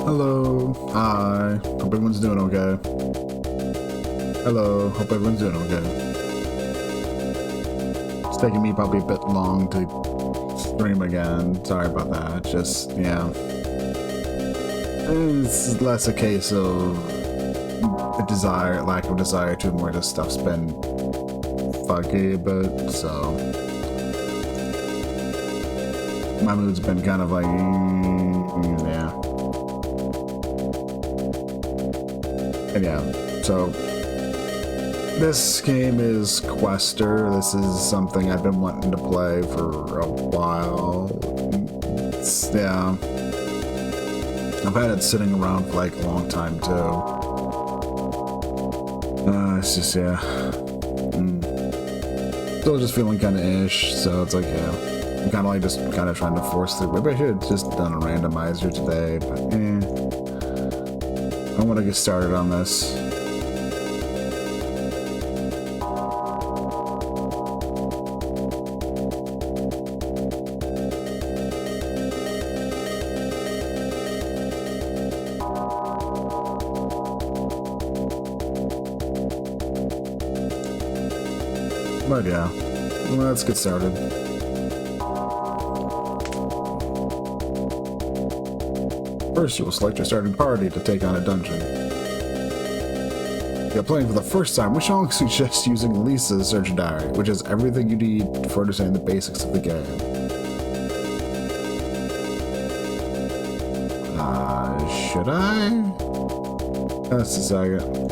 Hello. Hi. Hope everyone's doing okay. Hello. Hope everyone's doing okay. It's taking me probably a bit long to stream again. Sorry about that. Just, yeah. It's less a case of a lack of desire to, more just stuff's been funky a bit, so. My mood's been kind of like, yeah. And yeah, so this game is Quester. This is something I've been wanting to play for a while. Yeah. I've had it sitting around for like a long time too. It's just, yeah. Still just feeling kind of ish, so it's like, yeah. I'm kind of like just kind of trying to force through. Maybe I should have just done a randomizer today, but I want to get started on this. But yeah, let's get started. First, you will select your starting party to take on a dungeon. If you're playing for the first time, we strongly suggest using Lisa's Search Diary, which has everything you need for understanding the basics of the game. Should I? Just a second.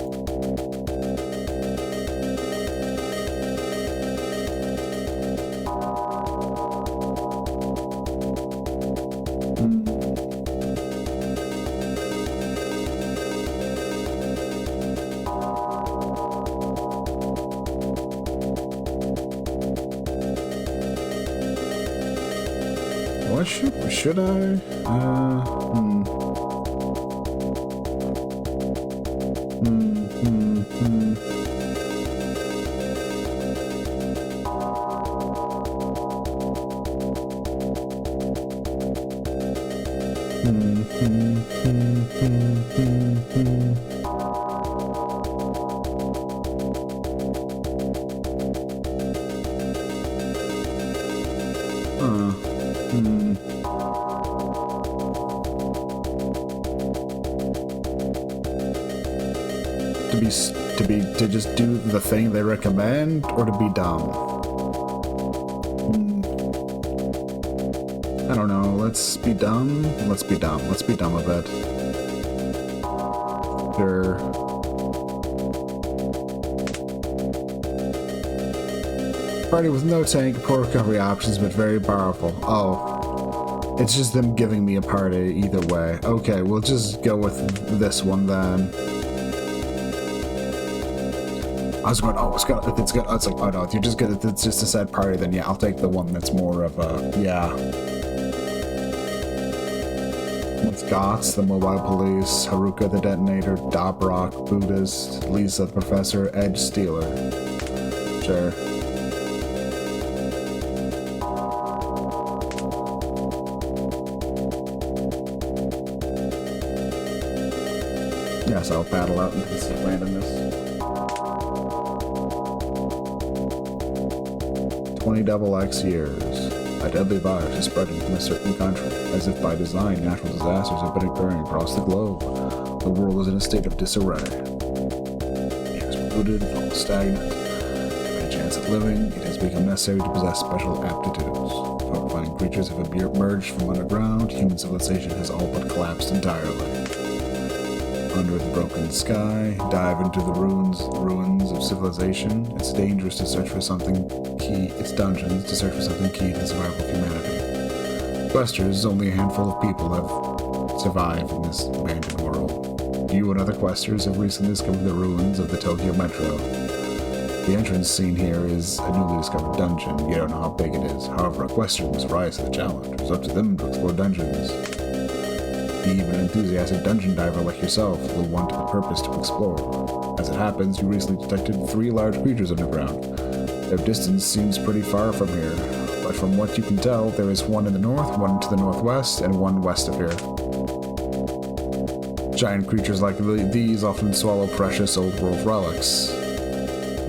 What should I? To just do the thing they recommend, or to be dumb? I don't know. Let's be dumb. Let's be dumb. Let's be dumb a bit. Sure. Party with no tank, poor recovery options, but very powerful. Oh. It's just them giving me a party either way. Okay, we'll just go with this one then. I was going, oh, it's good. It's like, oh no, if you're just good, it's just a sad party, then yeah, I'll take the one that's more of a, yeah. It's Gots, the Mobile Police, Haruka the Detonator, Dobrok, Buddhist, Lisa the Professor, Edge Stealer. Sure. Yes, I'll battle out into this randomness. 20XX years. A deadly virus is spreading from a certain country. As if by design, natural disasters have been occurring across the globe. The world is in a state of disarray. It is polluted, almost stagnant. Given a chance of living, it has become necessary to possess special aptitudes. Horrifying creatures have emerged from underground. Human civilization has all but collapsed entirely. Under the broken sky, dive into the ruins of civilization. It's dangerous to search for something key. It's dungeons to search for something key to the survival of humanity. Questers, only a handful of people have survived in this abandoned world. You and other questers have recently discovered the ruins of the Tokyo Metro. The entrance scene here is a newly discovered dungeon. You don't know how big it is. However, a quester must rise to the challenge. It's up to them to explore dungeons. Even an enthusiastic dungeon diver like yourself will want a purpose to explore. As it happens, you recently detected 3 large creatures underground. Their distance seems pretty far from here, but from what you can tell, there is one in the north, one to the northwest, and one west of here. Giant creatures like these often swallow precious old world relics.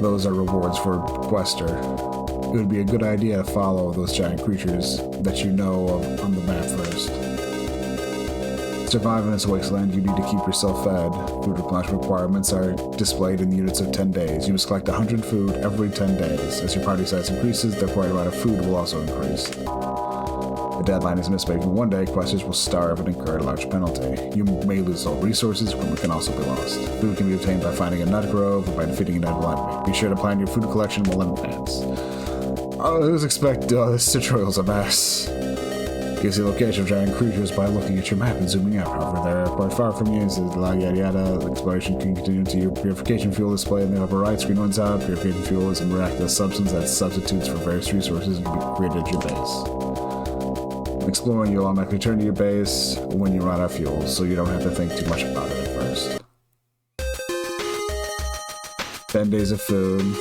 Those are rewards for Quester. It would be a good idea to follow those giant creatures that you know of on the map first. To survive in this wasteland, you need to keep yourself fed. Food replenishment requirements are displayed in units of 10 days. You must collect 100 food every 10 days. As your party size increases, the required amount of food will also increase. The deadline is missed by even 1 day, questers will starve and incur a large penalty. You may lose all resources, equipment can also be lost. Food can be obtained by finding a nut grove or by defeating an enemy. Be sure to plan your food collection well in advance. I was expecting this tutorial's a mess. Gives you the location of giant creatures by looking at your map and zooming out. However, they're quite far from you, so yada yada. Exploration can continue to your purification fuel display in the upper right. Screen one's out. Purification fuel is a miraculous substance that substitutes for various resources and can be created at your base. Exploring, you'll automatically return to your base when you run out of fuel, so you don't have to think too much about it at first. 10 days of food.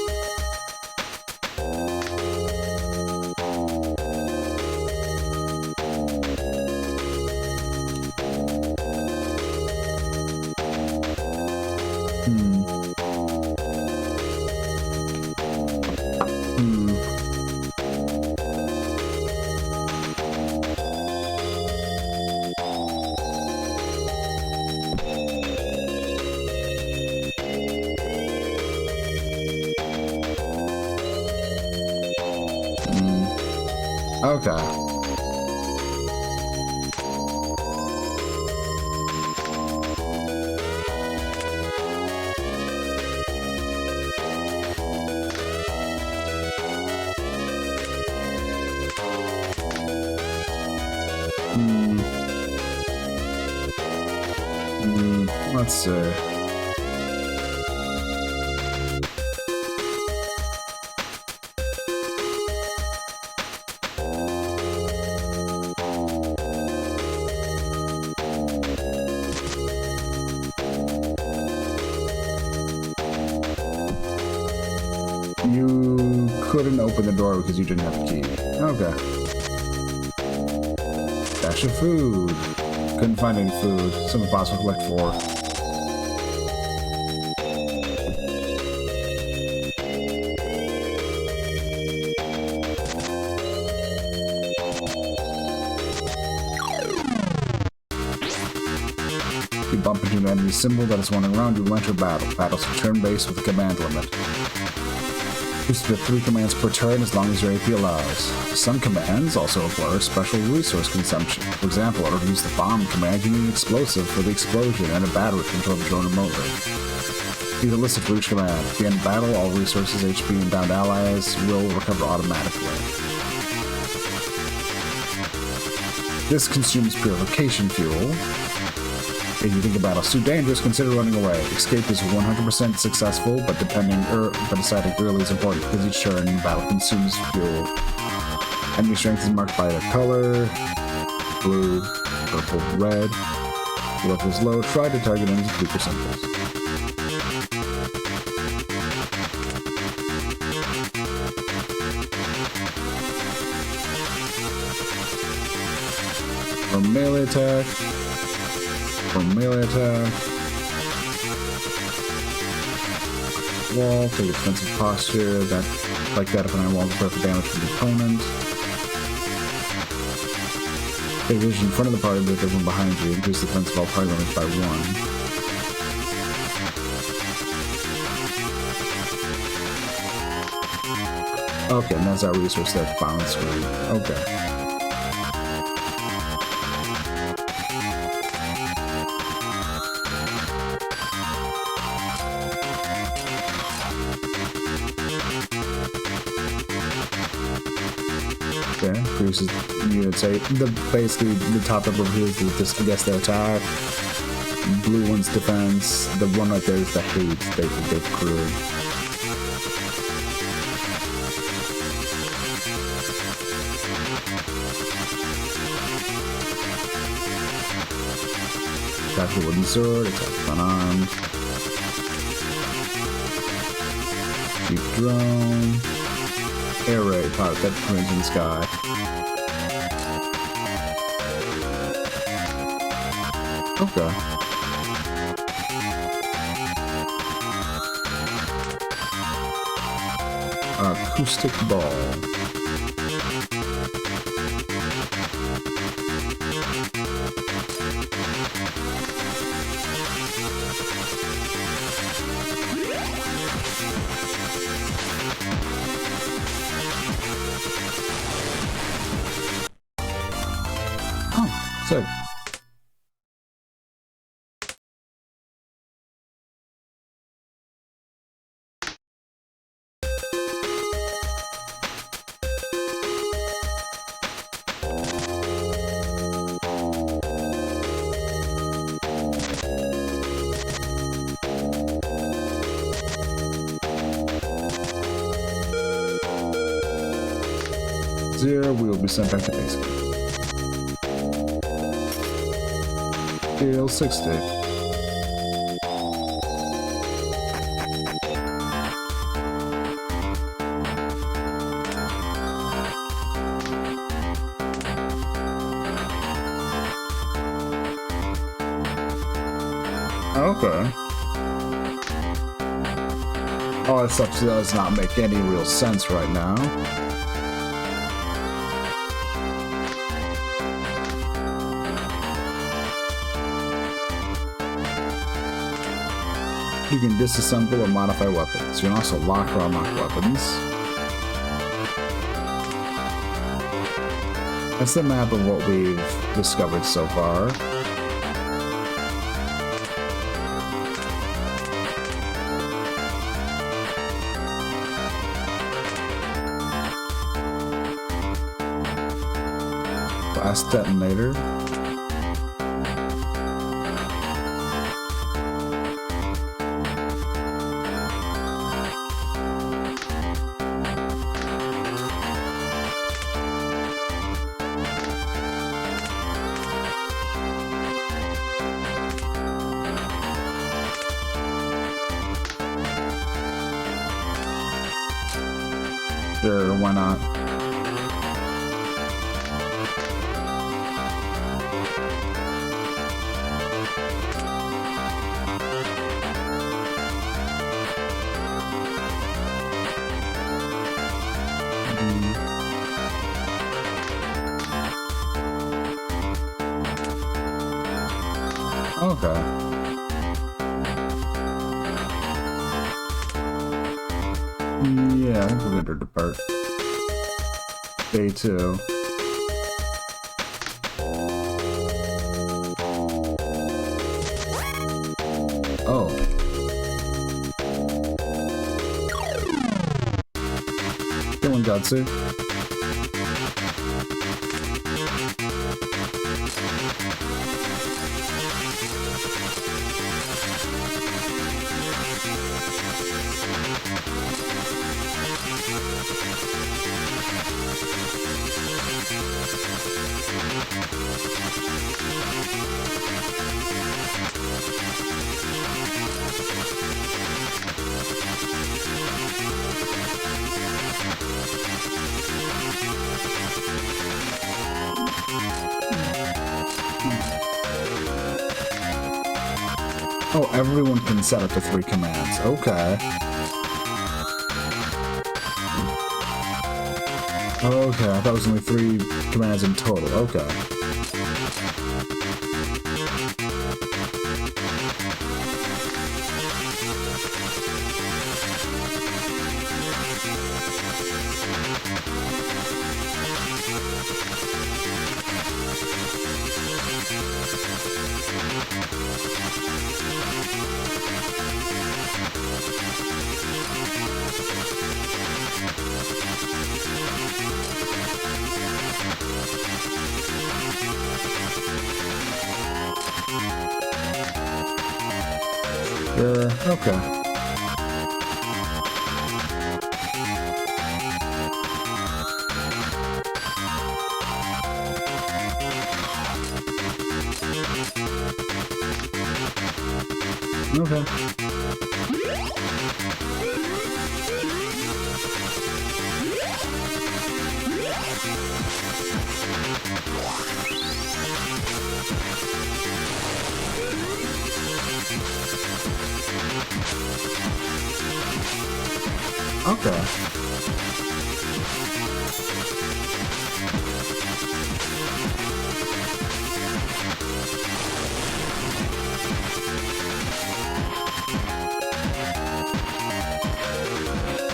Okay. Let's see. You couldn't open the door because you didn't have a key. Okay. Stash of food. Couldn't find any food. Some of the boss will collect 4. You bump into an enemy symbol that is wandering around, you will enter battle. Battles are turn-based with a command limit. Use up to 3 commands per turn as long as your AP allows. Some commands also require special resource consumption. For example, in order to use the bomb command, you need an explosive for the explosion and a battery to control the drone remotely. See the list for each command. At the end of battle, all resources, HP, and downed allies will recover automatically. This consumes purification fuel. If you think a battle's too dangerous, consider running away. Escape is 100% successful, but deciding early is important because each turn in battle consumes fuel. Enemy strength is marked by the color: blue, purple, red. If the level is low, try to target enemies with weaker symbols. For melee attack. Melee attack. Wall, take defensive posture, like that if an wall prepare for damage from the opponent. Take vision in front of the party, but everyone behind you. Increase the defense of all party members by 1. Okay, and that's our resource there to balance screen. Okay. Increases units. Basically, the top up over here is just, I guess, their attack. Blue one's defense. The one right there is the hate they've accrued. Attack the wooden sword. Attack unarmed. Keep drone. Air raid part that turns in the sky. Okay. acoustic ball. Oh, sick. Zero, we will be sent back to base. Deal 60. Okay. All that stuff does not make any real sense right now. You can disassemble or modify weapons. You can also lock or unlock weapons. That's the map of what we've discovered so far. Blast detonator. Sure, why not? Okay. Yeah, I think we're going to depart. Day 2. Oh. Killing Gatsu. Oh, everyone can set up to 3 commands. Okay. Okay, I thought it was only 3 commands in total. Okay. Okay. Okay. Okay.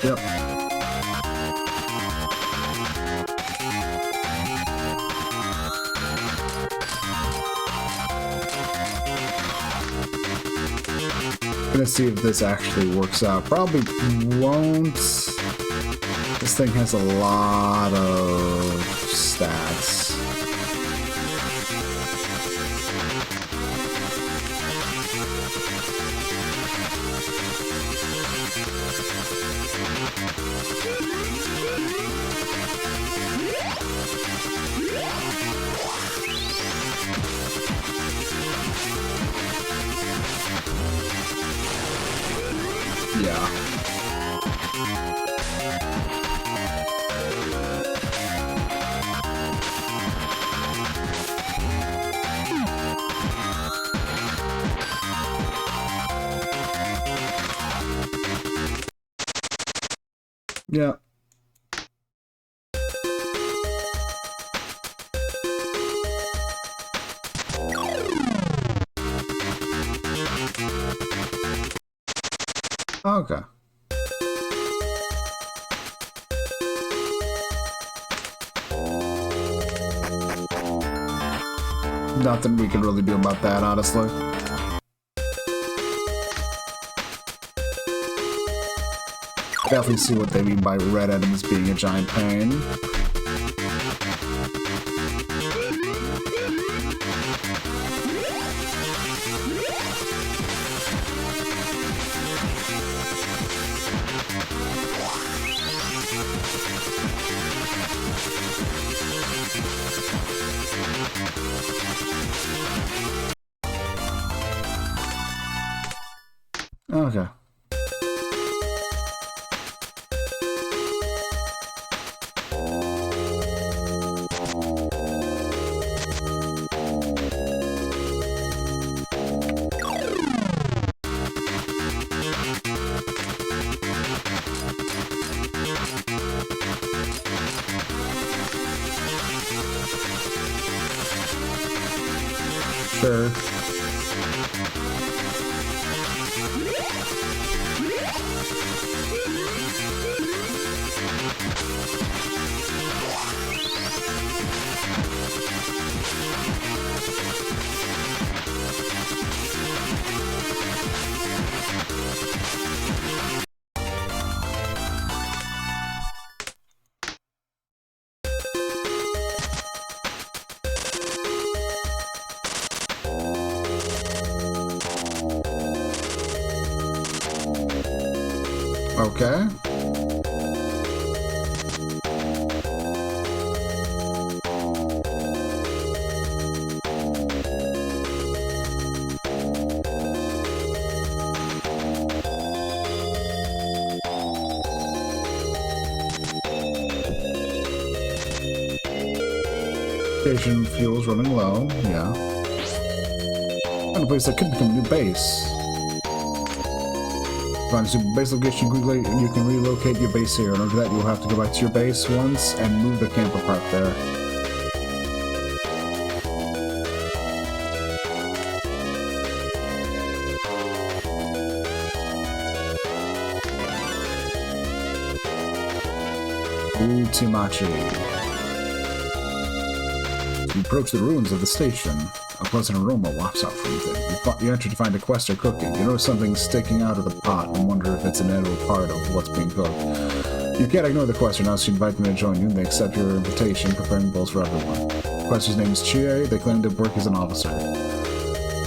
Yep. Gonna see if this actually works out. Probably won't. This thing has a lot of stats. Yeah. Yeah. Okay. Nothing we can really do about that, honestly. I definitely see what they mean by red enemies being a giant pain. Okay. Sure. Okay. Station fuel's running low, yeah. Find a place that could become a new base. Find a super base location, you can relocate your base here. In order to do that, you'll have to go back to your base once and move the camper park there. Utimachi. You approach the ruins of the station. A pleasant aroma wafts out from within. You enter to find a quester cooking. You notice something sticking out of the pot and wonder if it's an integral part of what's being cooked. You can't ignore the quester now, so you invite them to join you, and they accept your invitation, preparing bowls for everyone. The quester's name is Chie. They claim to work as an officer.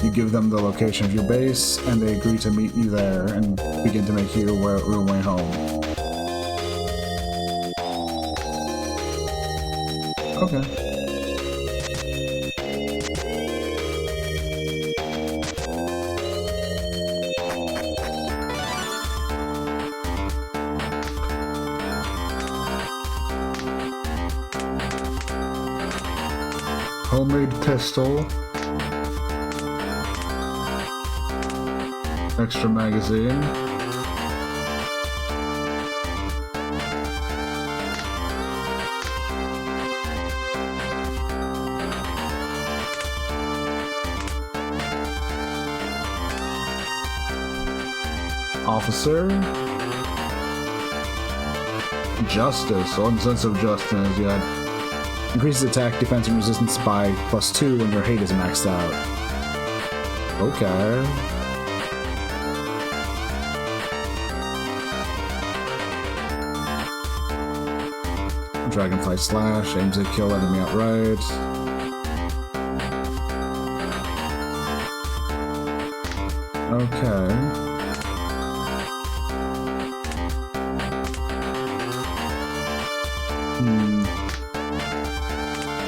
You give them the location of your base, and they agree to meet you there and begin to make your way home. Okay. Homemade pistol. Extra magazine. Officer. Justice, one sense of justice, you had increases attack, defense, and resistance by +2 when your hate is maxed out. Okay. Dragonfly Slash aims to kill enemy outright. Okay.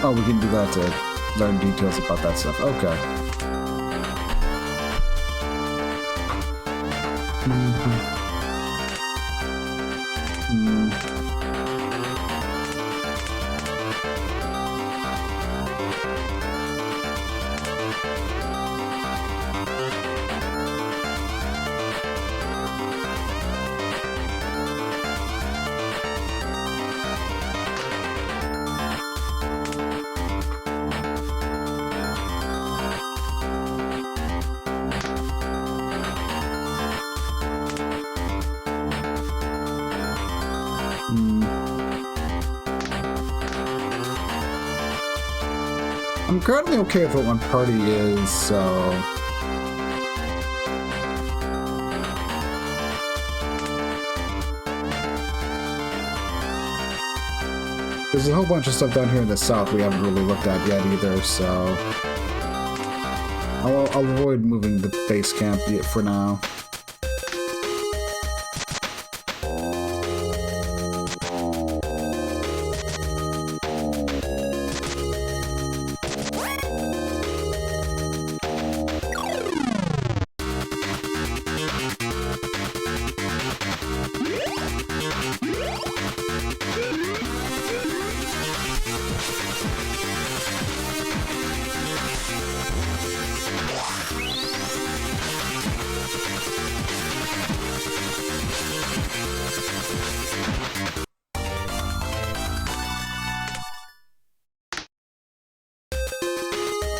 Oh, we can do that to learn details about that stuff. Okay. I'm currently okay with what one party is, so... There's a whole bunch of stuff down here in the south we haven't really looked at yet either, so... I'll avoid moving the base camp yet for now.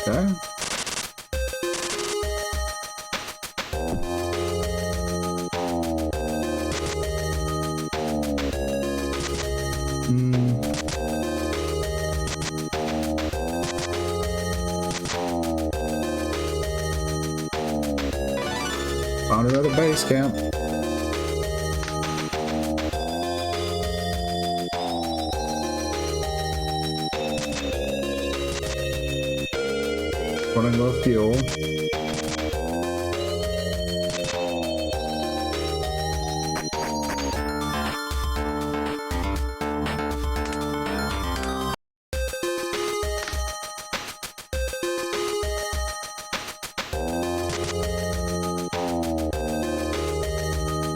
Okay. Found another base camp. Running low of fuel.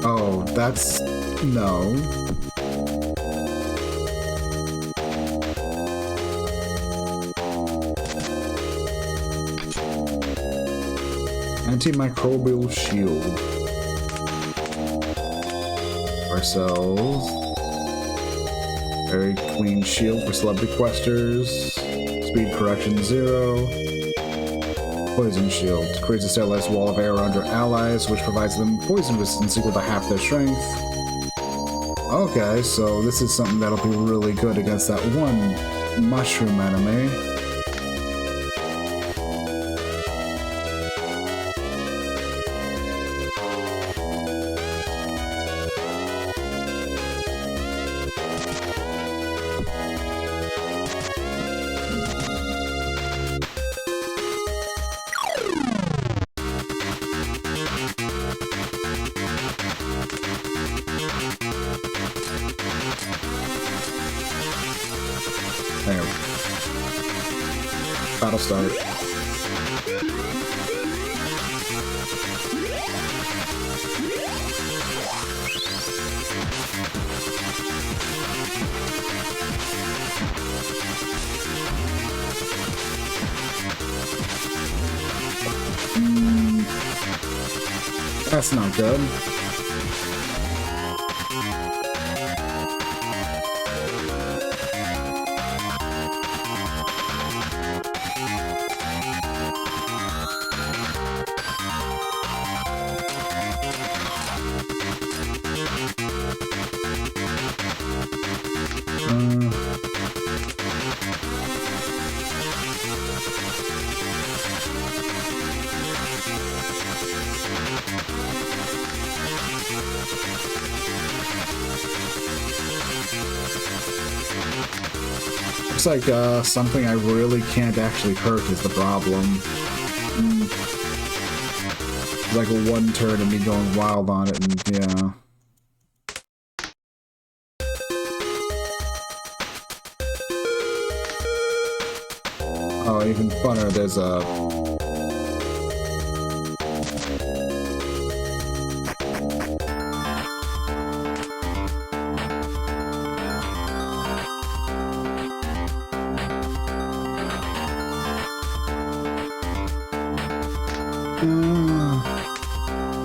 Oh, that's... no. Antimicrobial shield. Ourselves. Very clean shield for celebrity questers. Speed correction 0. Poison shield. Creates a sterilized wall of air around your allies, which provides them poison resistance equal to half their strength. Okay, so this is something that'll be really good against that one mushroom enemy. There. Battle start. That's not good. looks like something I really can't actually hurt is the problem. It's like a one turn and me going wild on it, and yeah. Oh, even funner, there's a...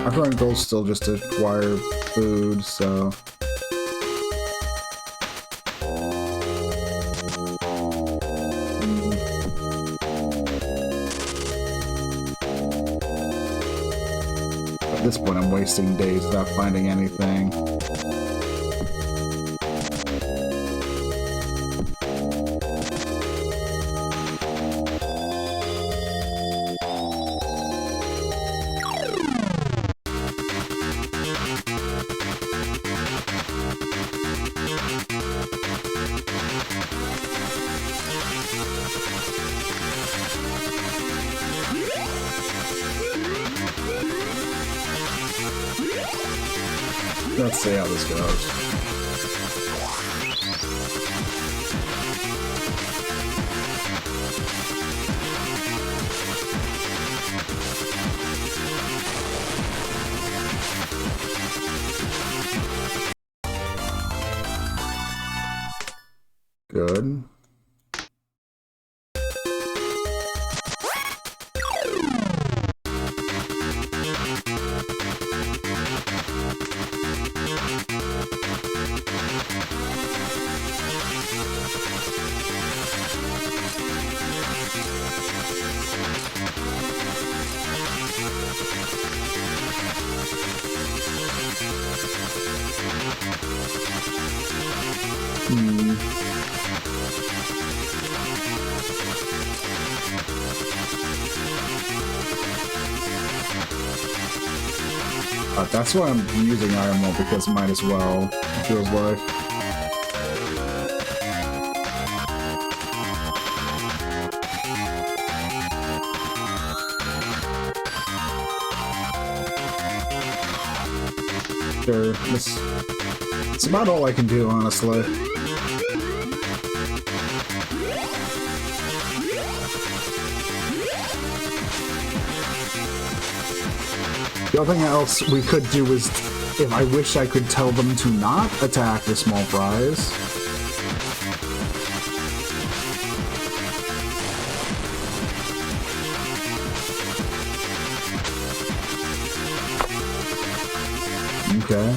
Our current goal is still just to acquire food, so... At this point, I'm wasting days without finding anything. Let's see how this goes. Good. That's why I'm using Iron Wall, because might as well, it feels like. Sure, it's about all I can do, honestly. The other thing else we could do is, if I wish I could tell them to not attack the small fries. Okay.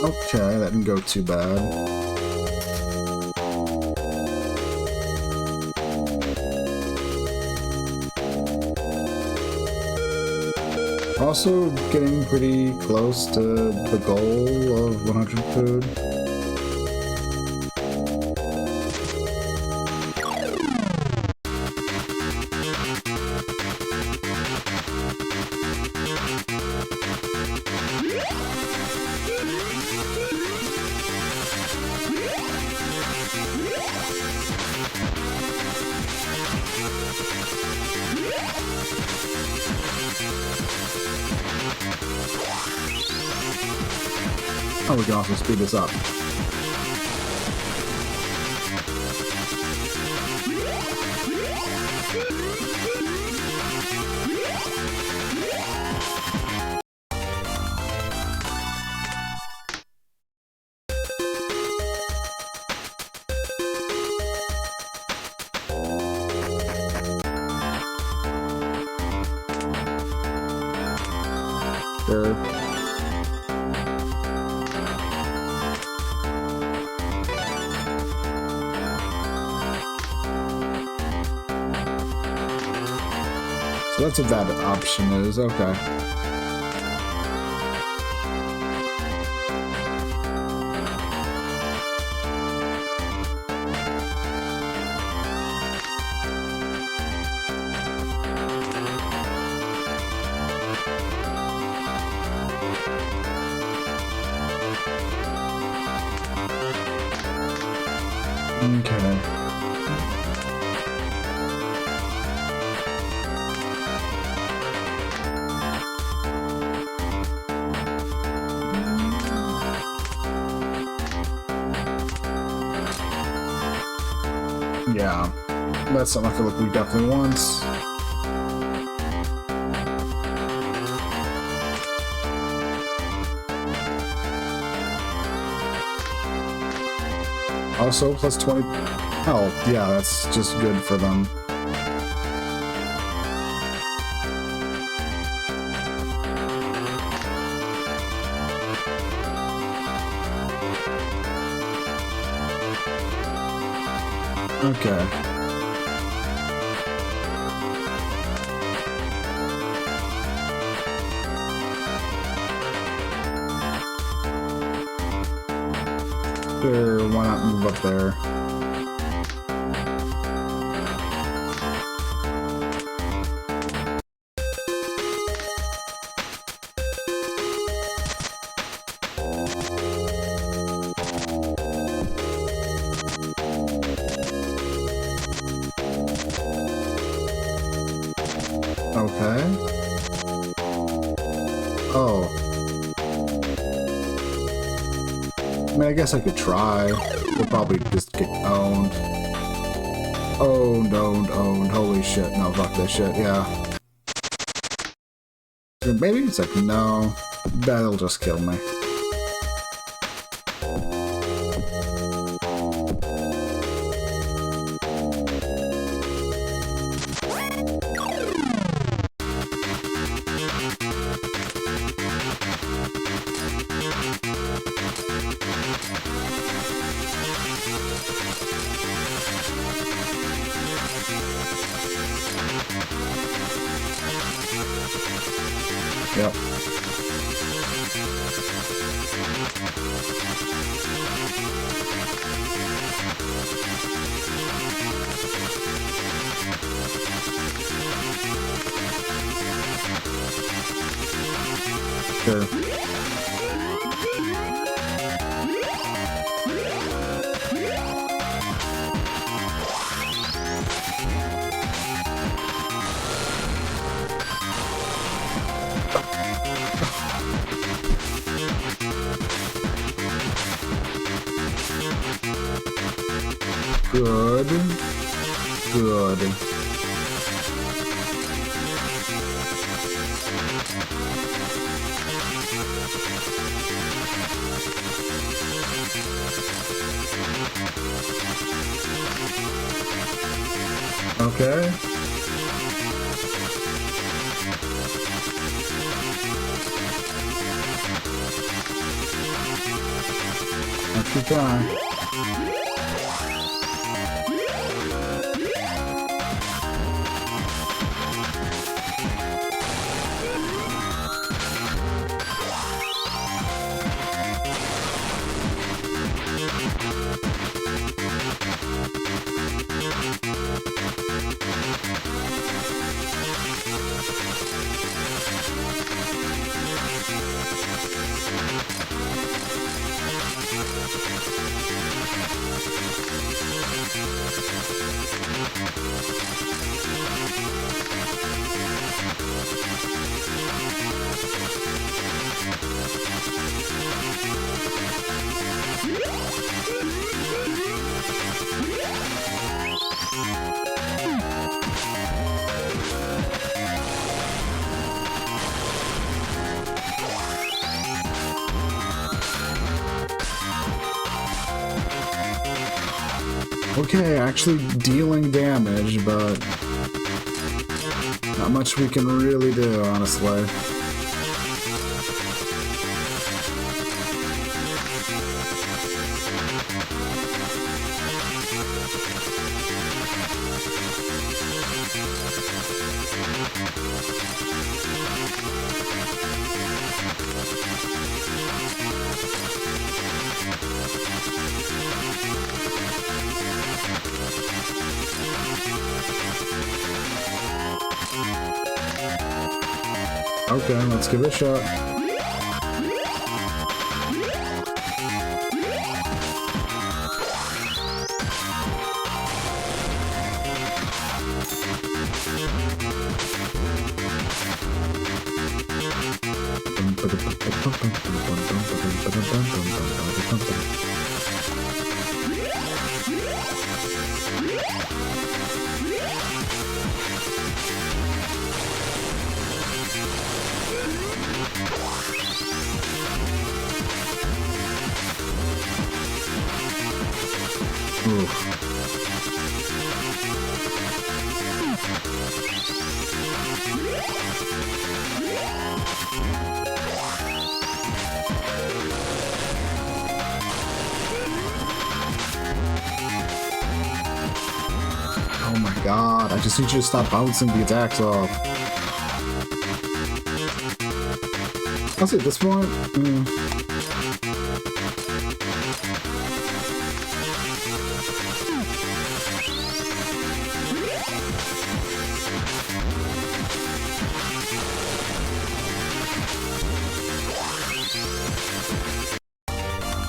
Okay, that didn't go too bad. Also getting pretty close to the goal of 100 food. Oh, we can also speed this up. Sure. So that's what that option is, okay. Okay. Yeah, that's something I feel like we definitely want. Also, plus 20 health. Yeah, that's just good for them. Okay. Sure, why not move up there? Okay. Oh. I mean, I guess I could try. We'll probably just get owned. Owned. Holy shit. No, fuck this shit, yeah. Maybe it's like, no. That'll just kill me. Yep. Sure. Good. Good. Okay. Let's try. Okay, actually dealing damage, but not much we can really do, honestly. Okay, let's give it a shot. Oh my god, I just need you to stop bouncing the attacks off. I'll see at this point.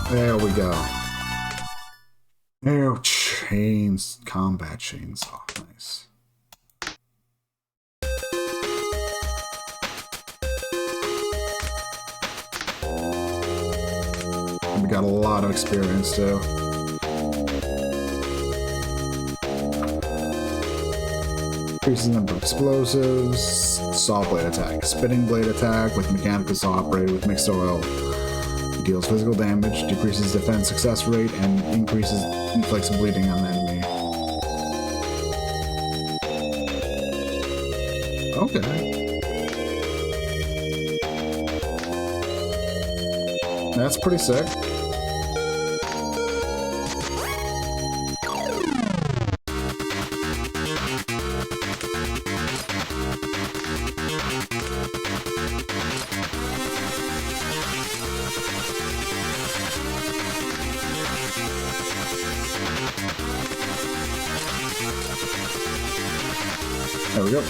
There we go. Oh, chains, combat chainsaw, nice. We got a lot of experience too. Increases the number of explosives, saw blade attack, spinning blade attack with mechanical saw operated with mixed oil. Deals physical damage, decreases defense success rate, and increases inflicts bleeding on the enemy. Okay. That's pretty sick. There we go.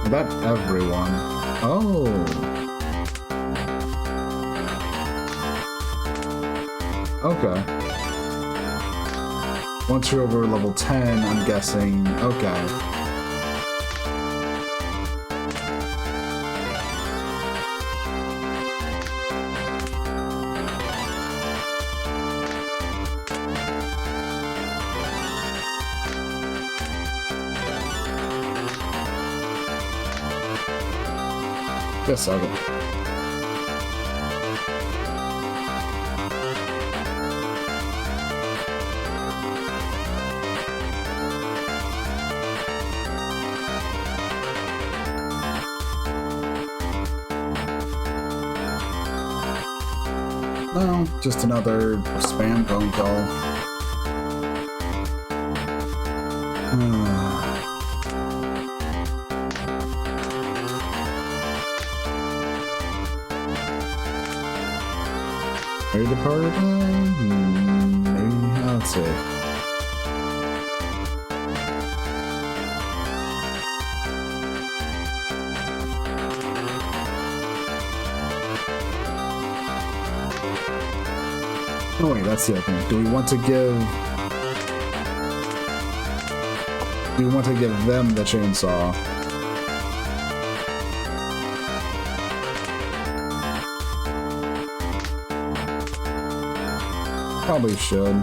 About everyone. Oh. Okay. Once you're over level 10, I'm guessing. Okay. Guess I will. No, just another spam phone call. Ready to part? Maybe. Let's see. Oh wait, that's the other thing. Do we want to give them the chainsaw? Probably should.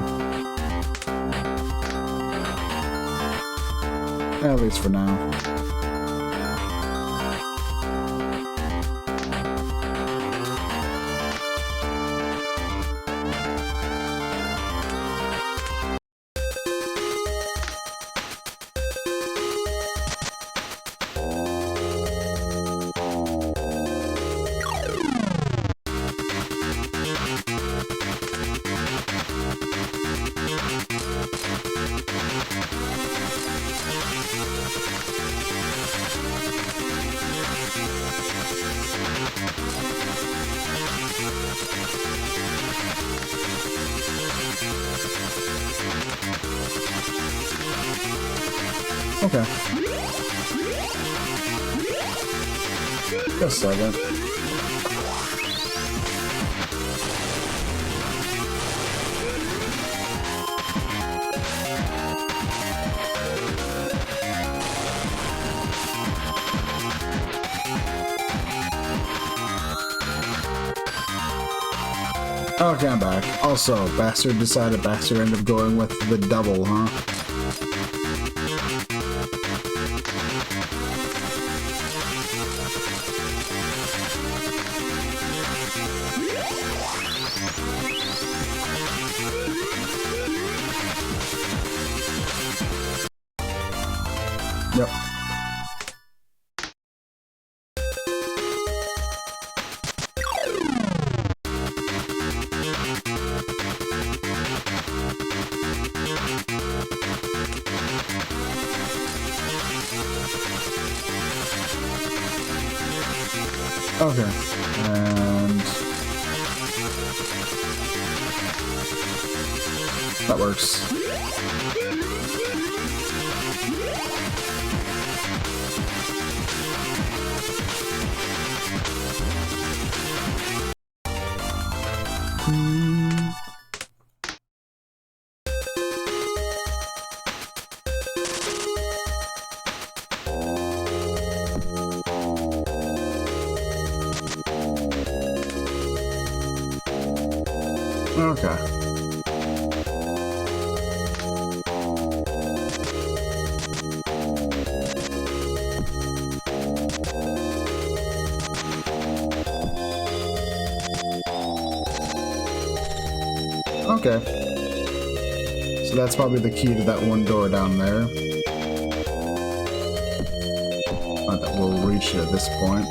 At least for now. Okay. Just a second. Okay, I'm back. Also, Bastard ended up going with the double, huh? Yep. Okay, and that works. Okay. Okay. So that's probably the key to that one door down there. Not that we'll reach it at this point.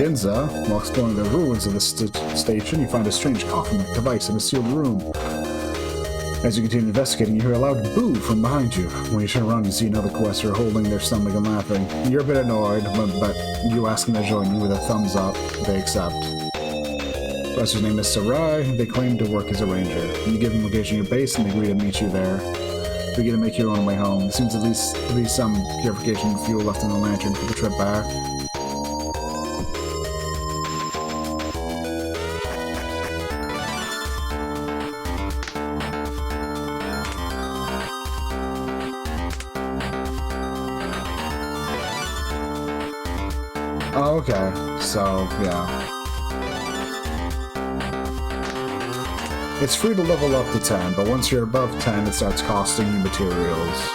Ginza, while exploring the ruins of the station, you find a strange coffin-like device in a sealed room. As you continue investigating, you hear a loud boo from behind you. When you turn around, you see another Quester holding their stomach and laughing. You're a bit annoyed, but you ask them to join you with a thumbs up. They accept. The Quester's name is Sarai. They claim to work as a ranger. You give them location of your base, and they agree to meet you there. You begin to make your own way home. There seems at least to be some purification fuel left in the lantern for the trip back. Oh, okay, so, yeah. It's free to level up to 10, but once you're above 10, it starts costing you materials.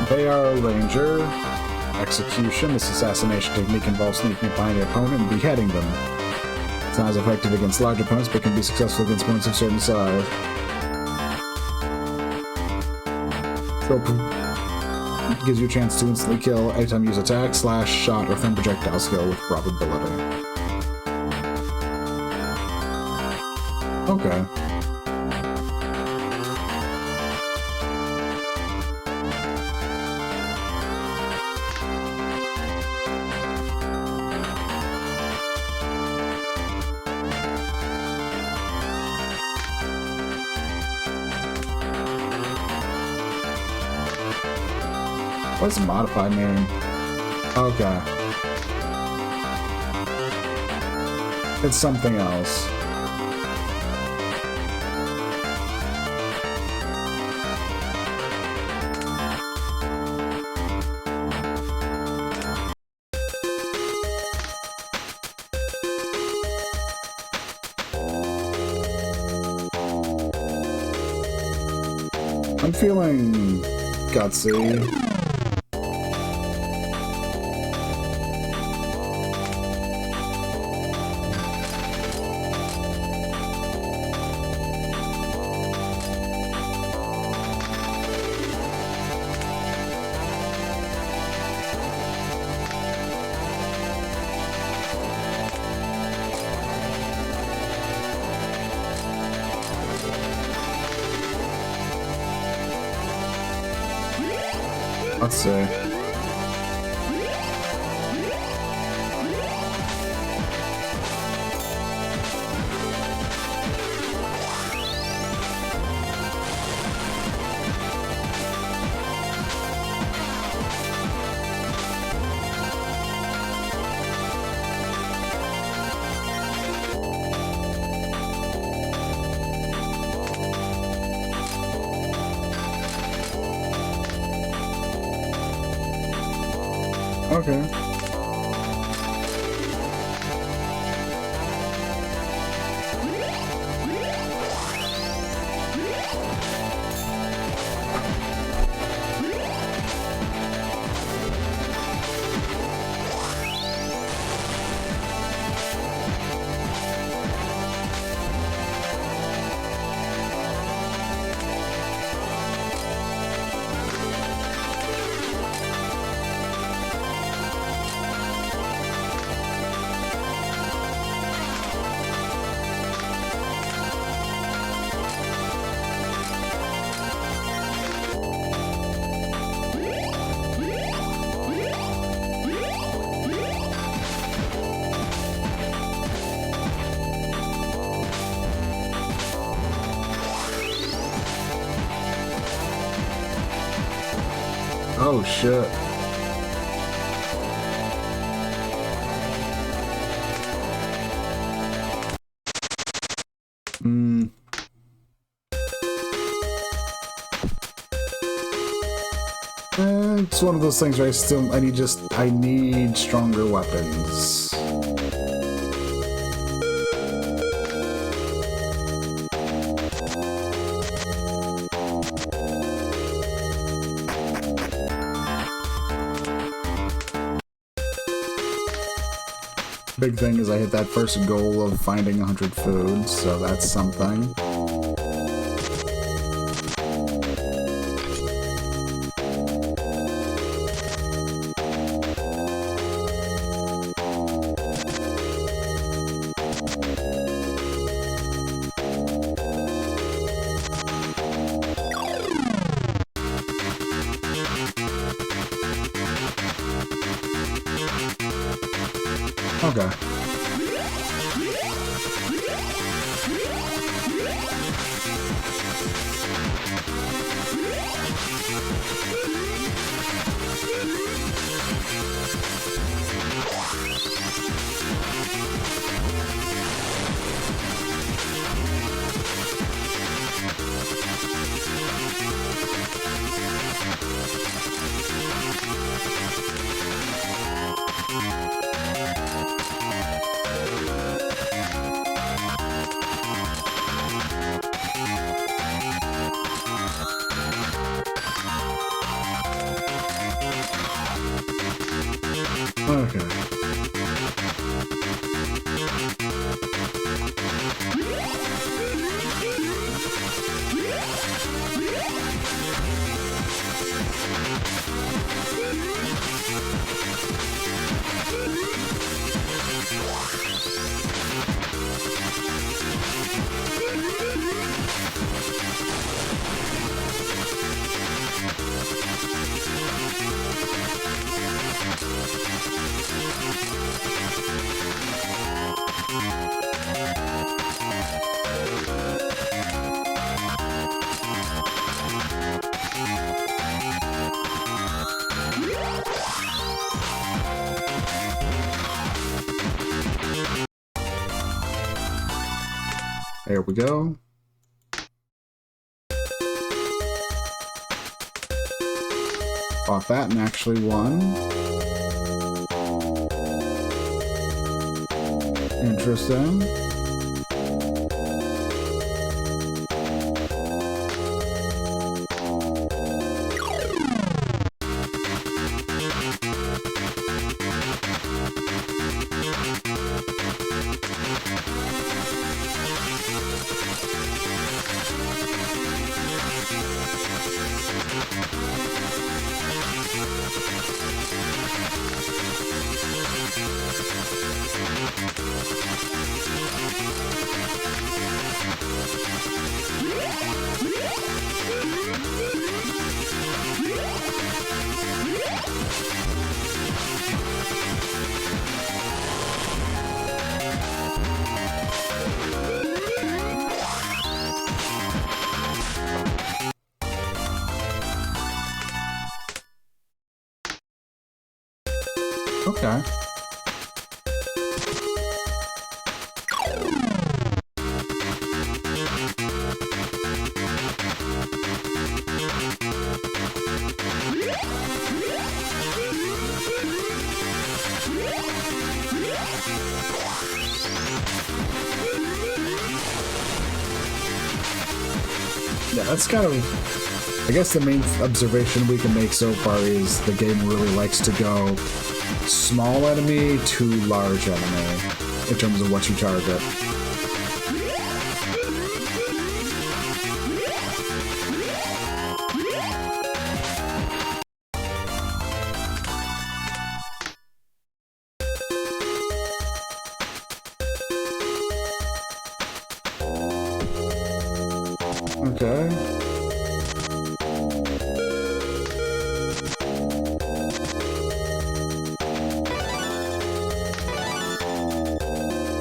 They are a ranger. Execution. This assassination technique involves sneaking up behind your opponent and beheading them. It's not as effective against large opponents, but can be successful against opponents of certain size. So it gives you a chance to instantly kill anytime you use attack, slash, shot, or thin projectile skill with probability. Okay. What's modify mean? Okay. It's something else. I'm feeling gutsy. Let's see. Okay. Oh shit. It's one of those things where I need stronger weapons. Big thing is I hit that first goal of finding 100 foods, so that's something. Okay. Okay. There we go. Fought that and actually won. Interesting. Okay. Yeah, that's kind of... I guess the main observation we can make so far is the game really likes to go small enemy to large enemy in terms of what you target. Okay.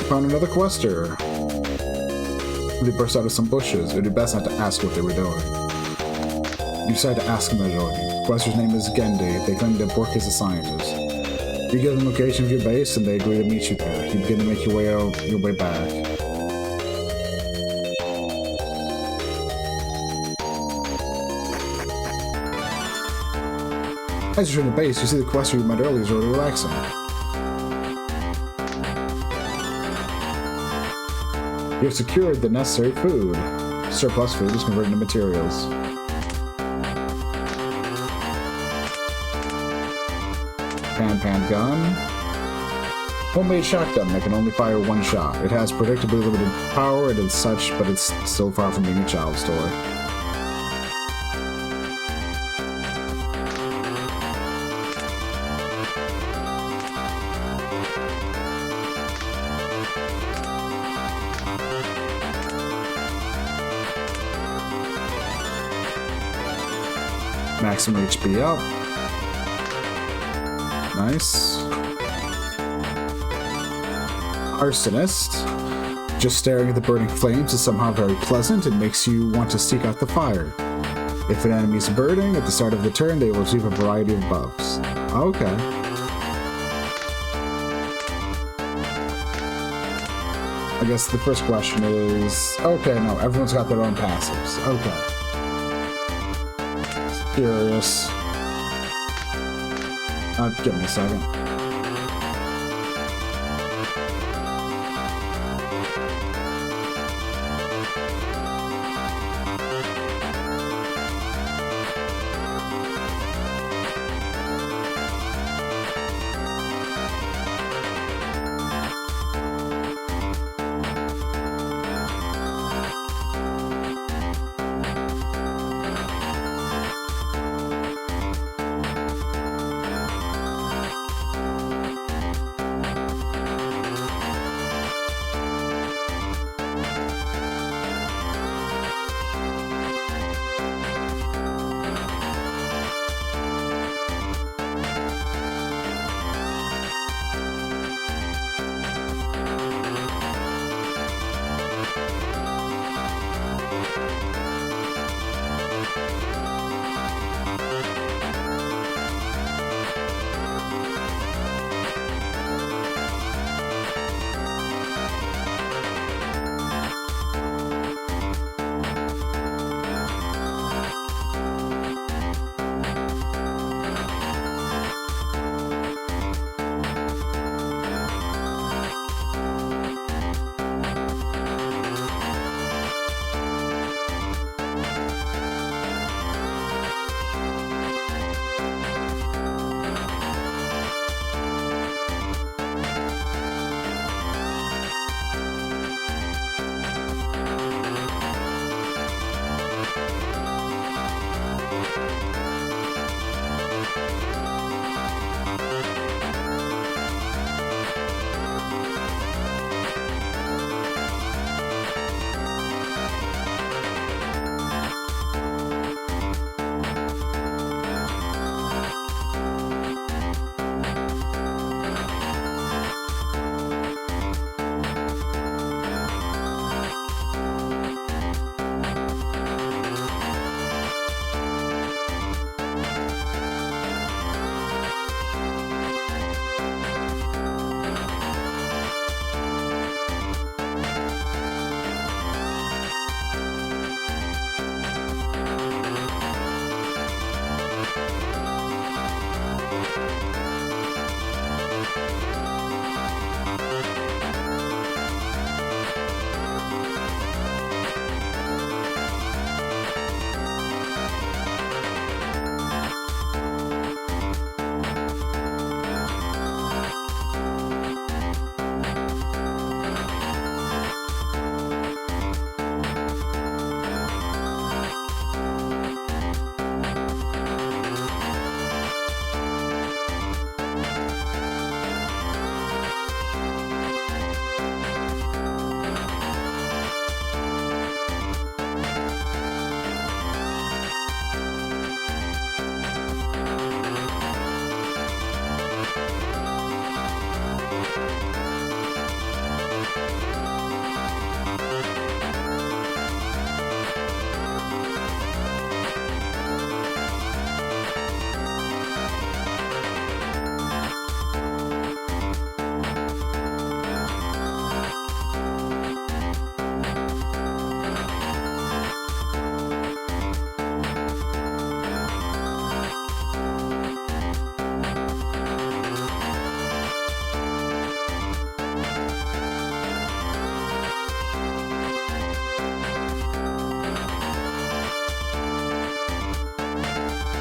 Found another quester. They burst out of some bushes. It would be best not to ask what they were doing. You decide to ask them what they're doing. The quester's name is Gendy. They claim to work as a scientist. You give them the location of your base, and they agree to meet you there. You begin to make your way back. As you're in the base, you see the quester you met earlier is already relaxing. You have secured the necessary food. Surplus food is converted into materials. Pan gun. Homemade shotgun that can only fire one shot. It has predictably limited power and such, but it's still far from being a child's toy. Maximum HP up. Nice. Arsonist. Just staring at the burning flames is somehow very pleasant and makes you want to seek out the fire. If an enemy is burning, at the start of the turn, they will receive a variety of buffs. Okay. I guess the first question is... Okay, no, everyone's got their own passives. Okay. Curious. Give me a second.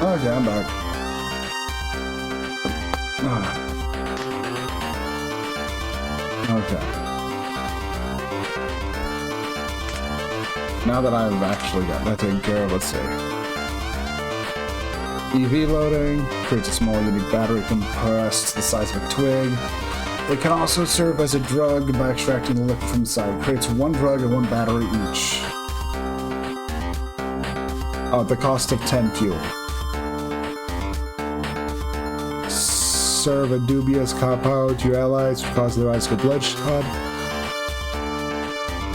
Okay, I'm back. Okay. Now that I've actually got that taken care of, let's see. EV loading creates a small unique battery compressed to the size of a twig. It can also serve as a drug by extracting the liquid from inside. It creates one drug and one battery each. At the cost of 10 fuel. Serve a dubious compound to your allies to cause their eyes to go bloodshot.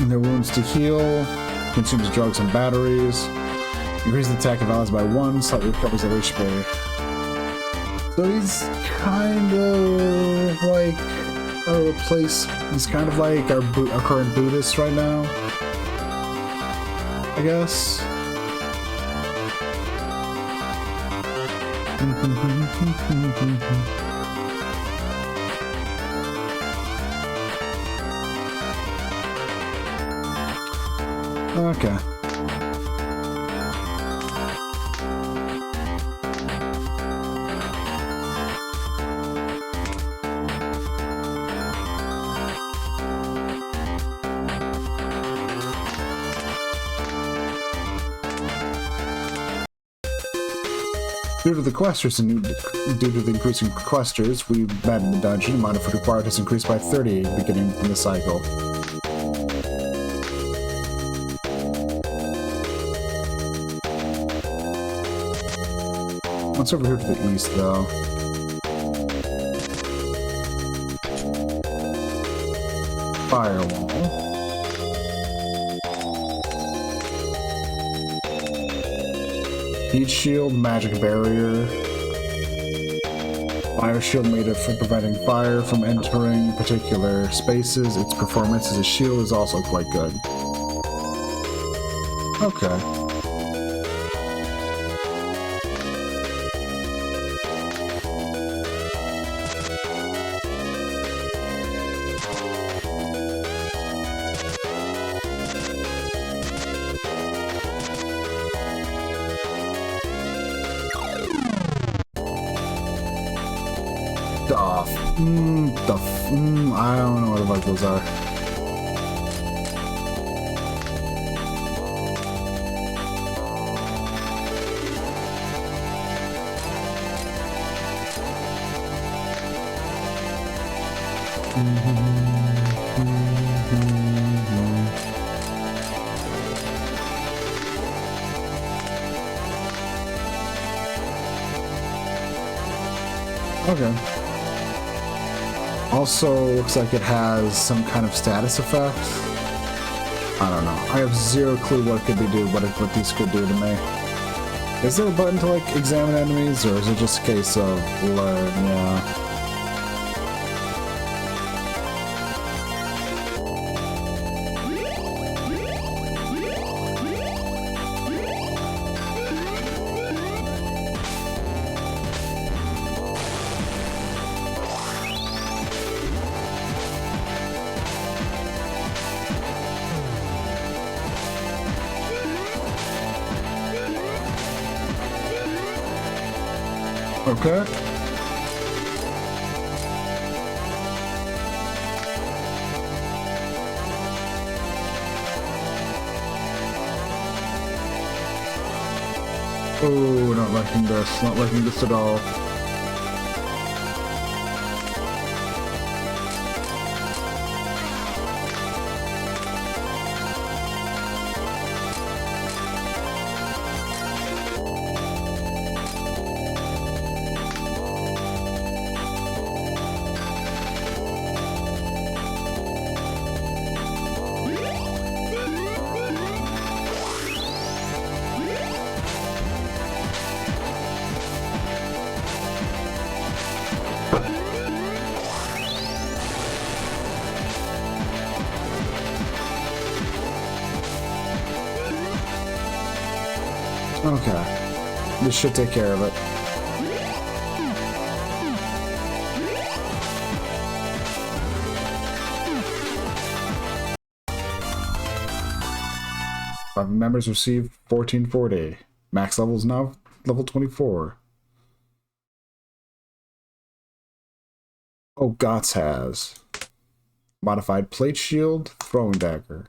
And their wounds to heal. Consumes drugs and batteries. Increases the attack of allies by 1, slightly recovers their HP. So he's kind of like a replace. He's kind of like our current Buddhist right now, I guess. Okay. Due to the questers and due to the increasing questers we met in the dungeon, the amount of food required has increased by 30 beginning from the cycle. What's over here to the east, though? Firewall. Heat shield, magic barrier. Fire shield made it for preventing fire from entering particular spaces. Its performance as a shield is also quite good. Okay. I don't know what the fuck those are. Okay. Also, looks like it has some kind of status effects. I don't know. I have zero clue what it could be do, what these could do to me. Is there a button to like examine enemies, or is it just a case of learn? Yeah. Okay. Oh, not liking this. Not liking this at all. Okay. This should take care of it. Five members receive 1440. Max level is now level 24. Oh, Gots has. Modified plate shield, throwing dagger.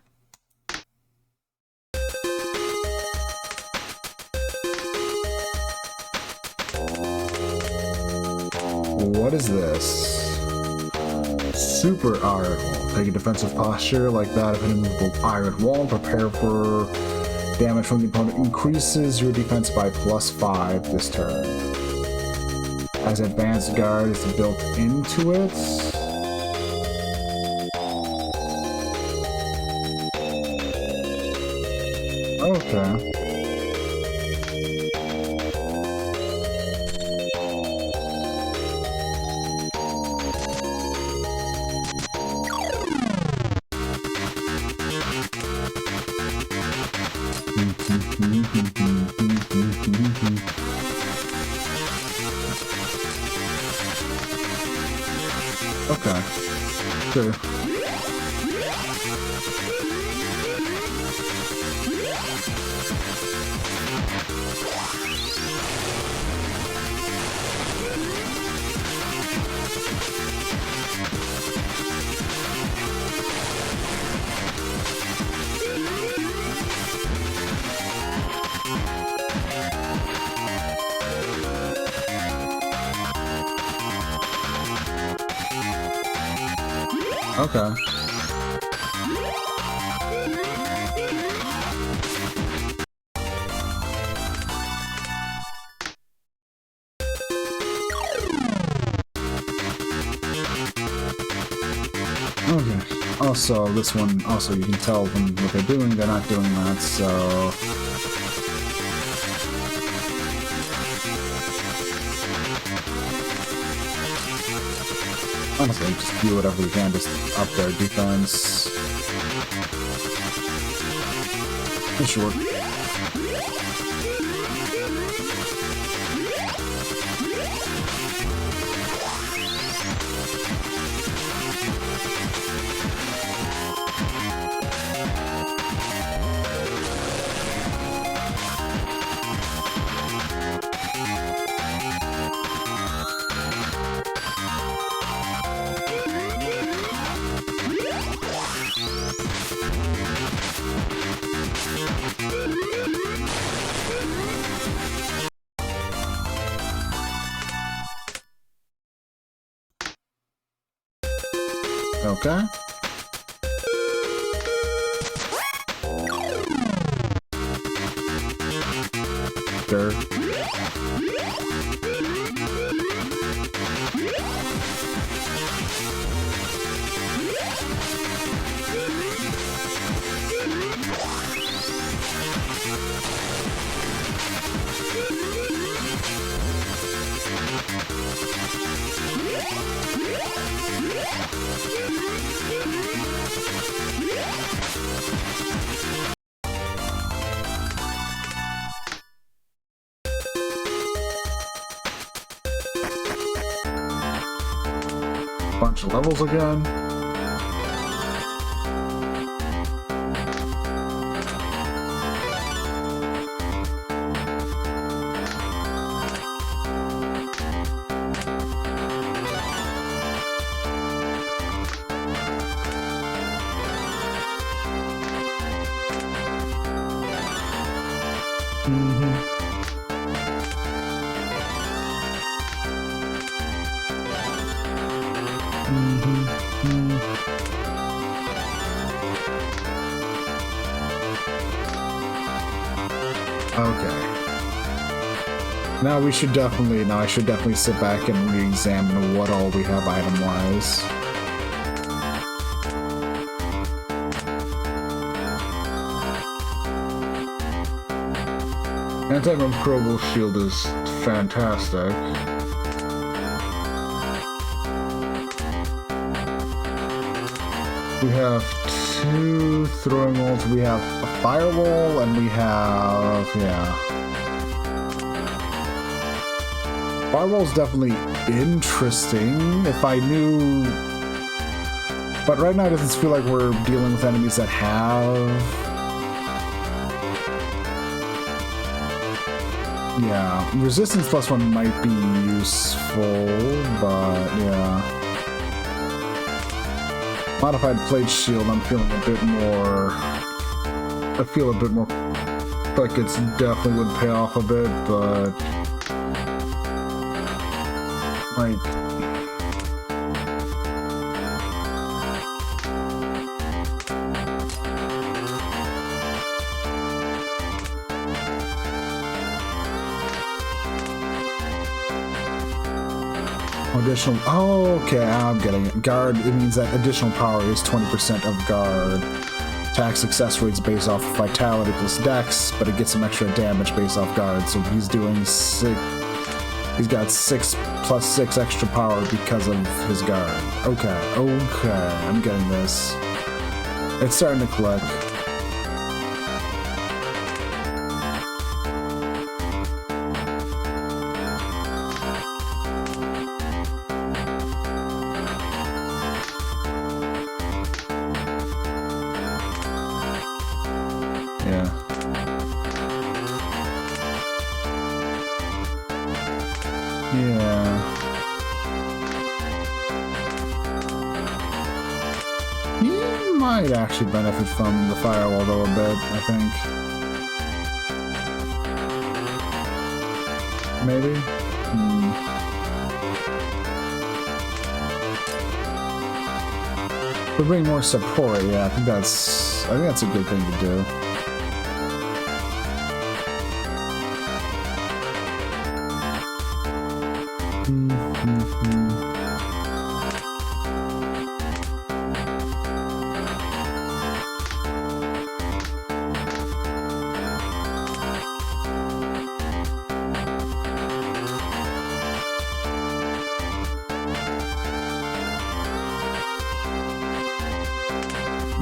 What is this? Super Iron Wall. Take a defensive posture like that of an immovable iron wall. Prepare for damage from the opponent. Increases your defense by +5 this turn. As advanced guard is built into it. Okay. Okay. Sure. Okay. Okay. Also, this one, also you can tell from what they're doing, they're not doing that, so... Honestly, just do whatever we can, just up their defense. It should work. Okay. Sure. Bunch of levels again. Okay. Now I should definitely sit back and re-examine what all we have item-wise. Antimicrobial shield is fantastic. We have 2 throwing walls, we have a firewall, and we have, Firewall's definitely interesting, if I knew... But right now it doesn't feel like we're dealing with enemies that have... Yeah, resistance +1 might be useful, but yeah. Modified plate shield, I'm feeling a bit more... I feel a bit more like it's definitely would pay off a bit, but... like... additional... oh, okay, I'm getting it. Guard, it means that additional power is 20% of guard. Attack success rates based off vitality plus dex, but it gets some extra damage based off guard, so he's doing 6... he's got 6 + 6 extra power because of his guard. Okay, I'm getting this. It's starting to click. Yeah. Yeah. He might actually benefit from the firewall though a bit, I think. Maybe? We're bringing more support, yeah, I think that's a good thing to do.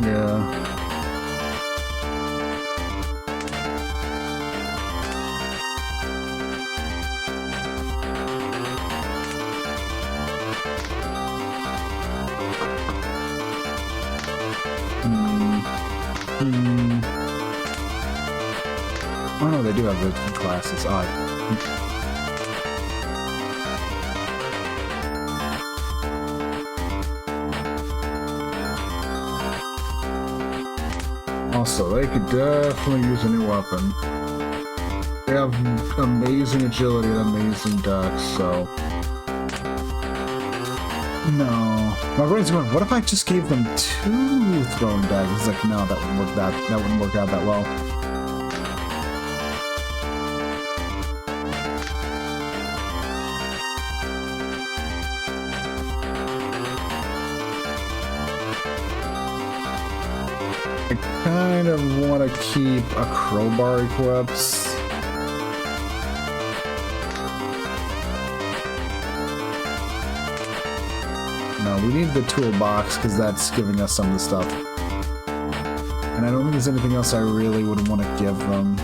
Yeah. Oh no, they do have the classes. Odd. Also, they could definitely use a new weapon. They have amazing agility and amazing dex, so... no. My brain's going, what if I just gave them 2 throwing daggers? It's like, no, that wouldn't work out that well. I kind of want to keep a crowbar equipped. No, we need the toolbox because that's giving us some of the stuff. And I don't think there's anything else I really would want to give them.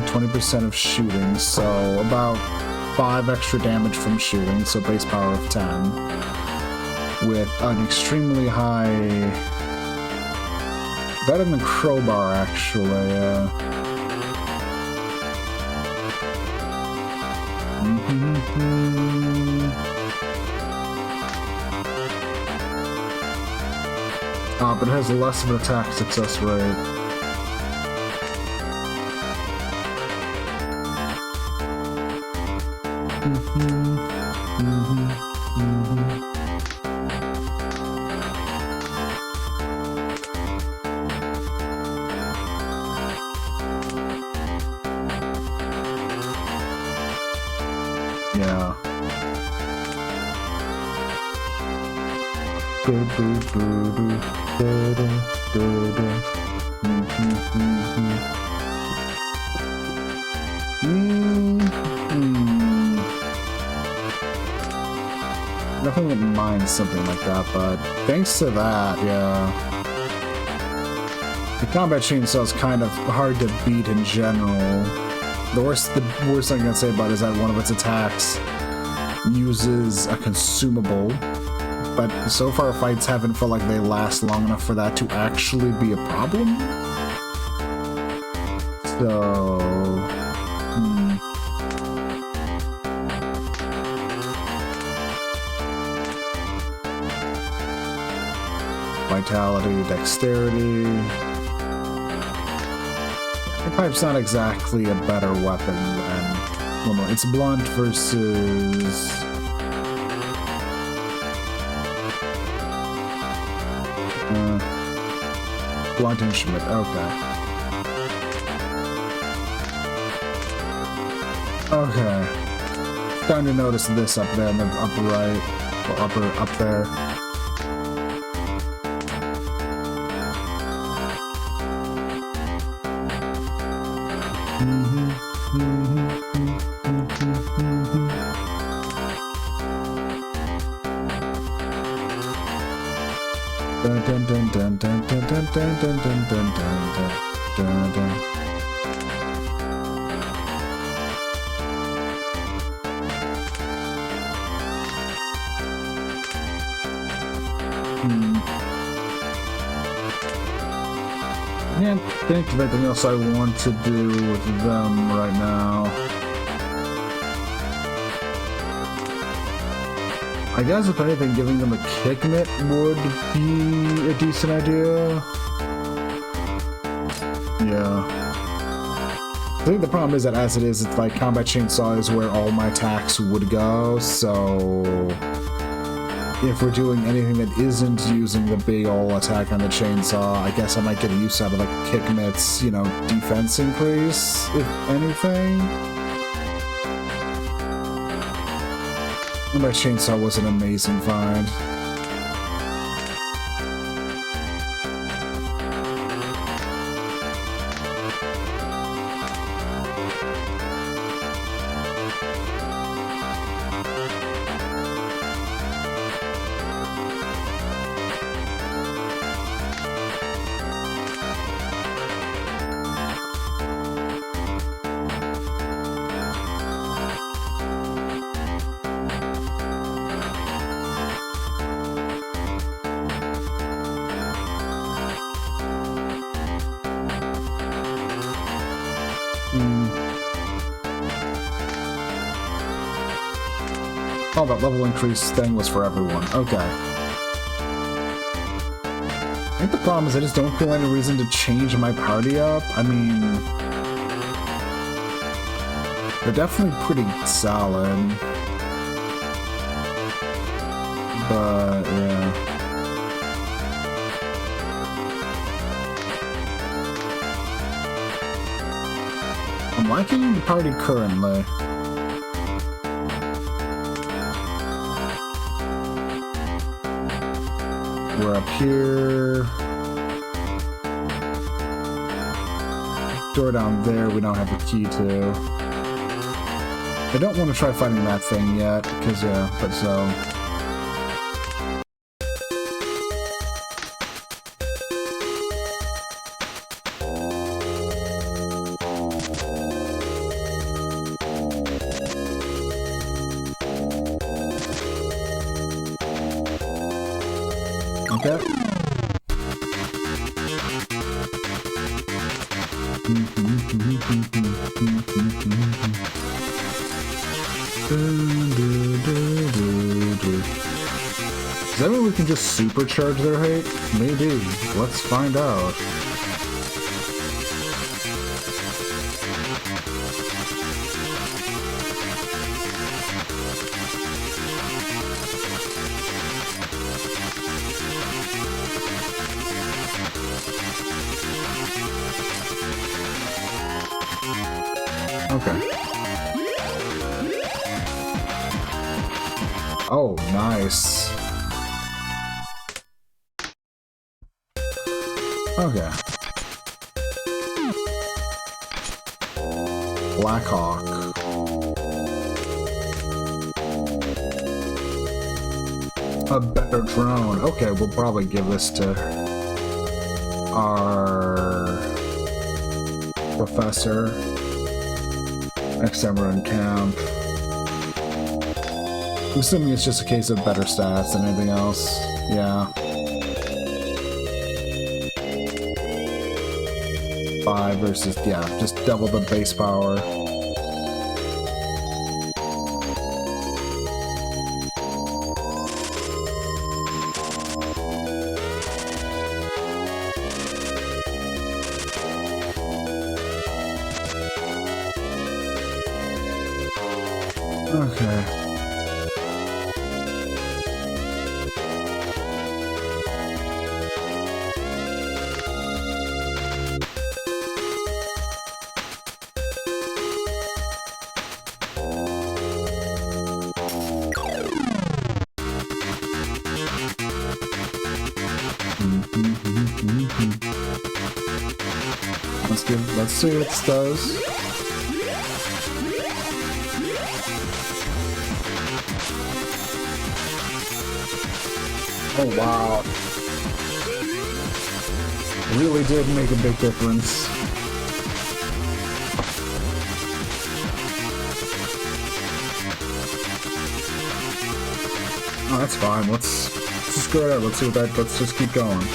20% of shooting, so about 5 extra damage from shooting, so base power of 10. With an extremely high... better than crowbar, actually, but it has less of an attack success rate. Yeah. Definitely wouldn't mind something like that, but thanks to that, yeah. The combat chainsaw is kind of hard to beat in general. The worst thing I can say about it is that one of its attacks uses a consumable, but so far fights haven't felt like they last long enough for that to actually be a problem. So... Vitality, dexterity... Pipe's not exactly a better weapon than... Well, no, it's blunt versus... blunt instrument, okay. Okay. Starting to notice this up there in the upper right, or up there. Dun dun dun dun dun dun dun dun dun dun dun dun dun. I can't think of anything else I want to do with them right now. I guess if anything, giving them a kick mitt would be a decent idea. Yeah. I think the problem is that as it is, it's like Combat Chainsaw is where all my attacks would go, so... If we're doing anything that isn't using the big ol' attack on the chainsaw, I guess I might get a use out of like kick mitts, you know, defense increase, if anything. My chainsaw was an amazing find. Oh, that level increase thing was for everyone. Okay. I think the problem is I just don't feel any reason to change my party up. I mean... They're definitely pretty solid. But, yeah. I'm liking the party currently. We're up here. Door down there we don't have a key to. I don't want to try fighting that thing yet, because yeah, but so... Okay. Does that mean we can just supercharge their hate? Maybe. Let's find out. Okay. Oh, nice. Okay. Blackhawk. A better drone. Okay, we'll probably give this to our professor. Next time we're in camp. I'm assuming it's just a case of better stats than anything else. Yeah. 5 versus, yeah, just double the base power. Okay. Let's see what this does. Oh wow. Really did make a big difference. Oh, that's fine. Let's just go ahead. Let's see what that. Let's just keep going.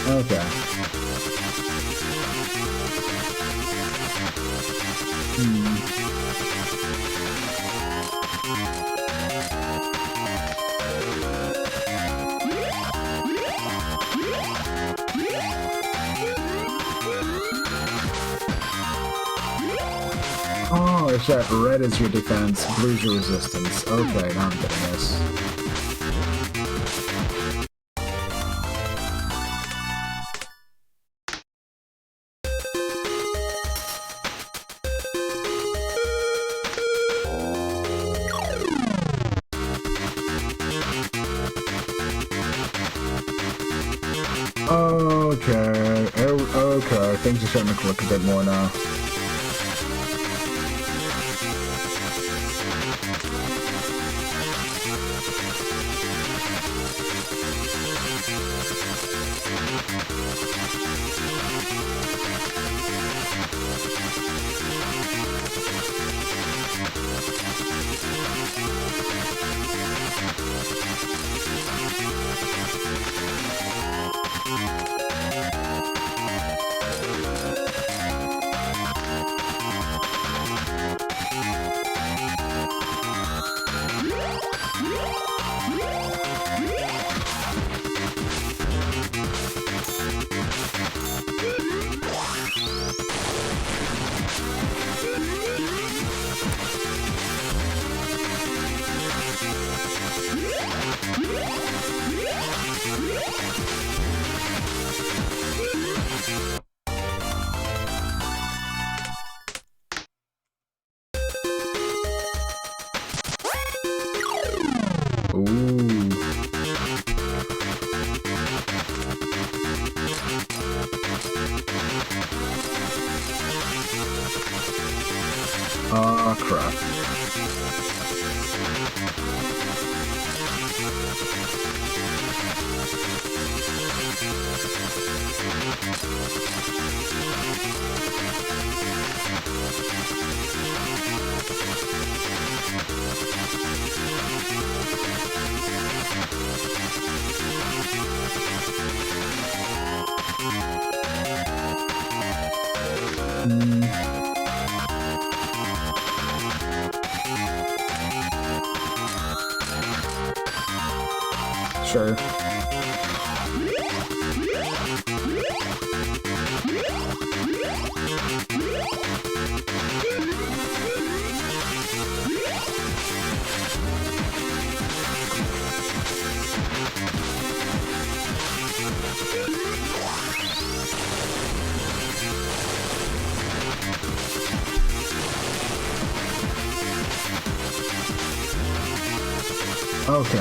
Okay. Oh, it's that red is your defense, blue's your resistance. Okay, now I'm getting this. Okay, things are starting to click a bit more now. Ah, crap. Sure. Okay.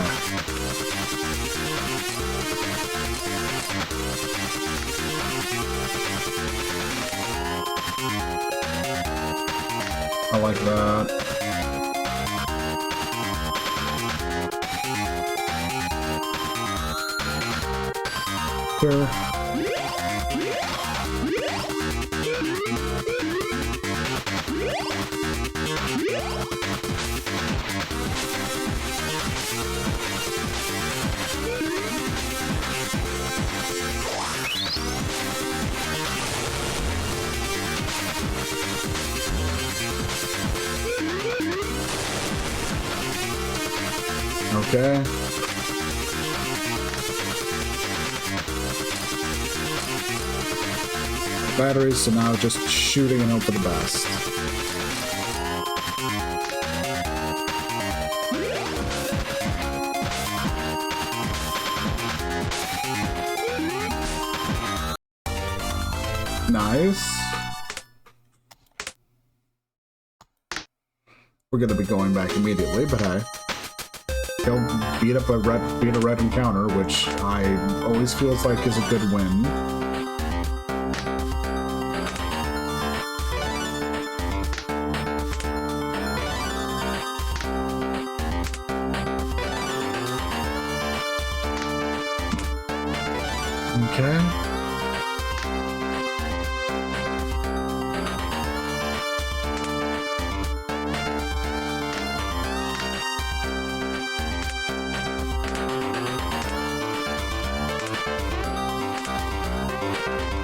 I like that. Here. Okay. Batteries, so now just shooting and hope for the best. Nice. We're gonna be going back immediately, but hey. He'll beat a red encounter, which I always feels like is a good win. Okay.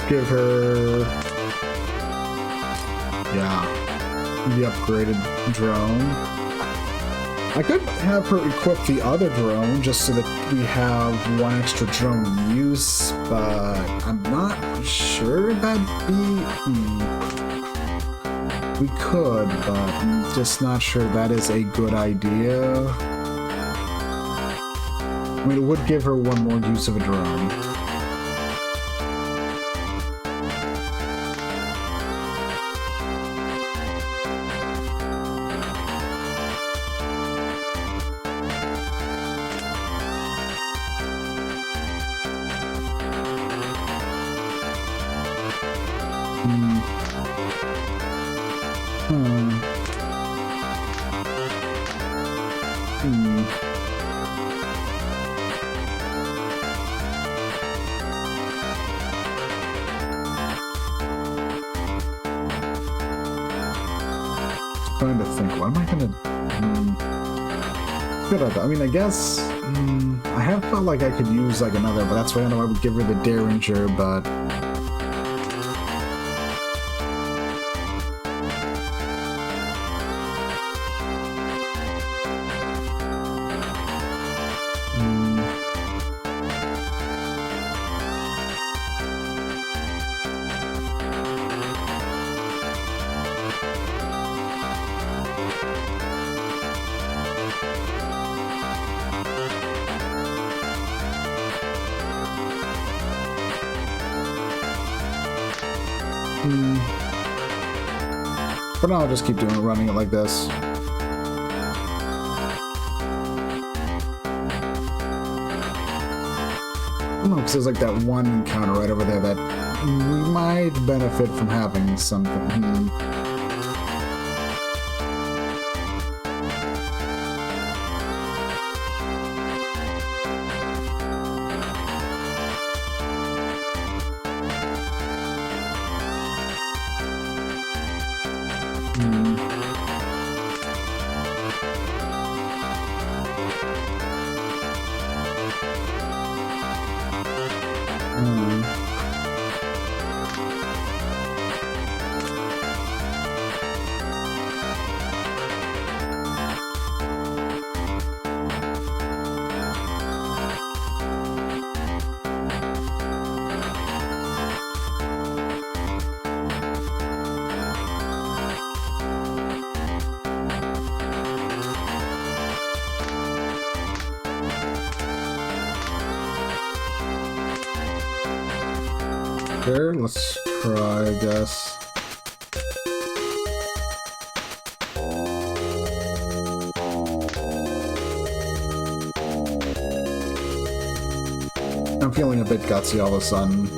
Give her, yeah, the upgraded drone. I could have her equip the other drone just so that we have one extra drone in use, but I'm not sure that'd be... We could, but I'm just not sure that is a good idea. I mean, it would give her one more use of a drone. Trying to think, what am I gonna... I mean, I guess... I have felt like I could use, like, another, but that's why I know I would give her the Derringer, but... For now, I'll just keep running it like this. I don't know, because there's like that one encounter right over there that we might benefit from having something. Here, let's try, I guess. I'm feeling a bit gutsy all of a sudden.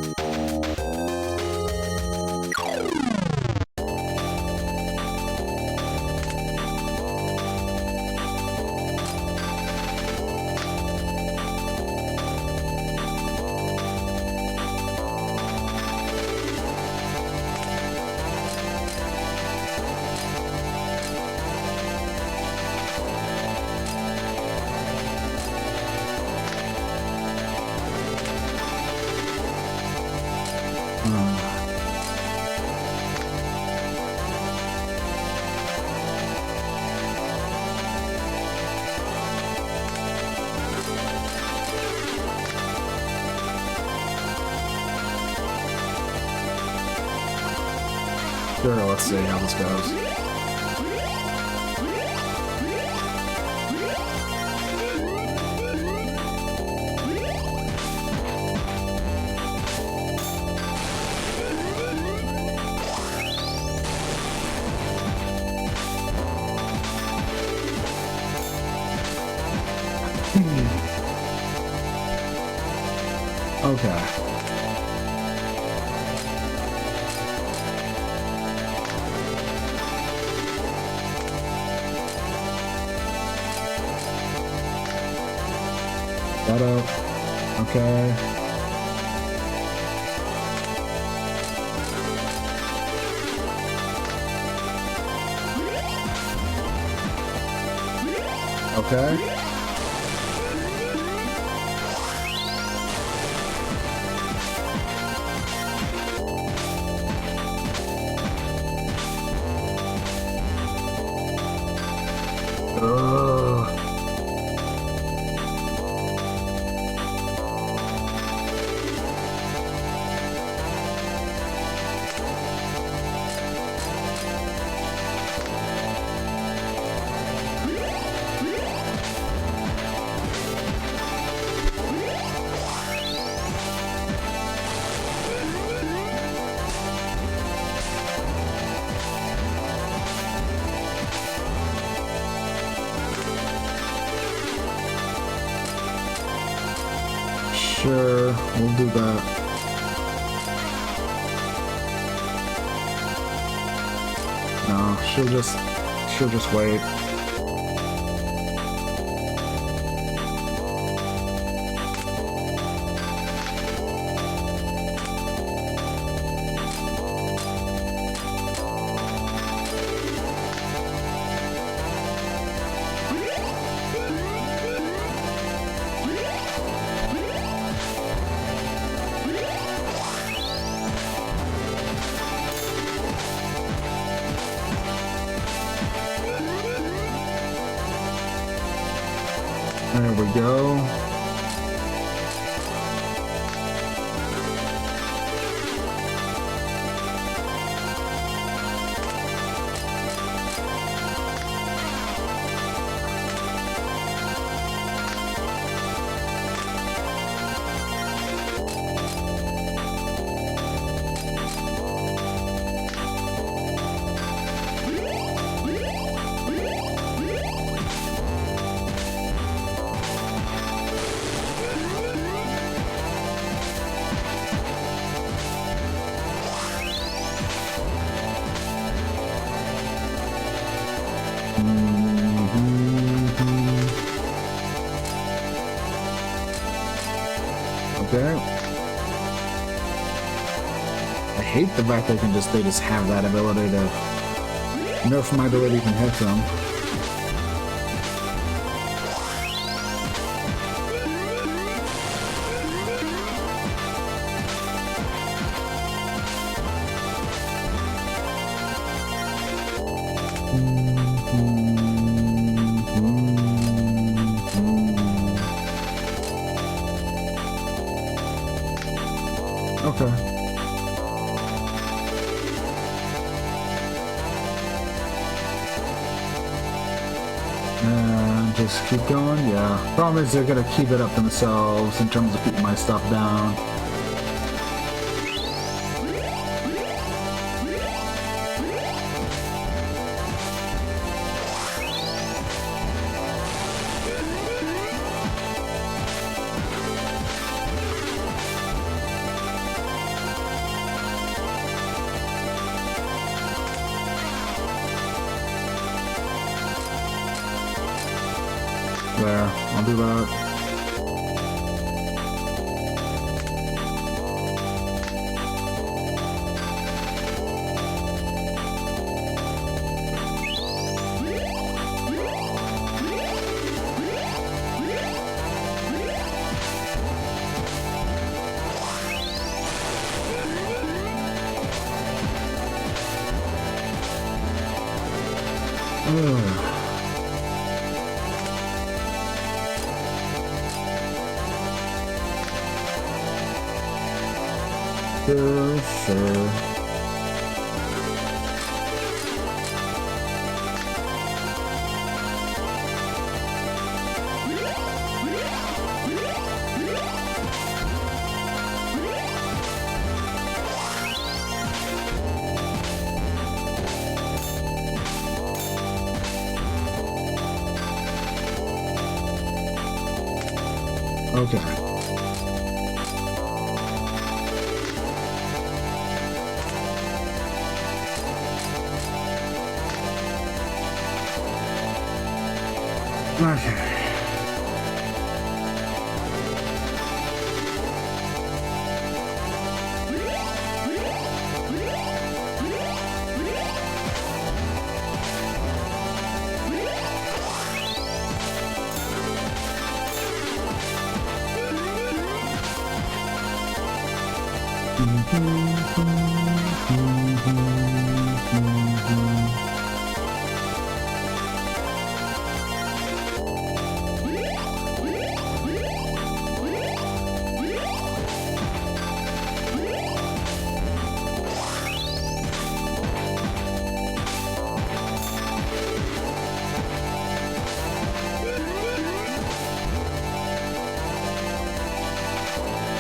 Sure, let's see how this goes. Okay. That up. Okay. Okay. Sure, we'll do that. No, she'll just wait. There we go. Okay. I hate the fact they just have that ability to nerf my ability to hit them. Okay. And just keep going, yeah. Problem is they're gonna keep it up themselves in terms of keeping my stuff down. I'll do that. Sure. Okay. Okay.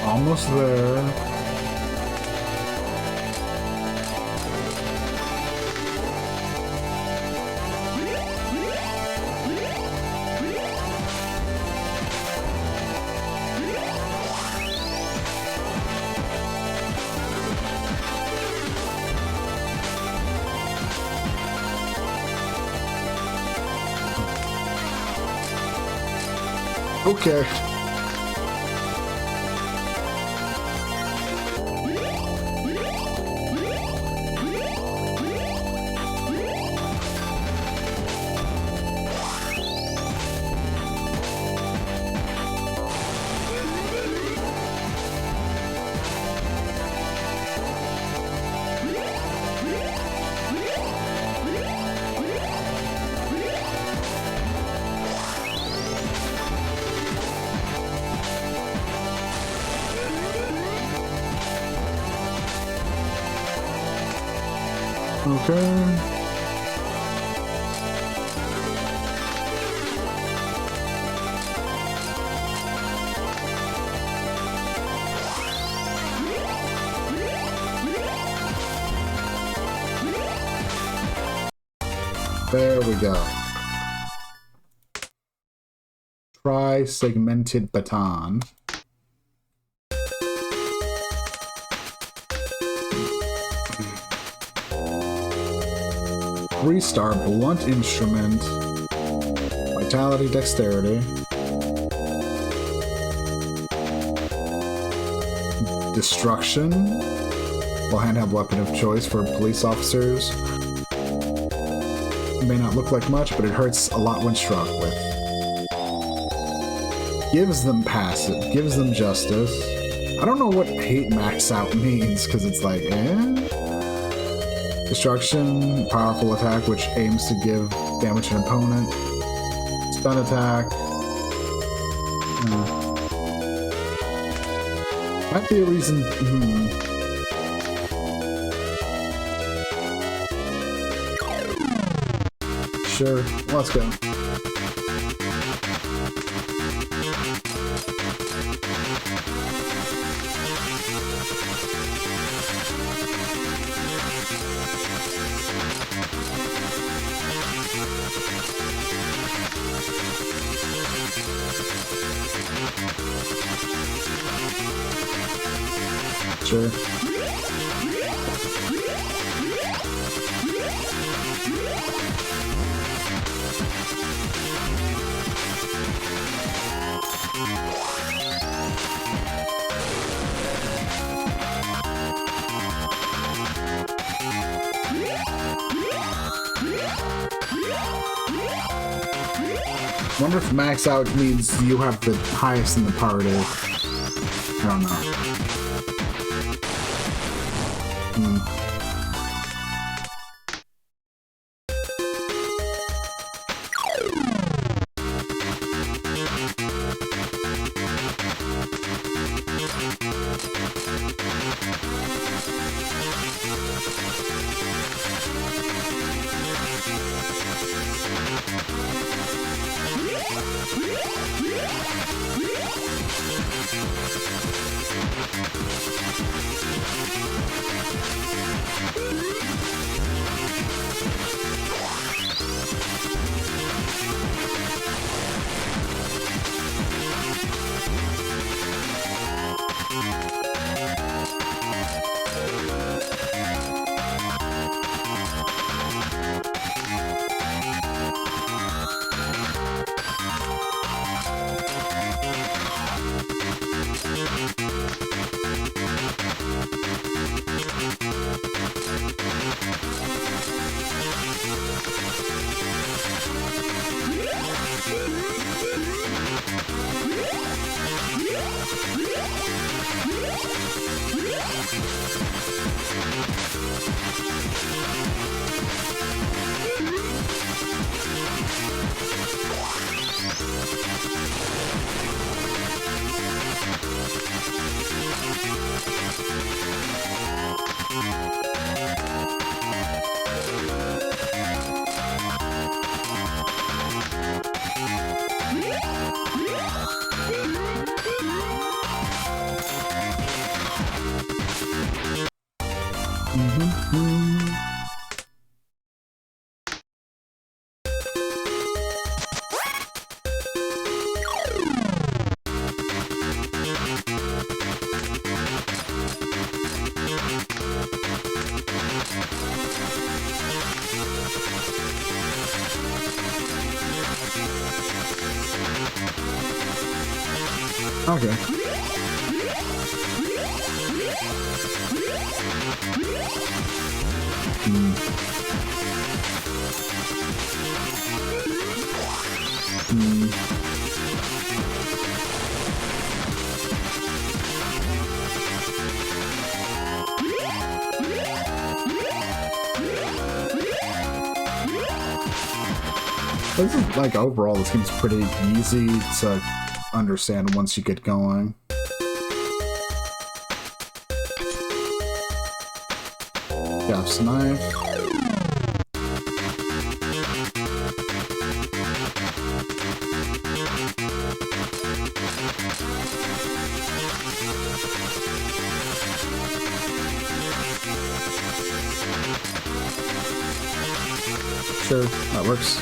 Almost there. Okay. Okay. There we go. Tri-segmented baton. Three-star blunt instrument, vitality, dexterity, destruction, well, handheld weapon of choice for police officers. It may not look like much, but it hurts a lot when struck with. Gives them passive, gives them justice. I don't know what hate max out means, because it's like, Destruction, powerful attack which aims to give damage to an opponent. Stun attack. Might be a reason. Sure, let's go. Sure. Wonder if max out means you have the highest in the party. I don't know. Okay. This is, like, overall, this game's pretty easy to understand once you get going. Chef's knife. Sure, that works.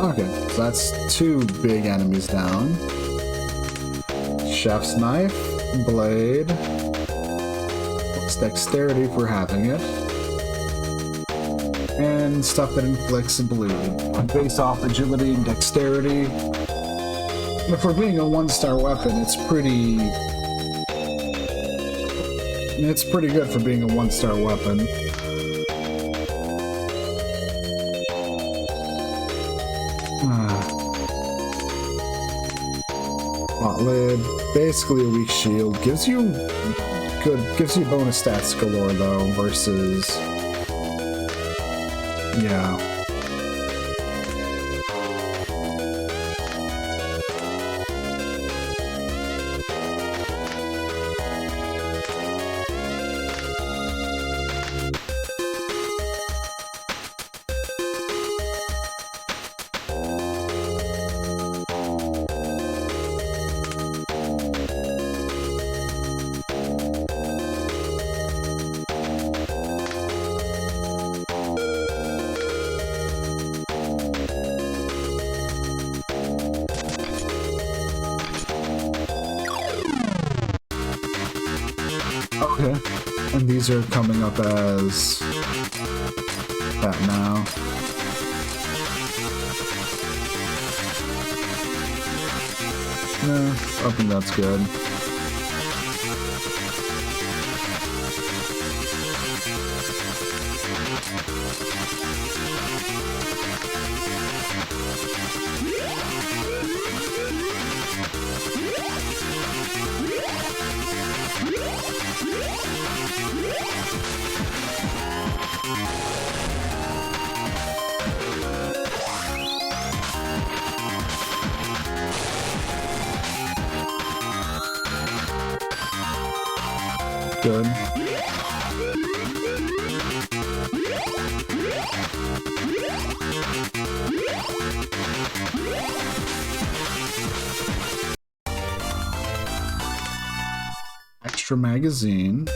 Okay, so that's 2 big enemies down. Chef's knife, blade, it's dexterity for having it, and stuff that inflicts bleed. Based off agility and dexterity. But for being a 1-star weapon, it's pretty good for being a 1-star weapon. Lid, basically a weak shield, gives you bonus stats galore though, versus yeah. And these are coming up as that now. No, I think that's good. Good. Extra magazine.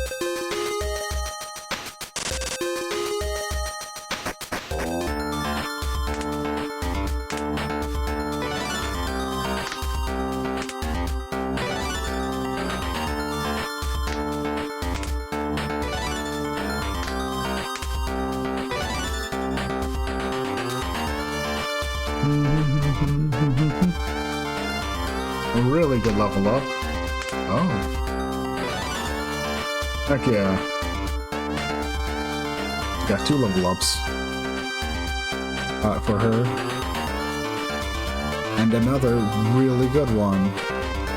A really good level up. Oh. Heck yeah. Got 2 level ups. For her. And another really good one.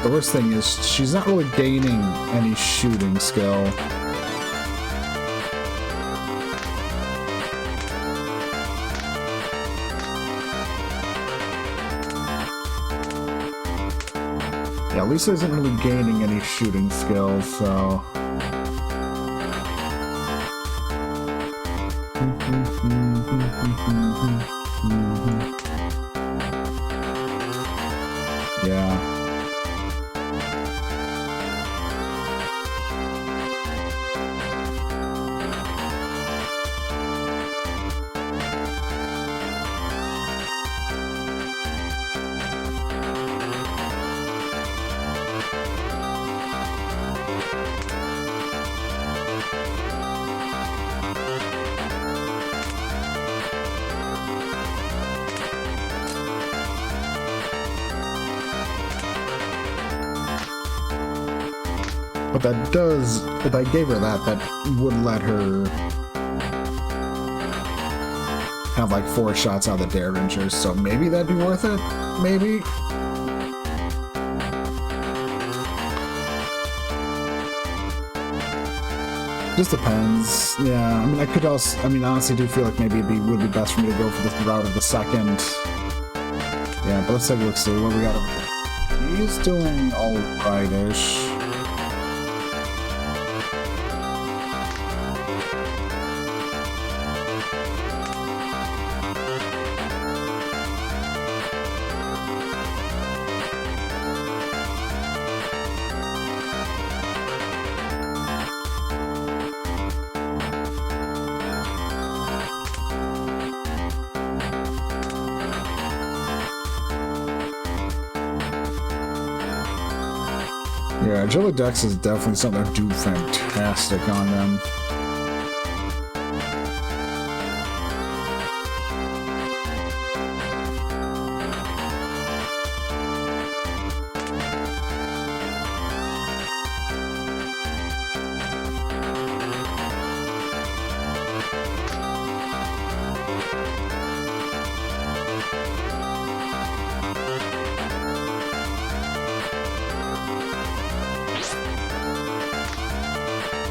The worst thing is, she's not really gaining any shooting skill. Yeah, Lisa isn't really gaining any shooting skills, so... Yeah. But that does, if I gave her that, that would let her have like 4 shots out of the Derringers, so maybe that'd be worth it? Maybe? Just depends. Yeah, I mean, I could also, I mean, honestly, do feel like maybe would be best for me to go for the route of the second. Yeah, but let's take a look, see what we got over here. He's doing alright-ish. Yeah, Agility Dex is definitely something that do fantastic on them.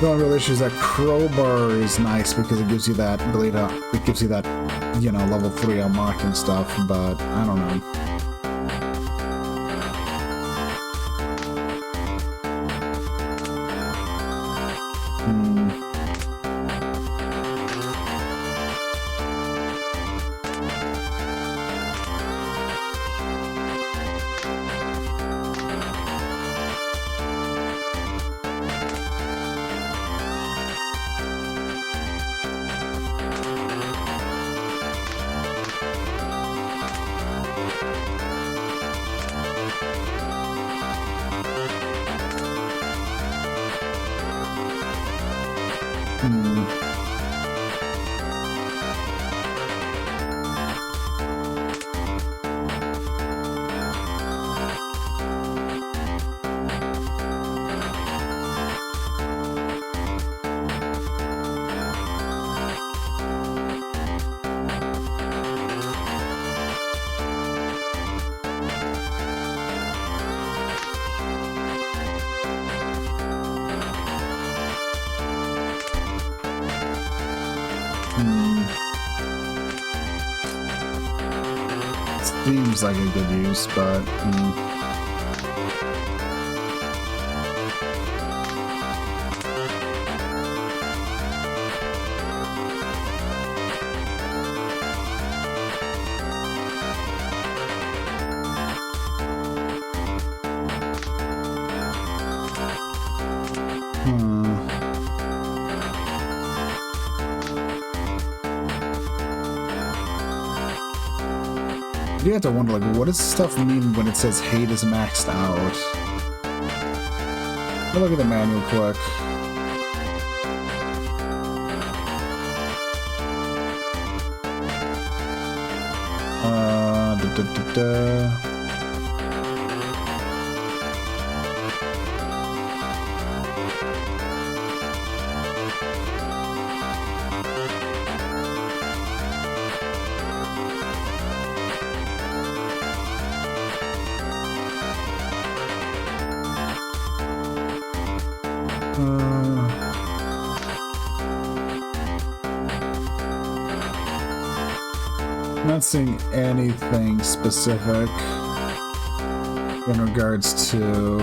The only real issue is that Crowbar is nice because it gives you that ability to, it gives you that, you know, level 3 unlock and stuff, but I don't know. Seems like a good use, but you have to wonder, like, what does stuff mean when it says hate is maxed out? I'll look at the manual quick. Not seeing anything specific in regards to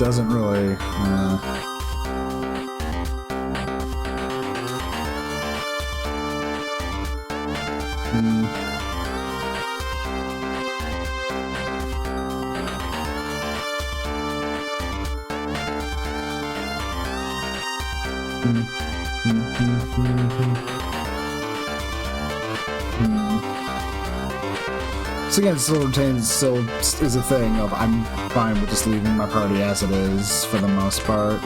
doesn't really So again, still is a thing of I'm fine with just leaving my party as it is for the most part.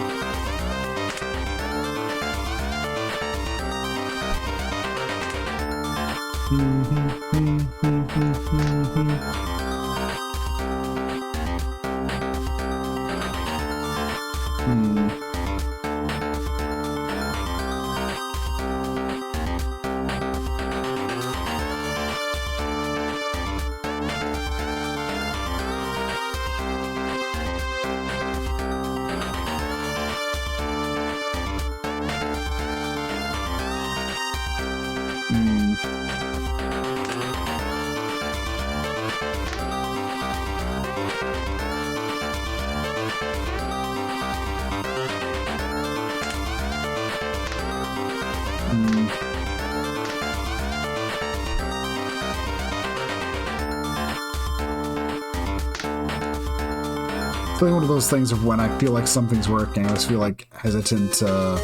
It's like one of those things of when I feel like something's working, I just feel like hesitant to...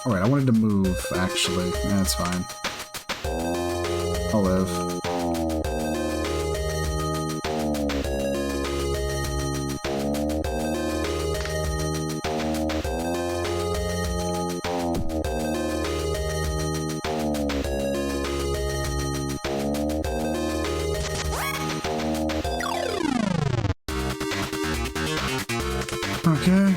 Alright, I wanted to move, actually. That's fine. I'll live. Okay.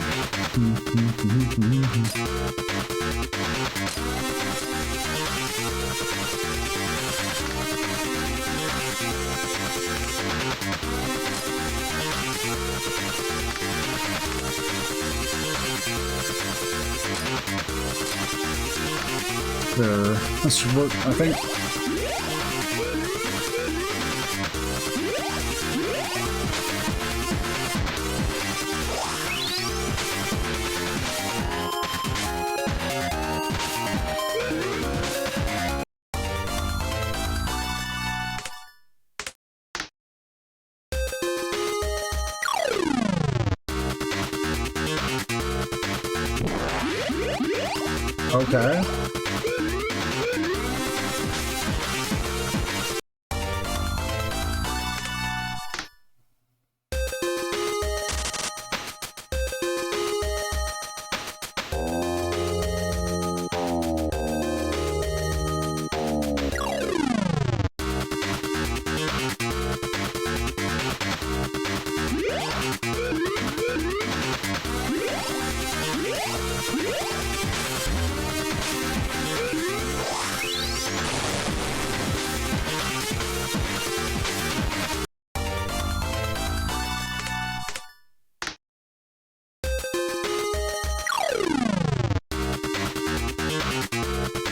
there. This should work, I think. Okay.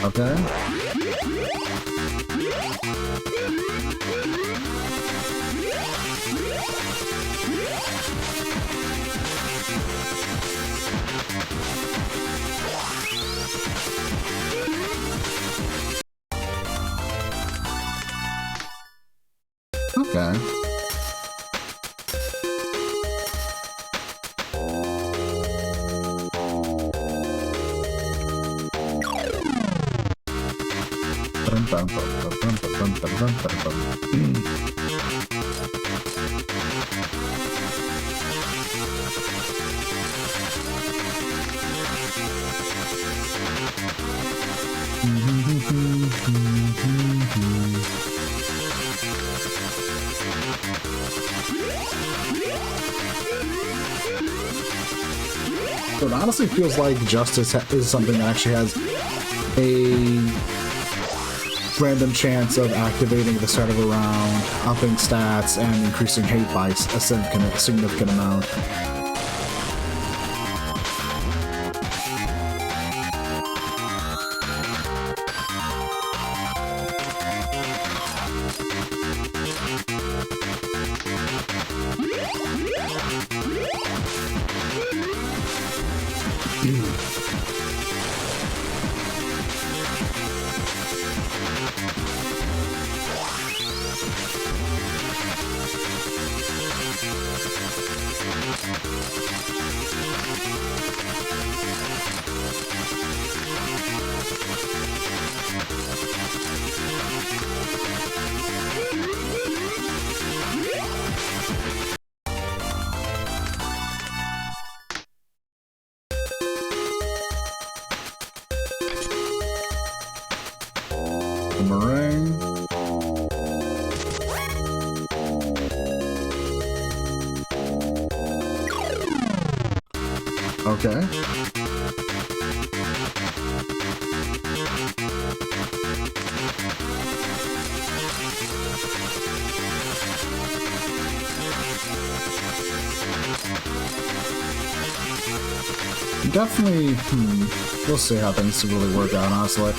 Okay. Okay. So it honestly feels like Justice is something that actually has a random chance of activating at the start of a round, upping stats, and increasing hate by a significant amount. Boomerang. Okay. Definitely, we'll see how things really work out, honestly.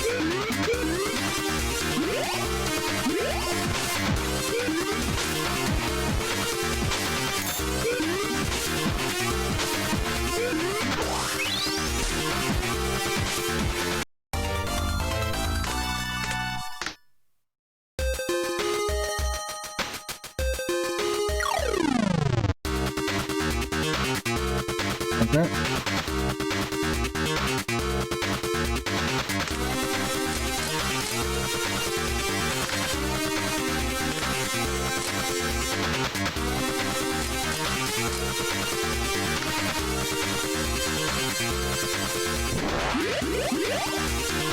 Okay.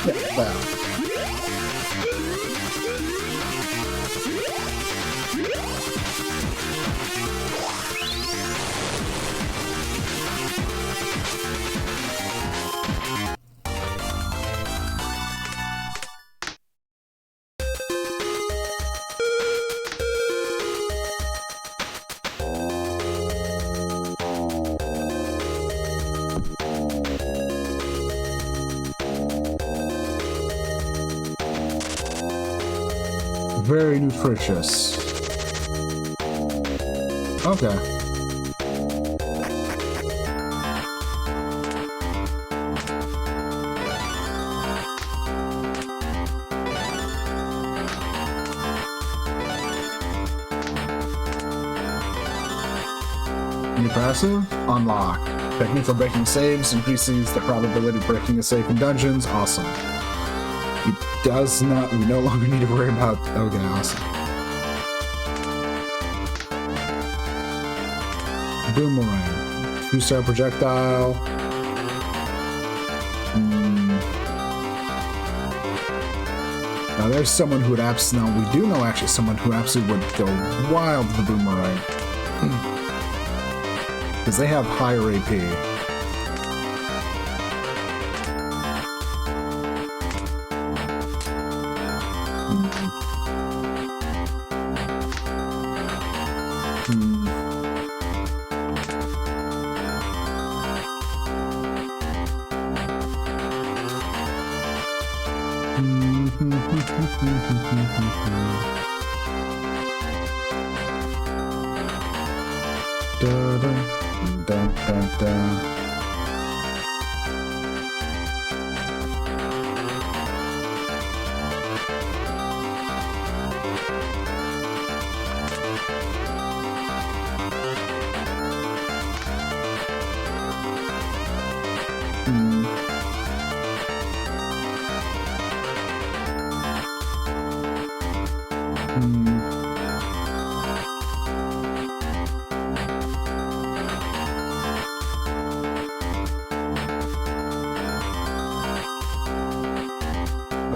Yeah, well. very nutritious. Okay. New passive? Unlock. Technique for breaking saves increases the probability of breaking a save in dungeons. Awesome. It does not... We no longer need to worry about... Okay, awesome. Boomerang. 2-star projectile. Now there's someone who would absolutely... No, we do know actually someone who absolutely would go wild with the boomerang. Because they have higher AP.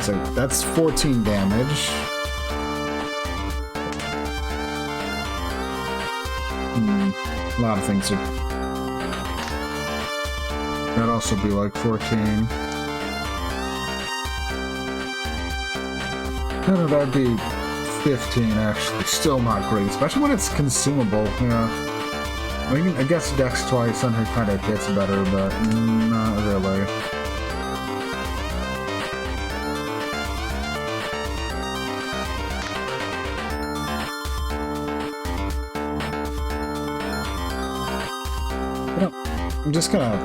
So that's 14 damage. A lot of things are... That'd also be like 14. No, that'd be 15 actually. Still not great, especially when it's consumable. Yeah. I mean, I guess Dex twice on her kind of hits better, but not really. I'm just gonna...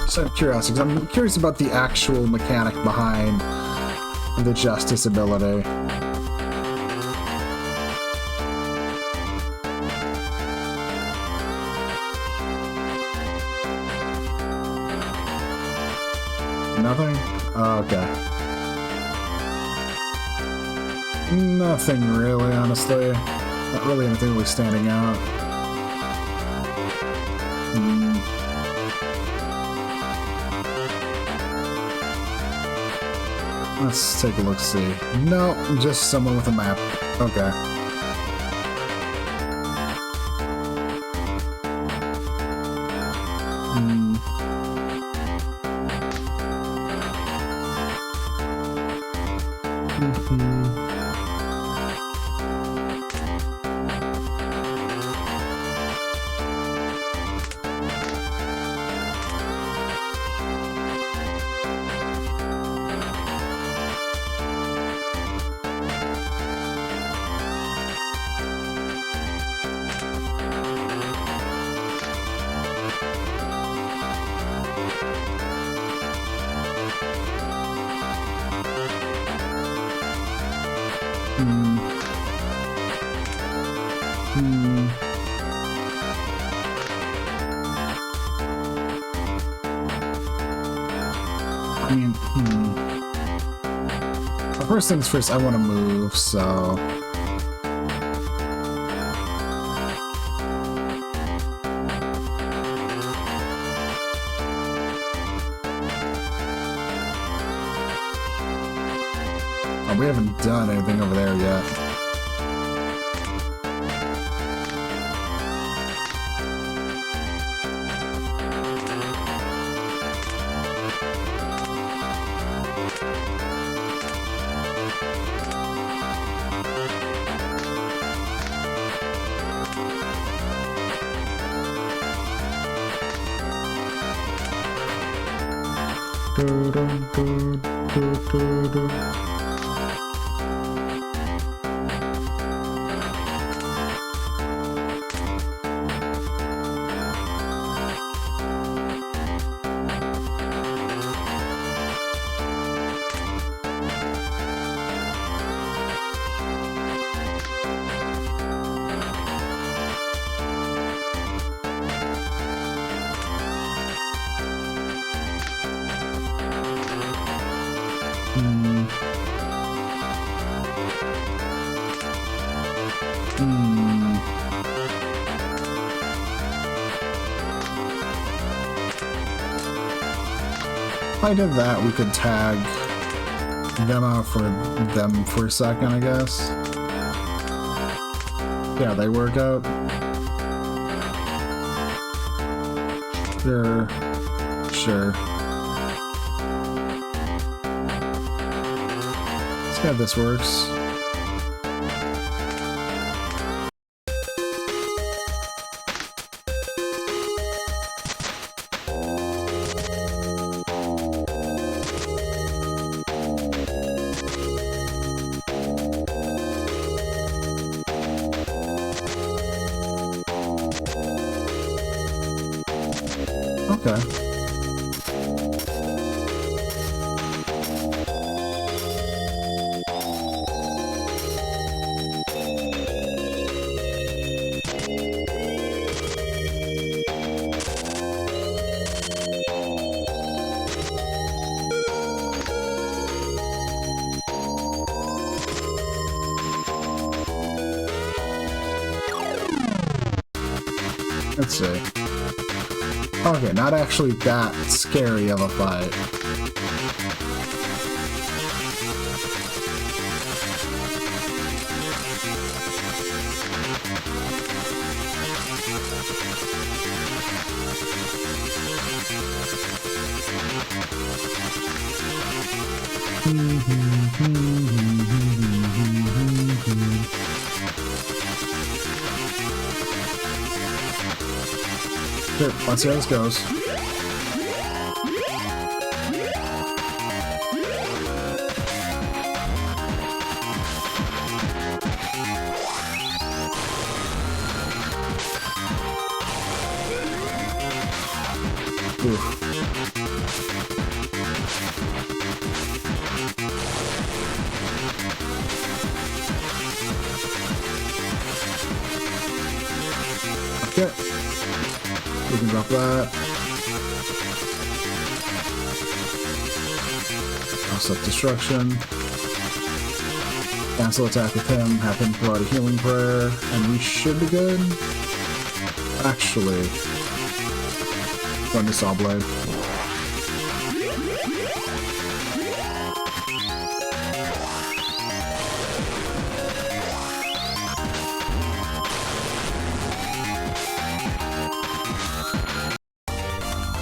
Just out of curiosity, because I'm curious about the actual mechanic behind the Justice ability. Nothing? Oh, okay. Nothing really, honestly. Not really anything really standing out. Let's take a look, see. No, just someone with a map. Okay. I mean, Well, first things first, I want to move, so... Oh, we haven't done anything over there yet. If I did that, we could tag them out for them for a second, I guess. Yeah, they work out. Sure. Sure. Let's see how this works. Okay. Let's see. Okay, not actually that scary of a fight. Sure, let's see how this goes. Oof. Okay. We can drop that. I'll self-destruction. Cancel attack with him, have him throw out a healing prayer, and we should be good. Actually, run the Saw Blade.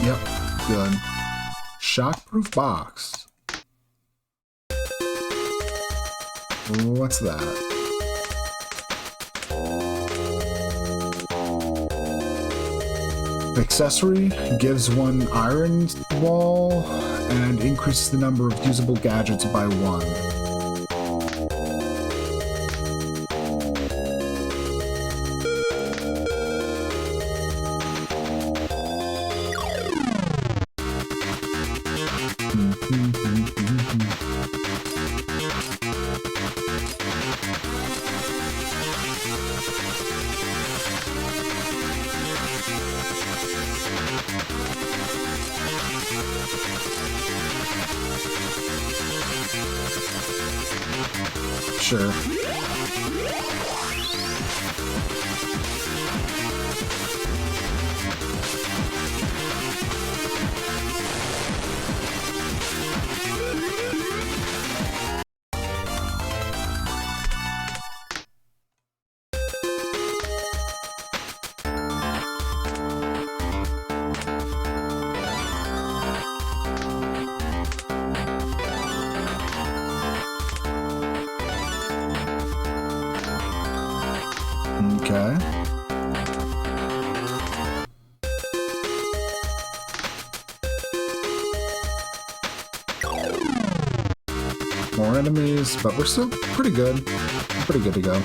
Yep, good. Shockproof box. What's that? Accessory gives one iron wall and increases the number of usable gadgets by 1. Sure. Okay. More enemies, but we're still pretty good. Pretty good to go.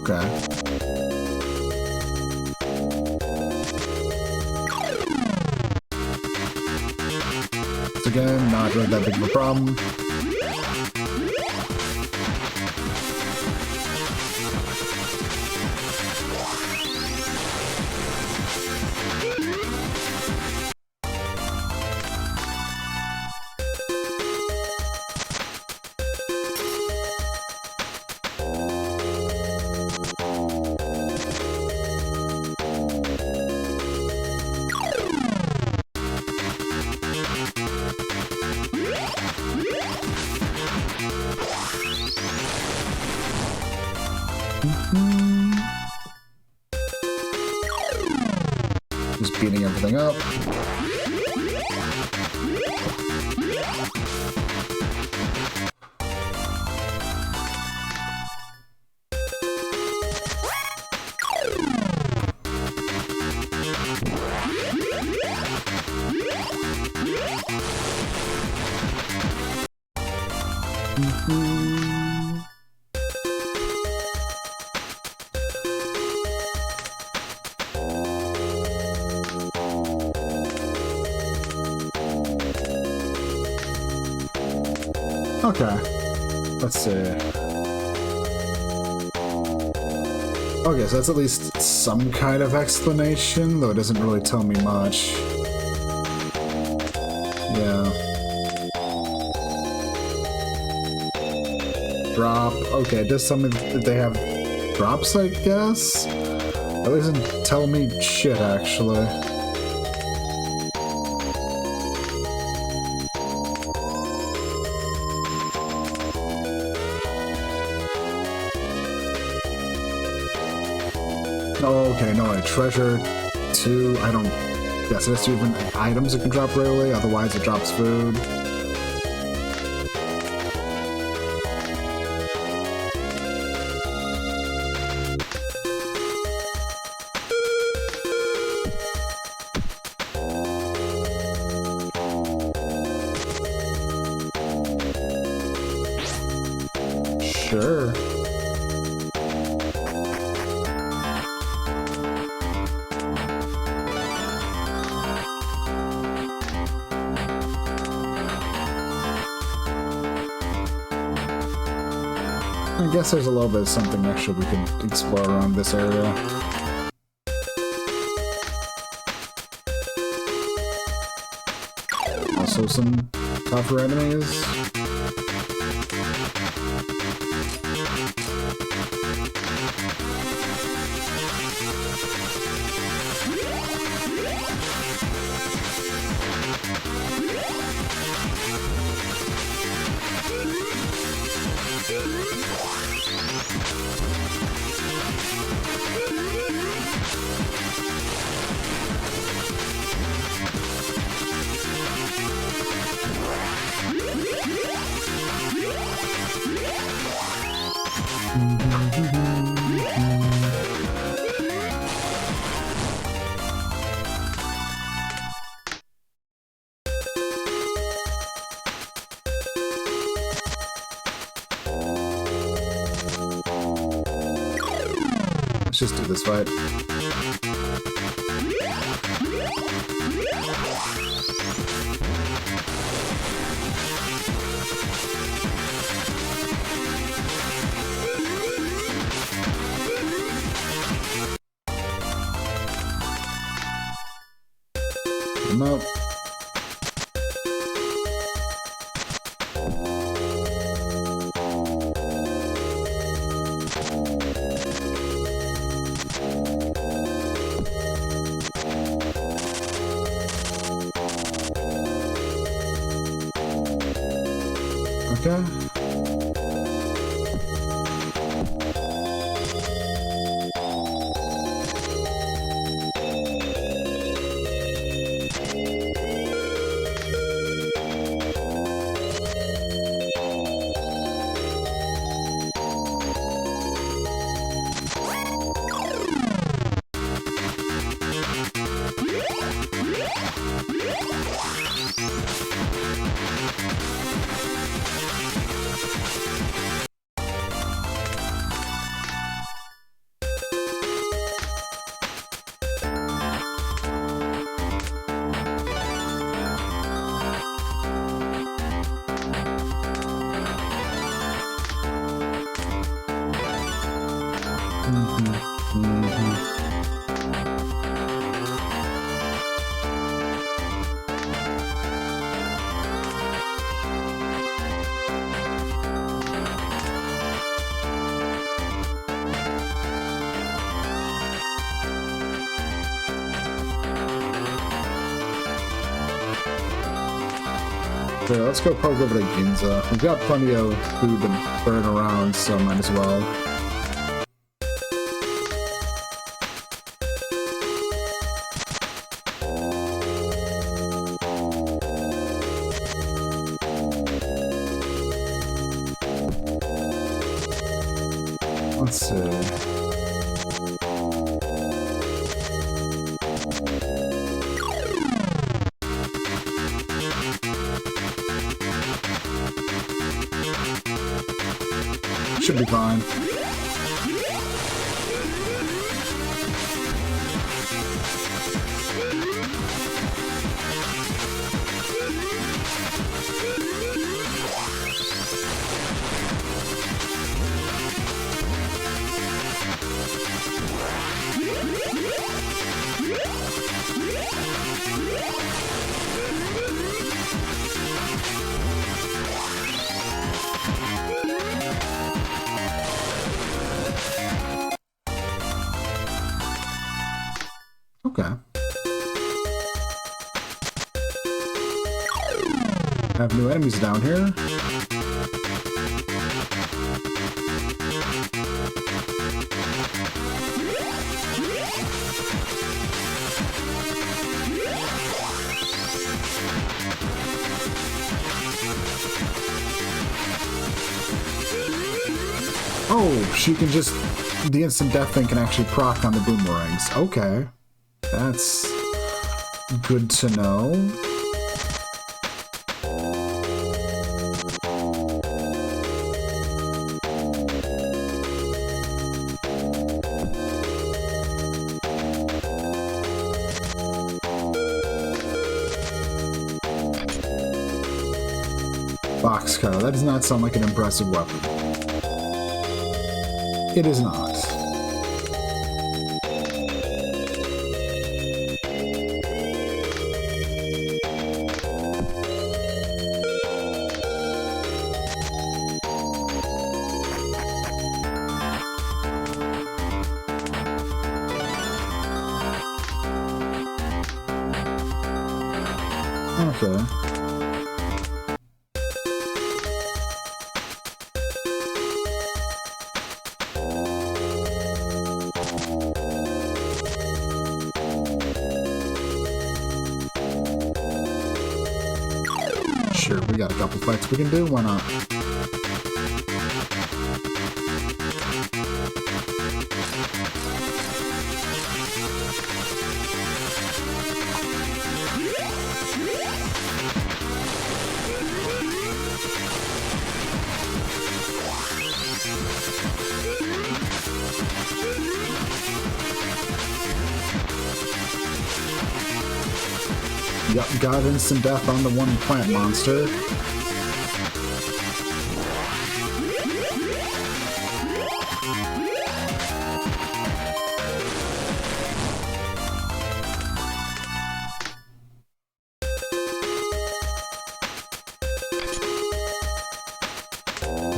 Okay. So again, not really that big of a problem. Just beating everything up. Okay, let's see. Okay, so that's at least some kind of explanation, though it doesn't really tell me much. Yeah. Drop. Okay, it does tell me that they have drops, I guess? That doesn't tell me shit, actually. Oh, okay, no, a treasure 2, I don't... Yes, there's 2 different items that can drop rarely, otherwise it drops food. Sure. I guess there's a little bit of something extra we can explore around this area. Also some tougher enemies. Let's just do this fight. Come up. Okay. Okay, let's go poke over to Ginza. We've got plenty of food to burn around, so might as well. Let's see. Should be fine. Okay. Have new enemies down here. Oh, she can just... The instant death thing can actually proc on the boomerangs. Okay. That's good to know. Boxcar. That does not sound like an impressive weapon. It is not. Okay. Sure, we got a couple fights we can do, why not? Yep, got instant death on the one plant monster.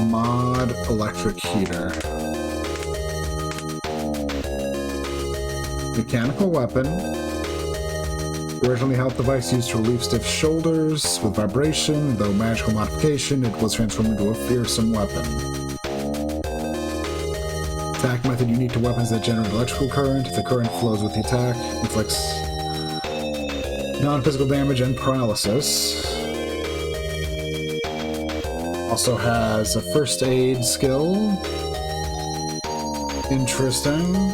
Mod electric heater. Mechanical weapon. Originally health device used to relieve stiff shoulders with vibration, though magical modification, it was transformed into a fearsome weapon. Attack method unique to weapons that generate electrical current. The current flows with the attack, inflicts non-physical damage and paralysis. Also has a first aid skill. Interesting.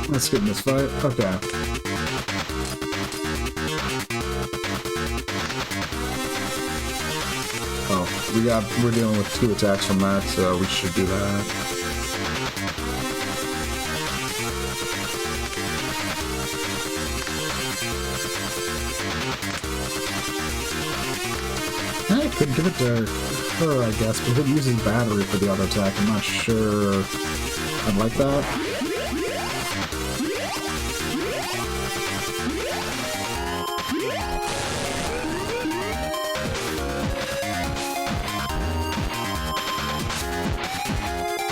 Let's get in this fight. Okay. Oh, we're dealing with 2 attacks from that, so we should do that. I could give it to her, I guess, but if it uses battery for the auto attack, I'm not sure I'd like that.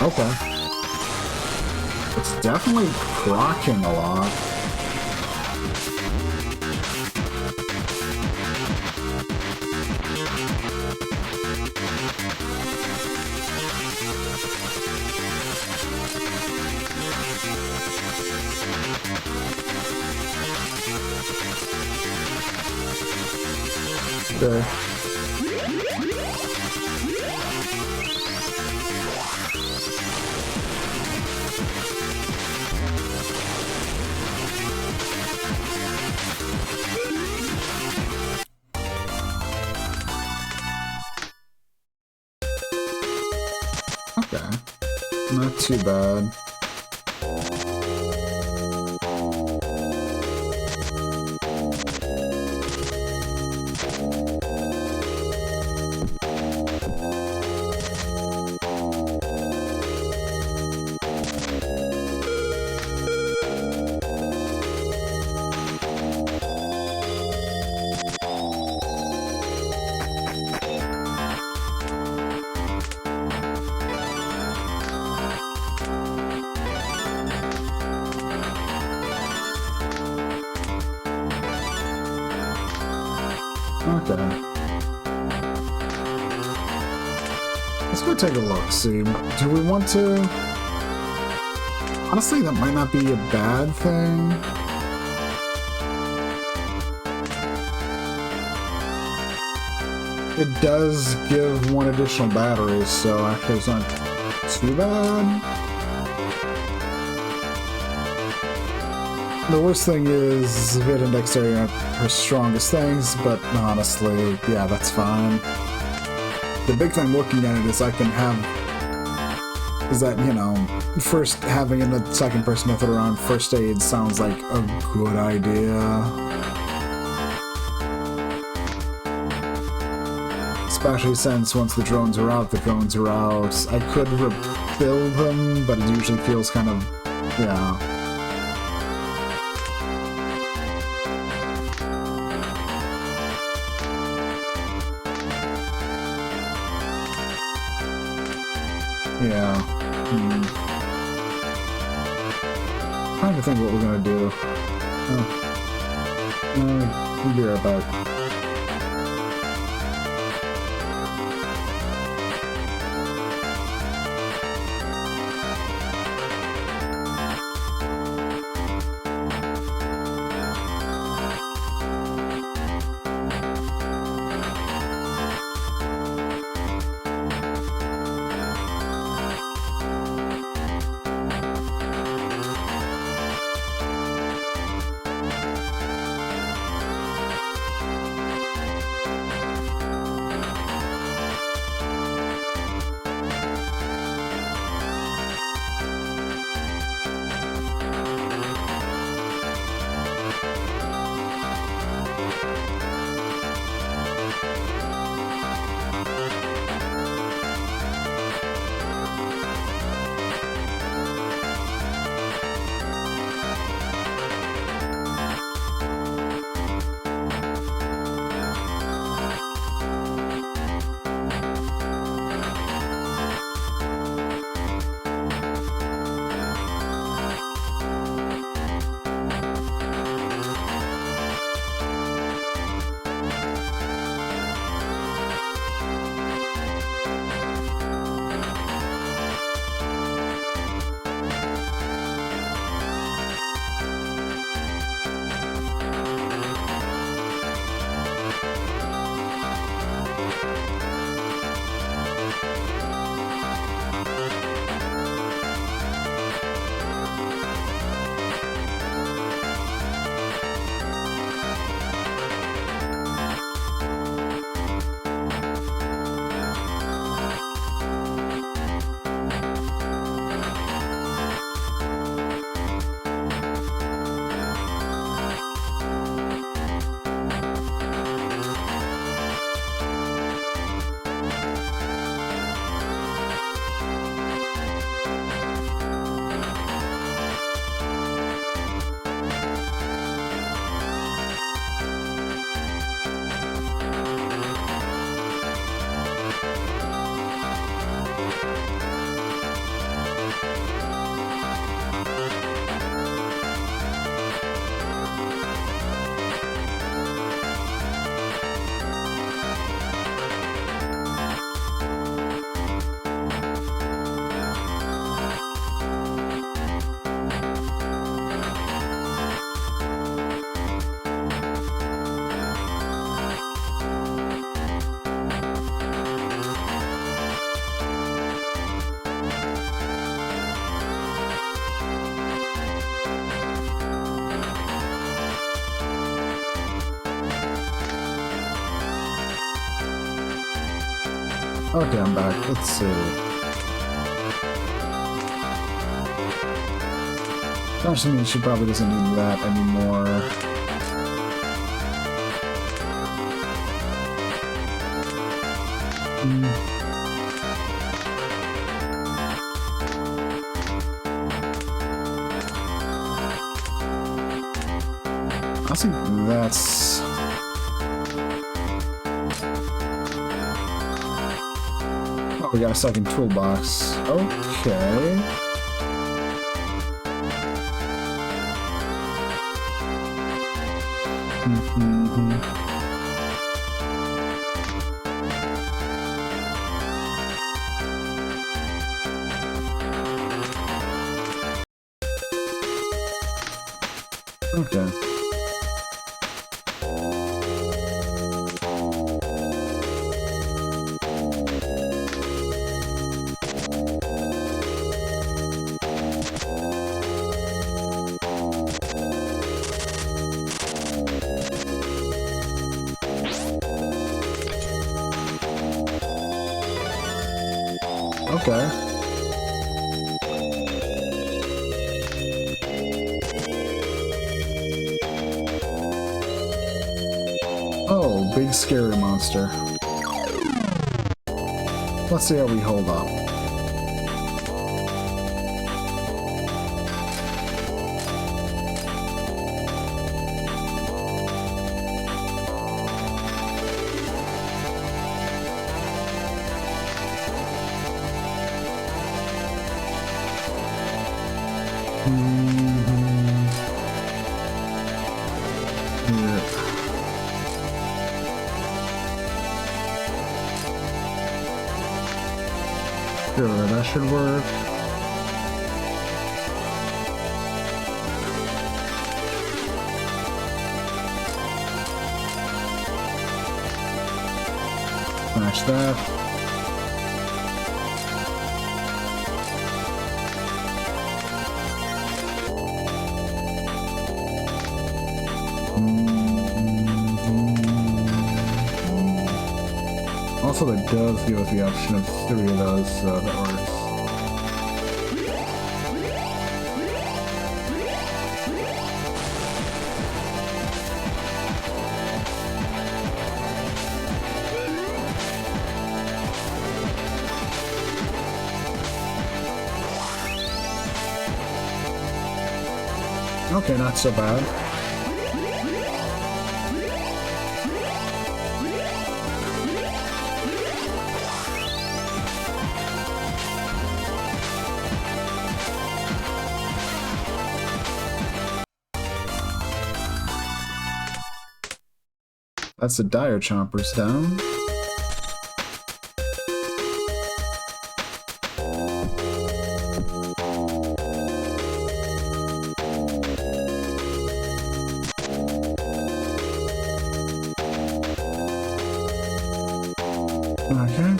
Okay. It's definitely proccing a lot. Okay. Okay. Not too bad. Okay. Let's go take a look, see. Do we want to... Honestly, that might not be a bad thing. It does give one additional battery, so actually it's not too bad. The worst thing is Vid and Dexterity aren't her strongest things, but honestly, yeah, that's fine. The big thing looking at it is I can have... is that, you know, first having a second person method around first aid sounds like a good idea. Especially since once the drones are out, the drones are out. I could rebuild them, but it usually feels kind of... yeah. Yeah. Trying to think what we're gonna do. Oh. We'll be right back. Okay, I'm back. Let's see. Gosh, I mean, she probably doesn't need that anymore. I think that's... Oh, we got a second toolbox. Okay. Okay. Okay. Oh, big scary monster. Let's see how we hold up. Sure, that should work. Smash that. Also, that does give us the option of 3 of those, so that works. Okay, not so bad. That's the Dire Chompers down. Okay.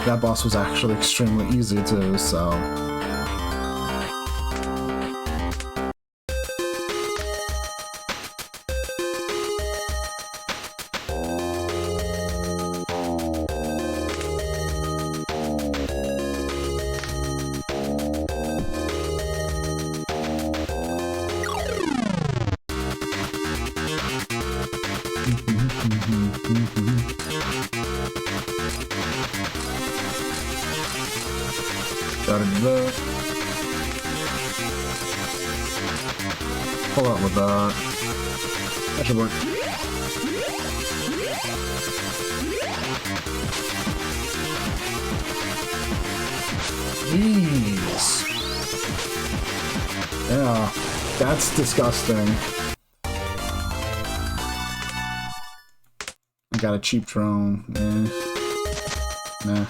That boss was actually extremely easy too, so... Da-da-da. Pull out with that. That should work. Jeez. Yeah, that's disgusting. I got a cheap drone. Nah.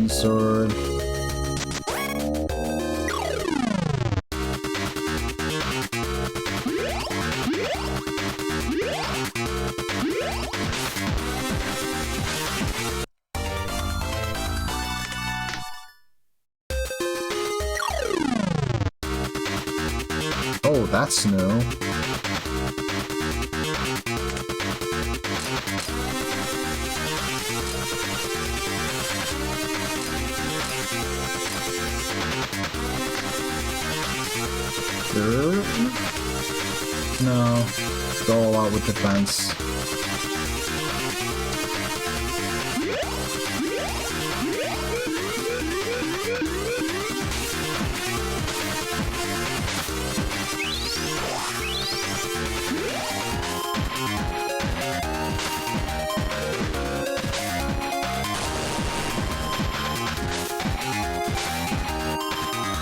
Flaming sword. Oh, that's new. No, go all out with defense.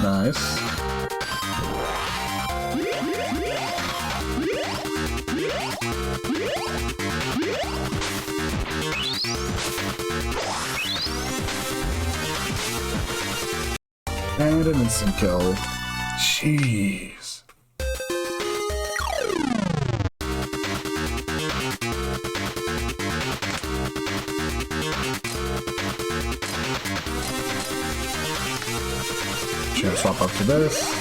Nice. And an instant kill. Jeez. Should swap up to this.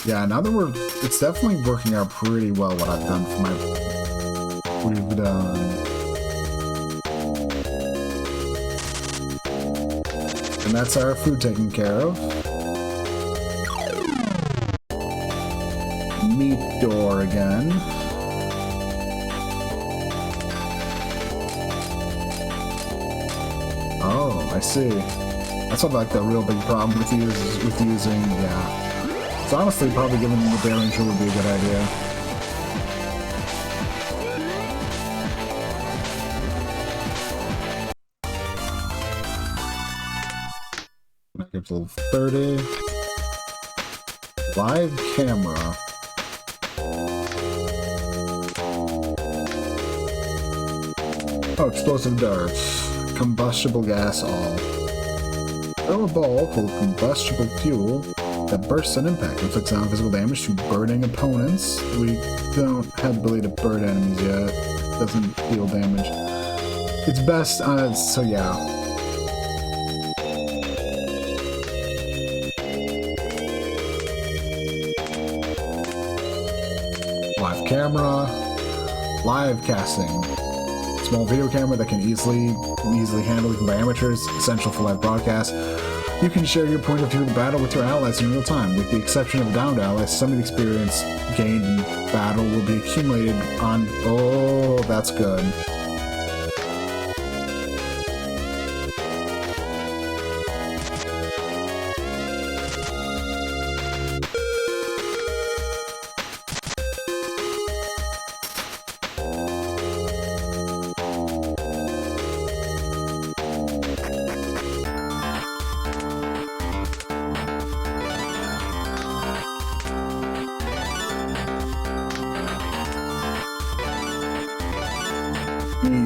Yeah, now that it's definitely working out pretty well what I've done for we've done. And that's our food taken care of. Meat door again. Oh, I see. That's what like the real big problem with using, yeah. So honestly, probably giving them the Derringer would be a good idea. Back up to level 30. Live camera. Oh, explosive darts. Combustible gas all. Throw a ball full of combustible fuel that bursts on impact, inflicts non-physical damage to burning opponents. We don't have the ability to burn enemies yet. Doesn't deal damage. It's best, so yeah. Live camera. Live casting. Small video camera that can easily handled even by amateurs, essential for live broadcast. You can share your point of view of the battle with your allies in real time. With the exception of downed allies, some of the experience gained in battle will be accumulated on... Oh, that's good.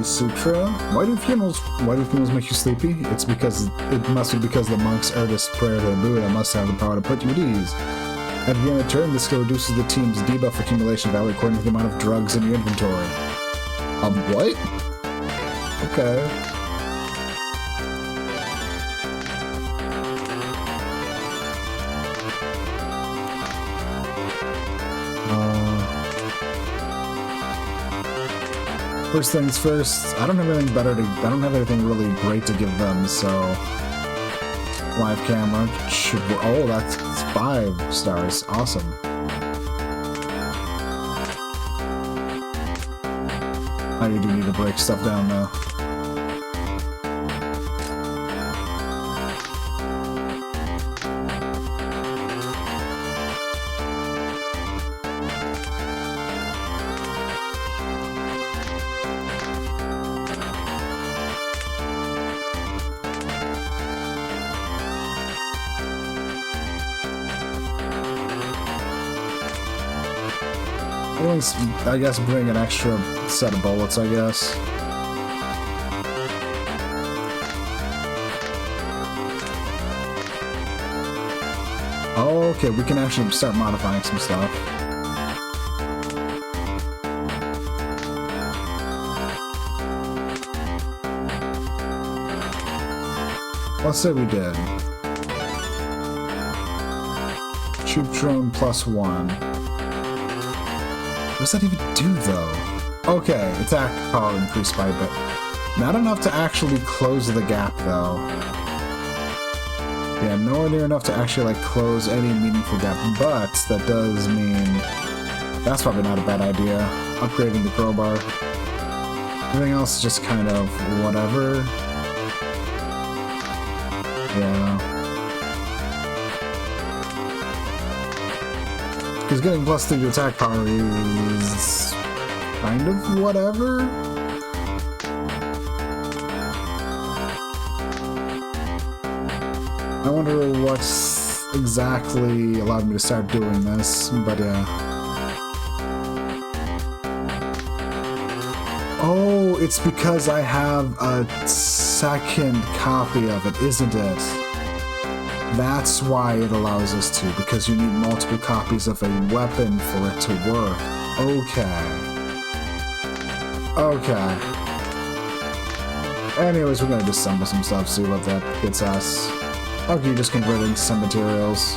Sutra. Why do funerals make you sleepy? It must be because the monk's earnest prayer to the Buddha must have the power to put you at ease. At the end of the turn, this skill reduces the team's debuff accumulation value according to the amount of drugs in your inventory. What? Okay. First things first, I don't have anything really great to give them, so live camera should work. Oh, that's 5 stars. Awesome. Now you do need to break stuff down though. At least, I guess, bring an extra set of bullets, I guess. Okay, we can actually start modifying some stuff. Let's say we did. Troop drone +1. What does that even do, though? Okay, attack power increased by a bit. Not enough to actually close the gap, though. Yeah, nowhere near enough to actually, like, close any meaningful gap, but that does mean that's probably not a bad idea. Upgrading the crowbar. Everything else is just kind of whatever. Yeah. Because getting +3 to attack power is kind of whatever. I wonder what's exactly allowed me to start doing this, but yeah. Oh, it's because I have a second copy of it, isn't it? That's why it allows us to, because you need multiple copies of a weapon for it to work. Okay. Okay. Anyways, we're gonna disassemble some stuff, see what that gets us. Okay, you just convert it into some materials.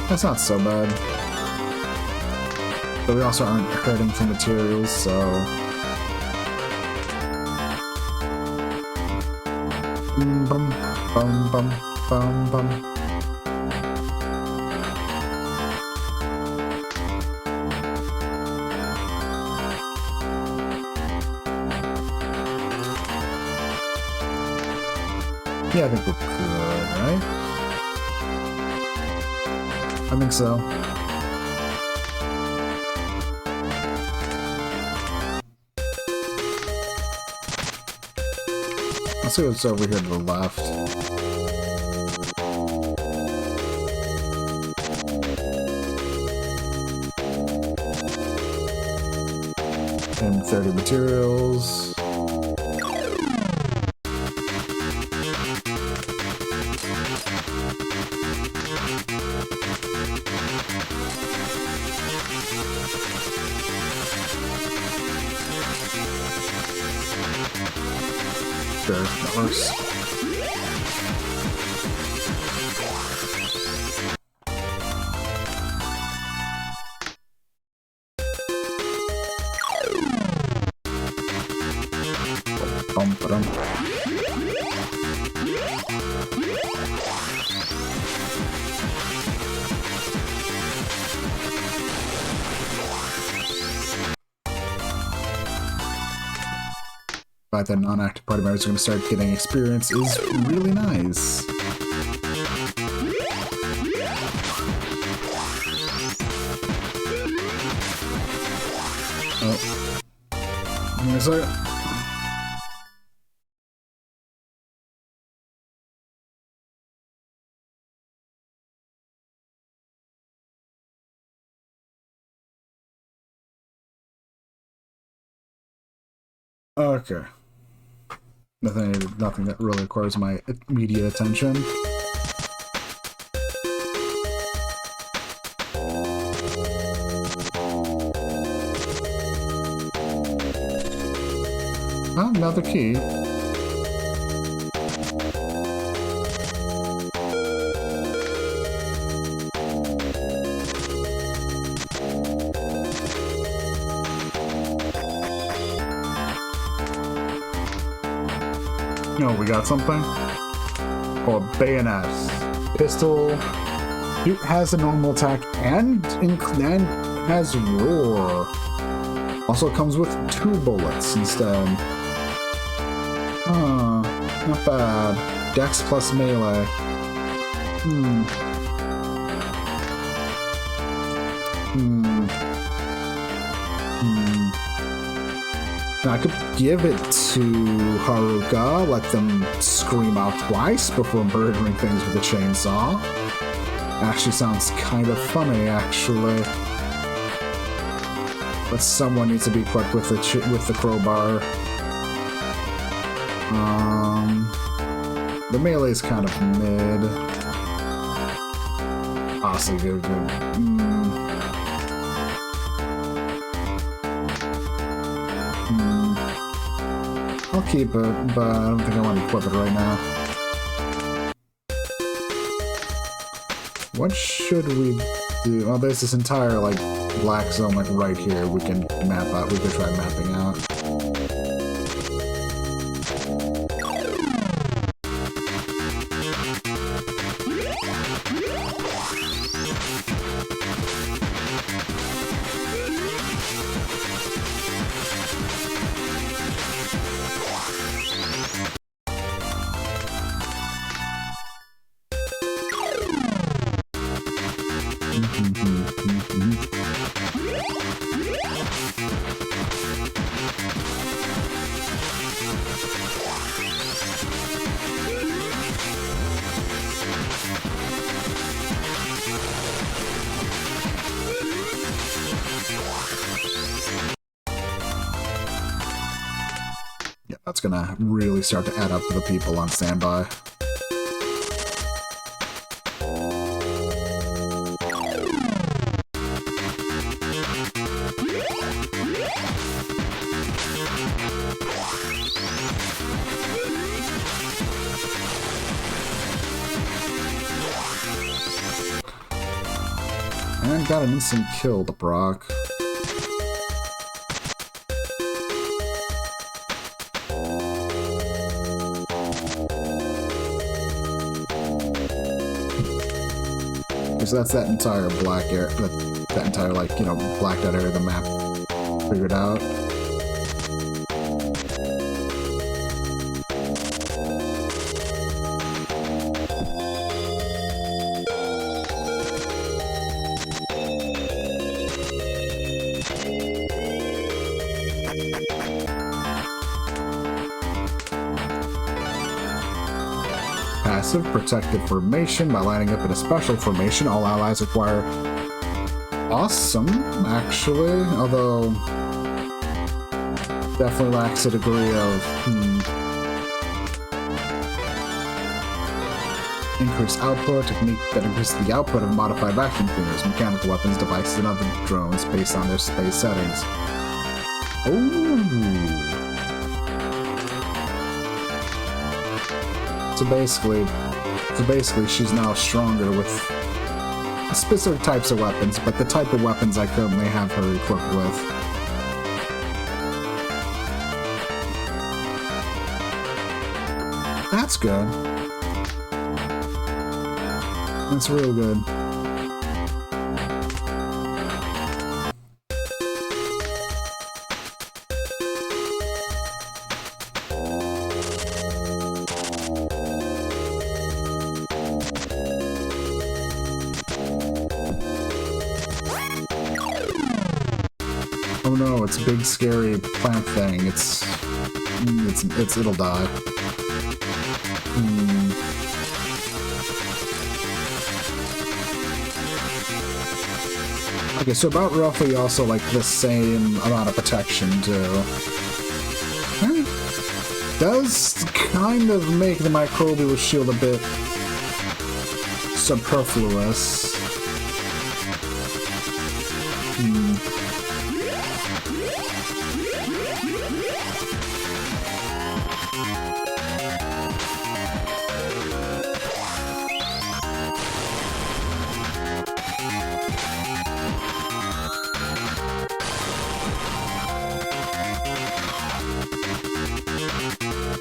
That's not so bad. But we also aren't hurting for materials, so... Bum, bum, bum, bum, bum. Yeah, I think we're good, right? I think so. Let's see what's over here to the left. And 30 materials. Sure, that works. Bum-ba-dum. But that non-active party members are going to start getting experience is really nice. Oh. Give me a second. Okay. Nothing that really requires my immediate attention. Oh, another key. No, we got something? Oh, a bayonet. Pistol. It has a normal attack and has roar. Also comes with 2 bullets instead. Huh, not bad. Dex plus melee. I could give it to Haruka, let them scream out twice before murdering things with a chainsaw. Actually sounds kind of funny, actually. But someone needs to be equipped with the crowbar. The melee is kind of mid. Honestly, good. I'll keep it, but I don't think I want to equip it right now. What should we do? Well, there's this entire, like, black zone, like, right here we can map out. We could try mapping out. Yeah, that's gonna really start to add up to the people on standby. And got an instant kill to Brock. So that's that entire black area, that entire, like, you know, blacked out area of the map figured out. Passive protective formation. By lining up in a special formation, all allies acquire awesome, actually, although definitely lacks a degree of increased output, technique that increases the output of modified vacuum cleaners, mechanical weapons, devices, and other drones based on their space settings. Ooh. So basically, she's now stronger with specific types of weapons, but the type of weapons I currently have her equipped with. That's good. That's real good. Oh no, it's a big scary plant thing. It'll die. Okay, so about roughly also like the same amount of protection too. Does kind of make the microbial shield a bit superfluous.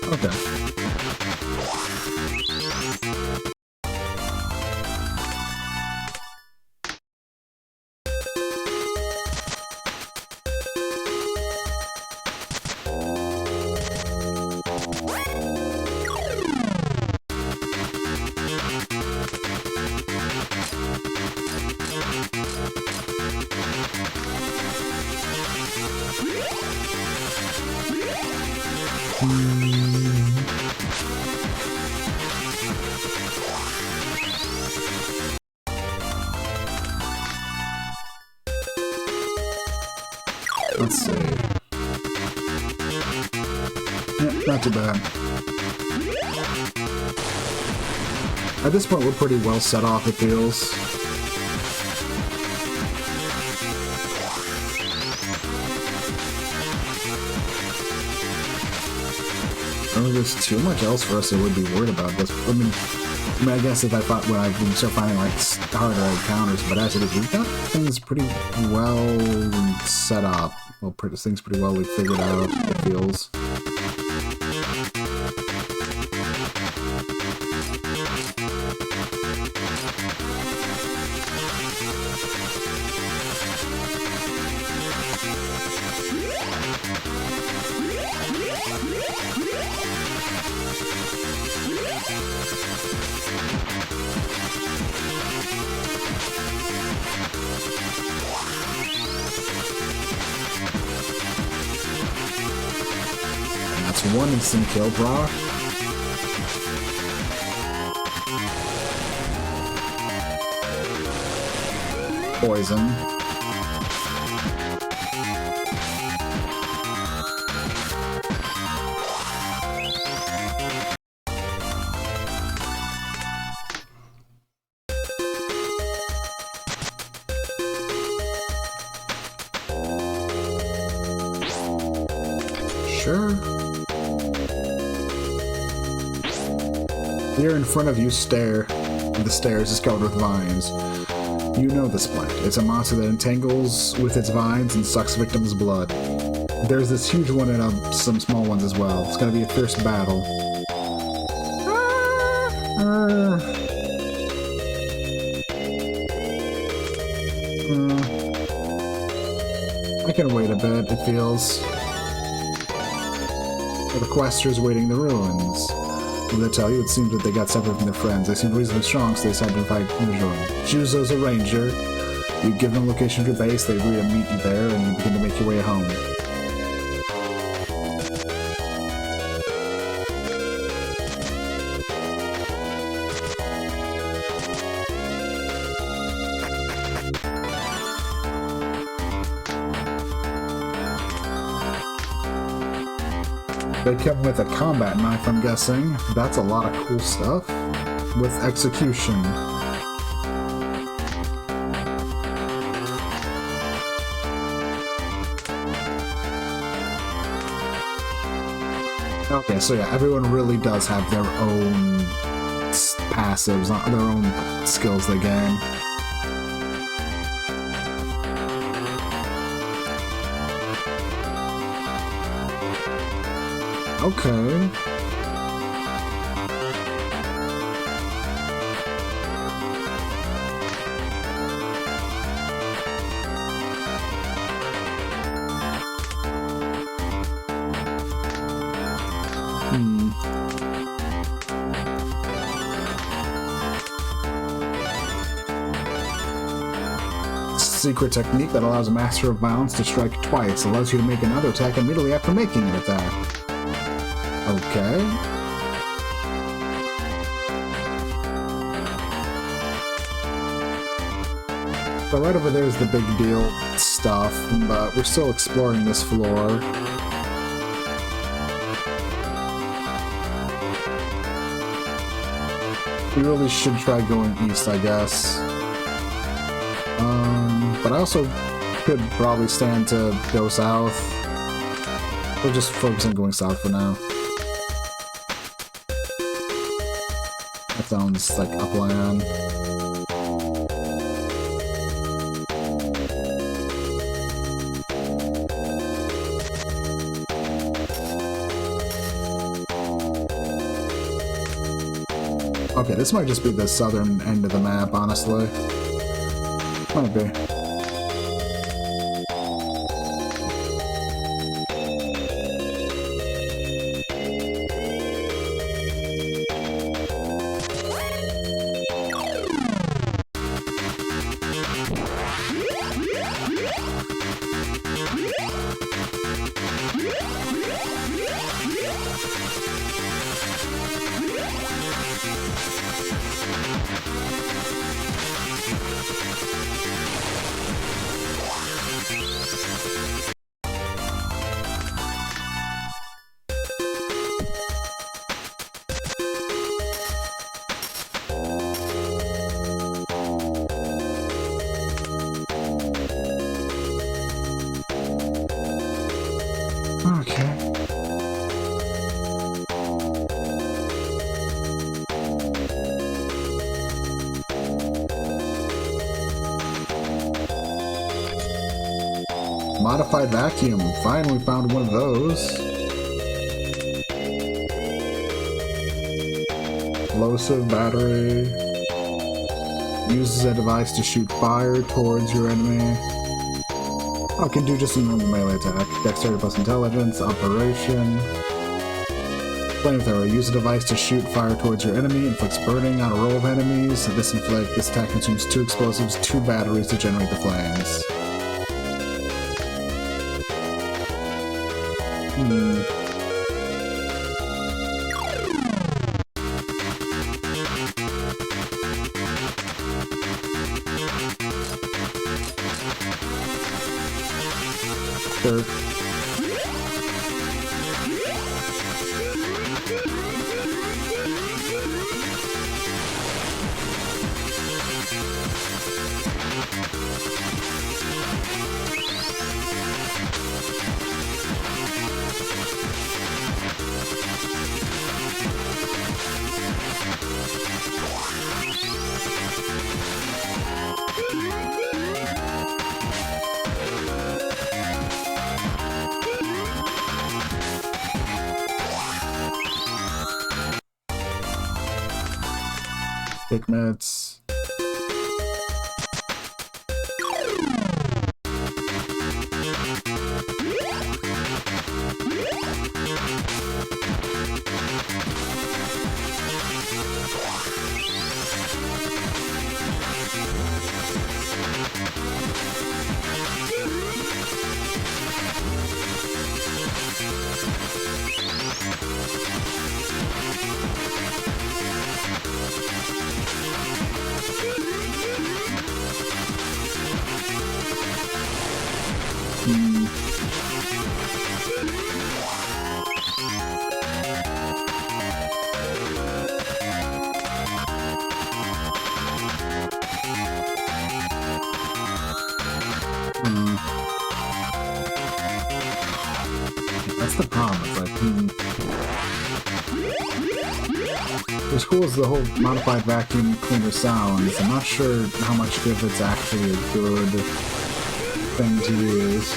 Okay. Let's see. Yeah, not too bad. At this point, we're pretty well set off, it feels. I don't think there's too much else for us that would be worried about this. I mean, I guess if I thought when I start finding like harder encounters, but as it is, we've got things pretty well set up. Well, things pretty well figured out, it feels. One instant kill, Brock. Poison. Sure. Here in front of you, the stairs is covered with vines. You know this plant. It's a monster that entangles with its vines and sucks victims' blood. There's this huge one and some small ones as well. It's gonna be a fierce battle. I can wait a bit, it feels. The questers waiting in the ruins. When they tell you, it seems that they got separate from their friends. They seemed reasonably strong, so they decided to fight individually. Juzo's a ranger. You give them a location of your base, they agree to meet you there, and you begin to make your way home. They come with a combat knife, I'm guessing. That's a lot of cool stuff. With execution. Okay, so yeah, everyone really does have their own passives, their own skills they gain. Okay. Secret technique that allows a Master of Bounds to strike twice. Allows you to make another attack immediately after making an attack. Okay. So right over there is the big deal stuff, but we're still exploring this floor. We really should try going east, I guess. But I also could probably stand to go south. We'll just focus on going south for now. That sounds like upland. Okay, this might just be the southern end of the map, honestly. Might be. Okay. Modified vacuum. Finally found one of those. Explosive battery. Uses a device to shoot fire towards your enemy. Oh, can do just a normal melee attack. Dexterity plus intelligence. Operation. Flamethrower. Use a device to shoot fire towards your enemy. Inflicts burning on a row of enemies. This attack consumes 2 explosives, 2 batteries to generate the flames. Sure. Pigments. That's the problem. It's like, as cool as the whole modified vacuum cleaner sounds, I'm not sure how much if it's actually a good thing to use.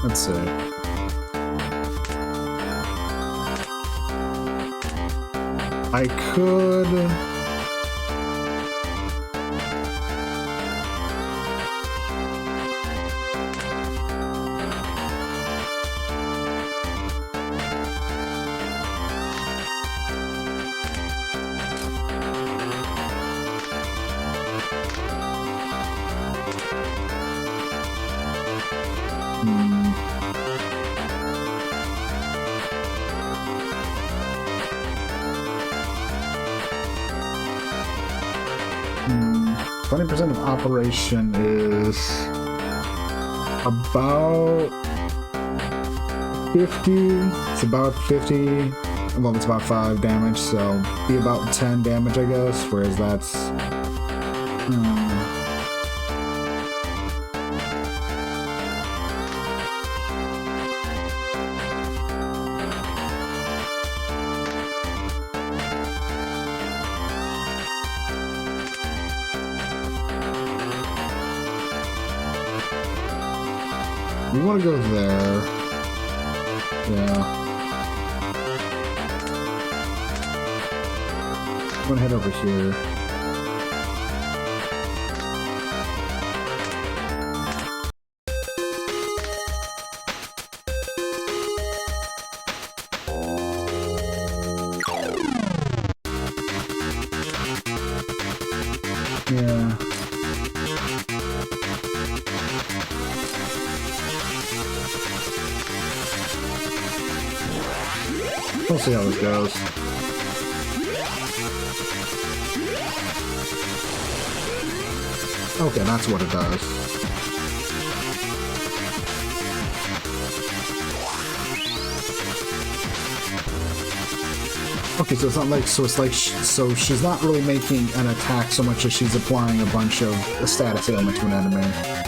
Let's see. I could... %20 of operation is about 50. It's about 50. Well, it's about 5 damage, so be about 10 damage, I guess. Whereas that's we want to go there. Yeah. I'm gonna head over here. Yeah. We'll see how this goes. Okay, that's what it does. Okay, so it's not like, so it's like, so she's not really making an attack so much as she's applying a bunch of a status ailment to an enemy.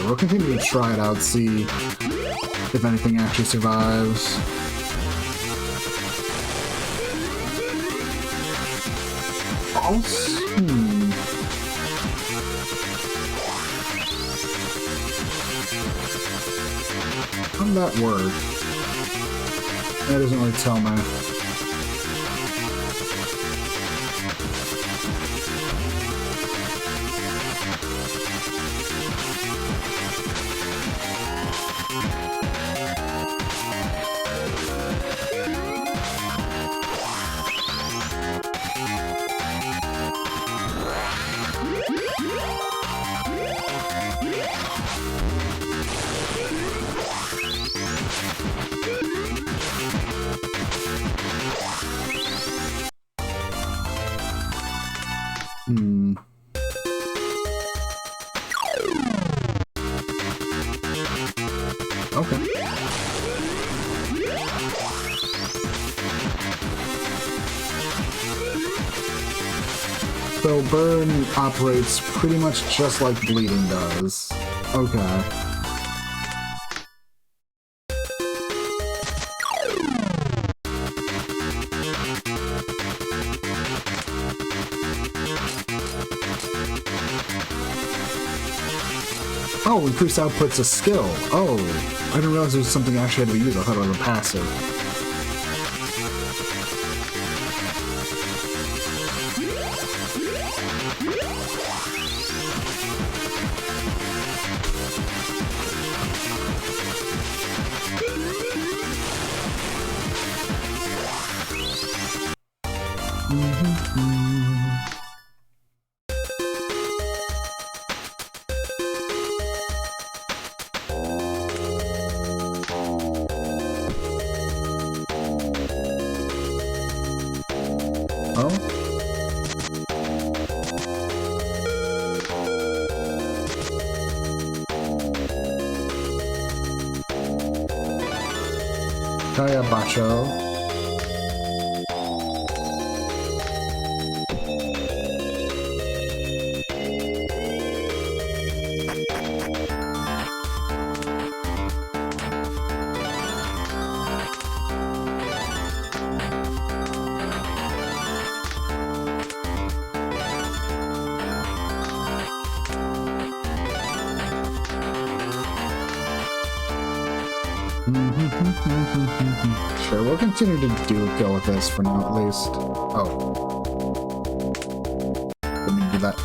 We'll continue to try it out, see if anything actually survives. False? How'd that work? That doesn't really tell me. Okay. So burn operates pretty much just like bleeding does. Okay. Oh, increased output's a skill. Oh, I didn't realize there was something I actually had to use. I thought it was a passive. Kaya Bacho. Sure, we'll continue to go with this for now, at least. Oh. Let me do that.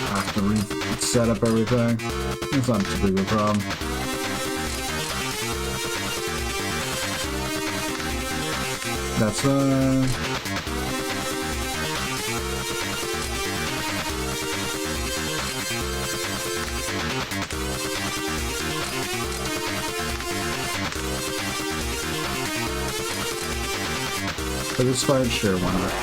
I have to reset up everything. It's not too big of a problem. That's fine. For this fight, sure, why not?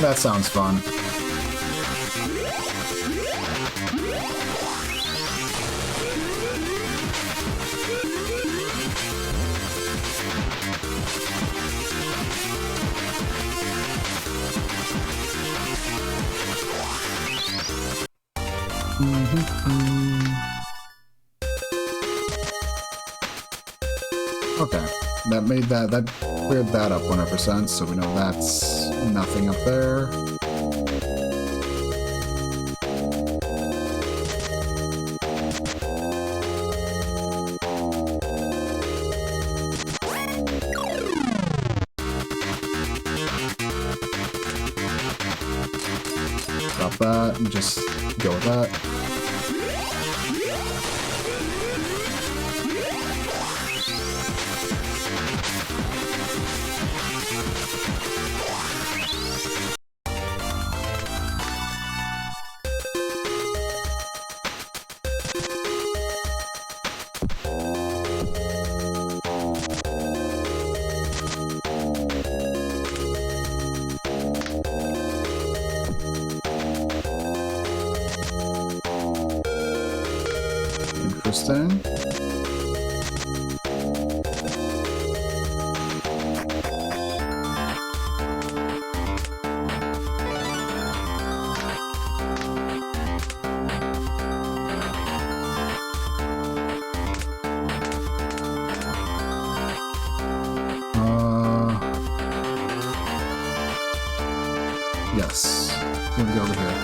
That sounds fun. Okay, that cleared that up 100%, so we know that's nothing up there. Stop that and just go with that. Interesting. Yes. Let me go over here.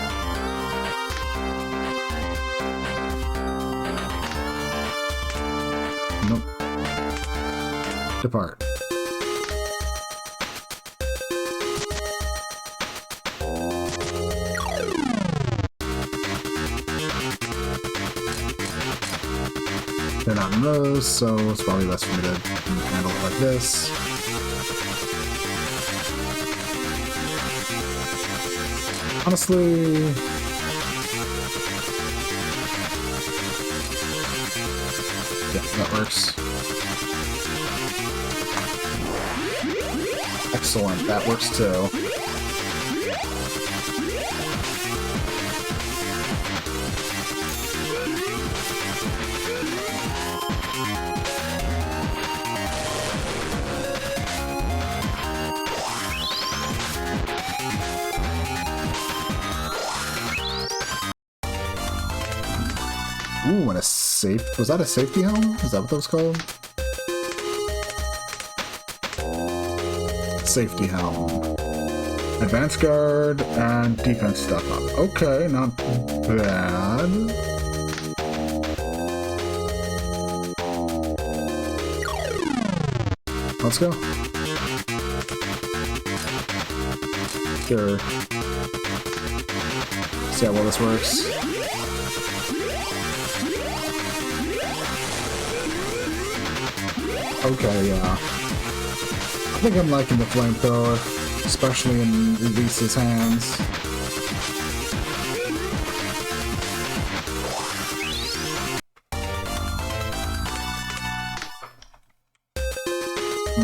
Nope. Depart. They're not in rows, so it's probably best for me to handle it like this. Honestly, yeah, that works. Excellent, that works too. Ooh, and a safe... Was that a safety helm? Is that what that was called? Safety helm. Advanced guard and defense step up. Okay, not bad. Let's go. Sure. See how well this works. Okay, yeah. I think I'm liking the flamethrower, especially in Release's hands.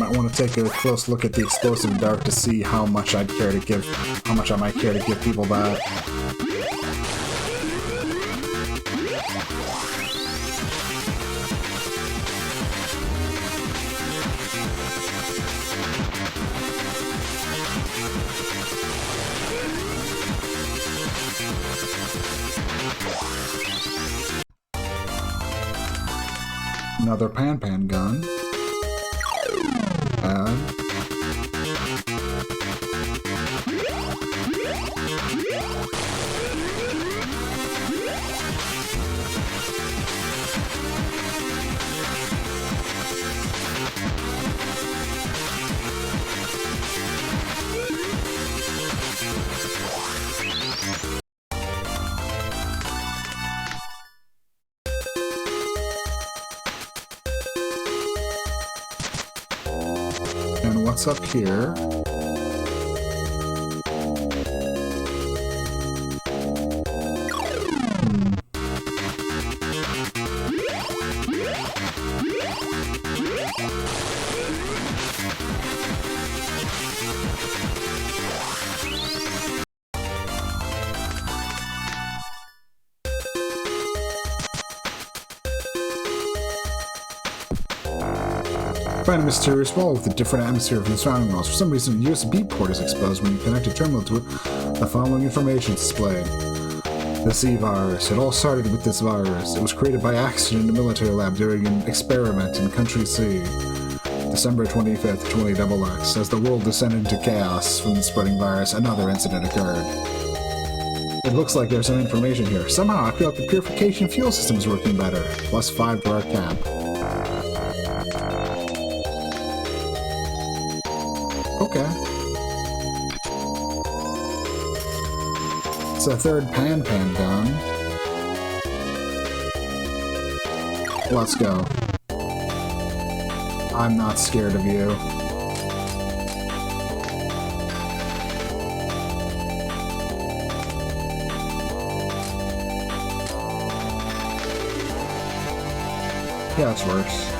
Might want to take a close look at the explosive dart to see how much I might care to give people that. Another Pan gun. And what's up here? Find a mysterious wall with a different atmosphere from the surrounding walls. For some reason, a USB port is exposed. When you connect a terminal to it, the following information is displayed. The C virus. It all started with this virus. It was created by accident in a military lab during an experiment in Country C. December 25th, 20XX. As the world descended into chaos from the spreading virus, another incident occurred. It looks like there's some information here. Somehow, I feel like the purification fuel system is working better. +5 to our camp. Okay. It's a third pan gun. Let's go. I'm not scared of you. Yeah, this works.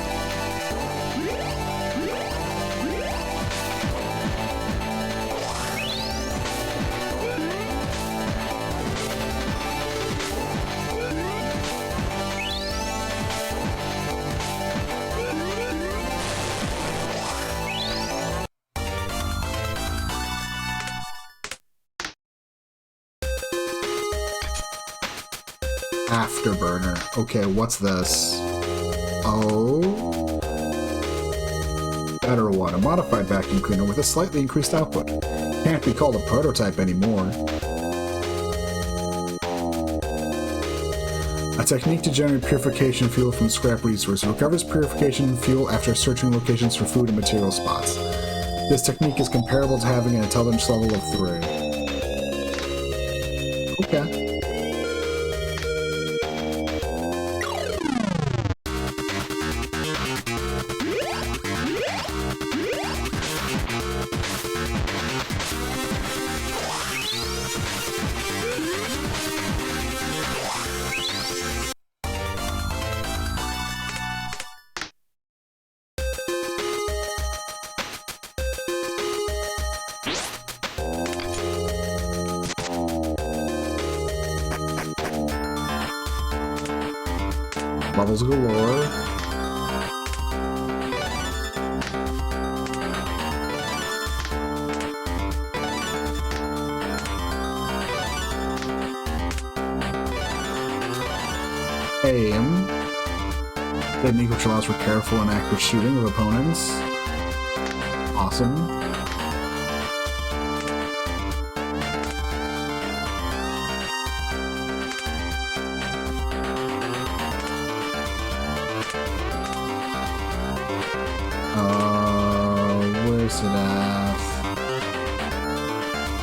Afterburner. Okay, what's this? Oh. Better one. A modified vacuum cleaner with a slightly increased output. Can't be called a prototype anymore. A technique to generate purification fuel from scrap resources. It recovers purification fuel after searching locations for food and material spots. This technique is comparable to having an intelligence level of 3. Okay. Bubbles galore. Aim. Technique which allows for careful and accurate shooting of opponents. Awesome. Where's it at?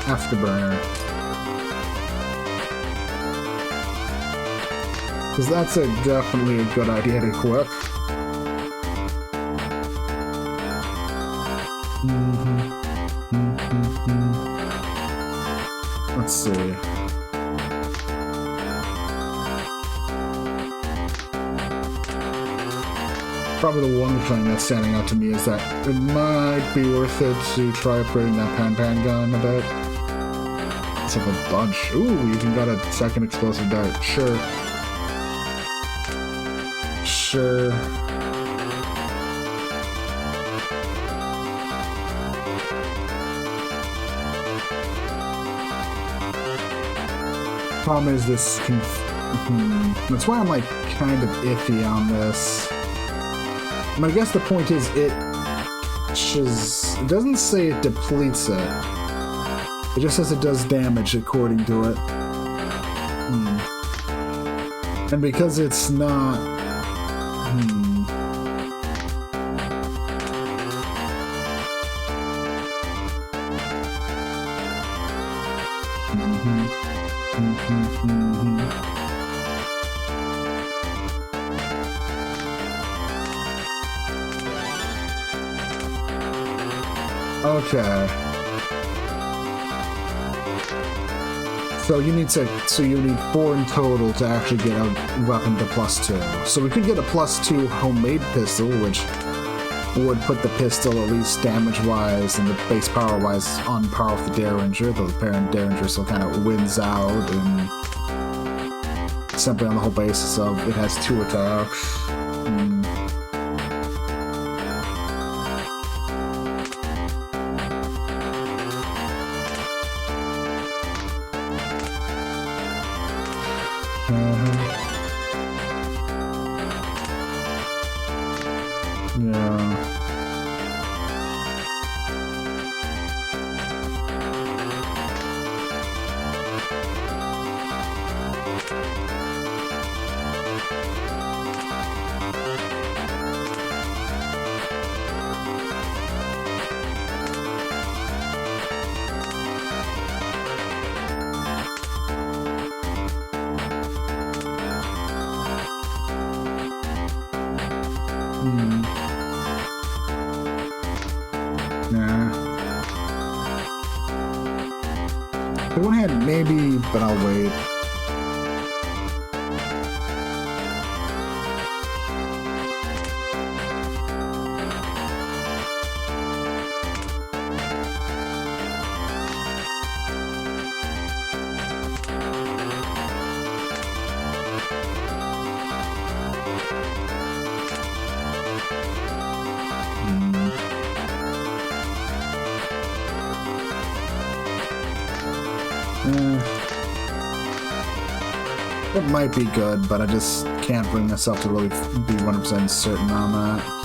Afterburner. Because that's definitely a good idea to equip. Let's see. Probably the one thing that's standing out to me is that it might be worth it to try upgrading that pan gun a bit. Let's have a bunch. Ooh, you even got a second explosive dart. Sure. Sure. Problem is this. That's why I'm like kind of iffy on this. I guess the point is it doesn't say it depletes it. It just says it does damage according to it. And because it's not... Okay. So you need 4 in total to actually get a weapon to +2. So we could get a +2 homemade pistol, which would put the pistol at least damage-wise and the base power-wise on par with the Derringer, though the parent Derringer still kind of wins out, and simply on the whole basis of it has 2 attacks. Yeah. Nah. On one hand, maybe, but I'll wait. It might be good, but I just can't bring myself to really be 100% certain on that.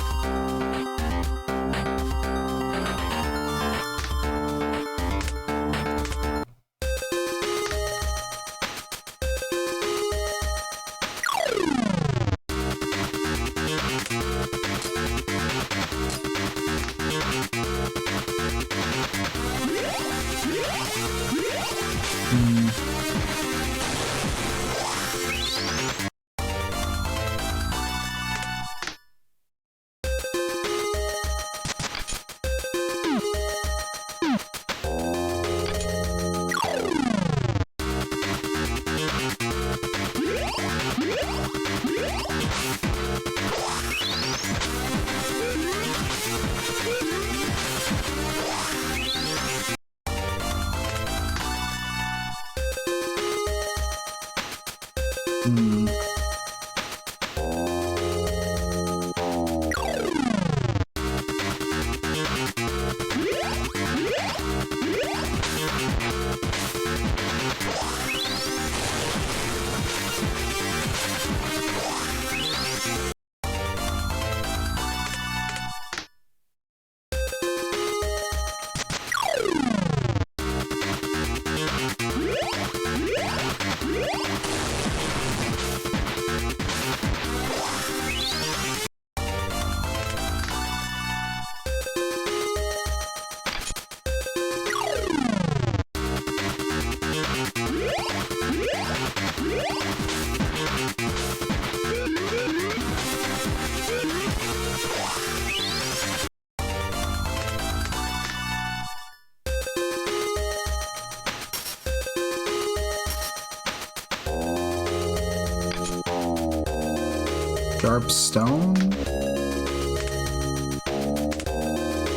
Sharp stone?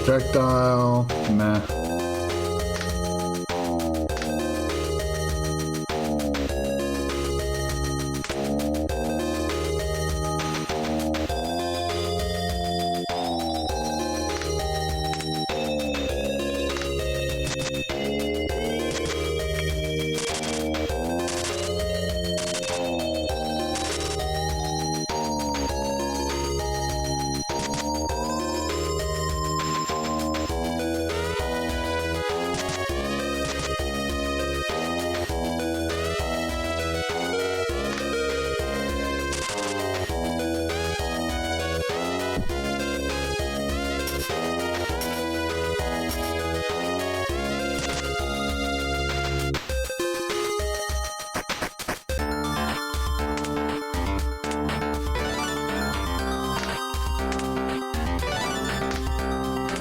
Projectile? Meh.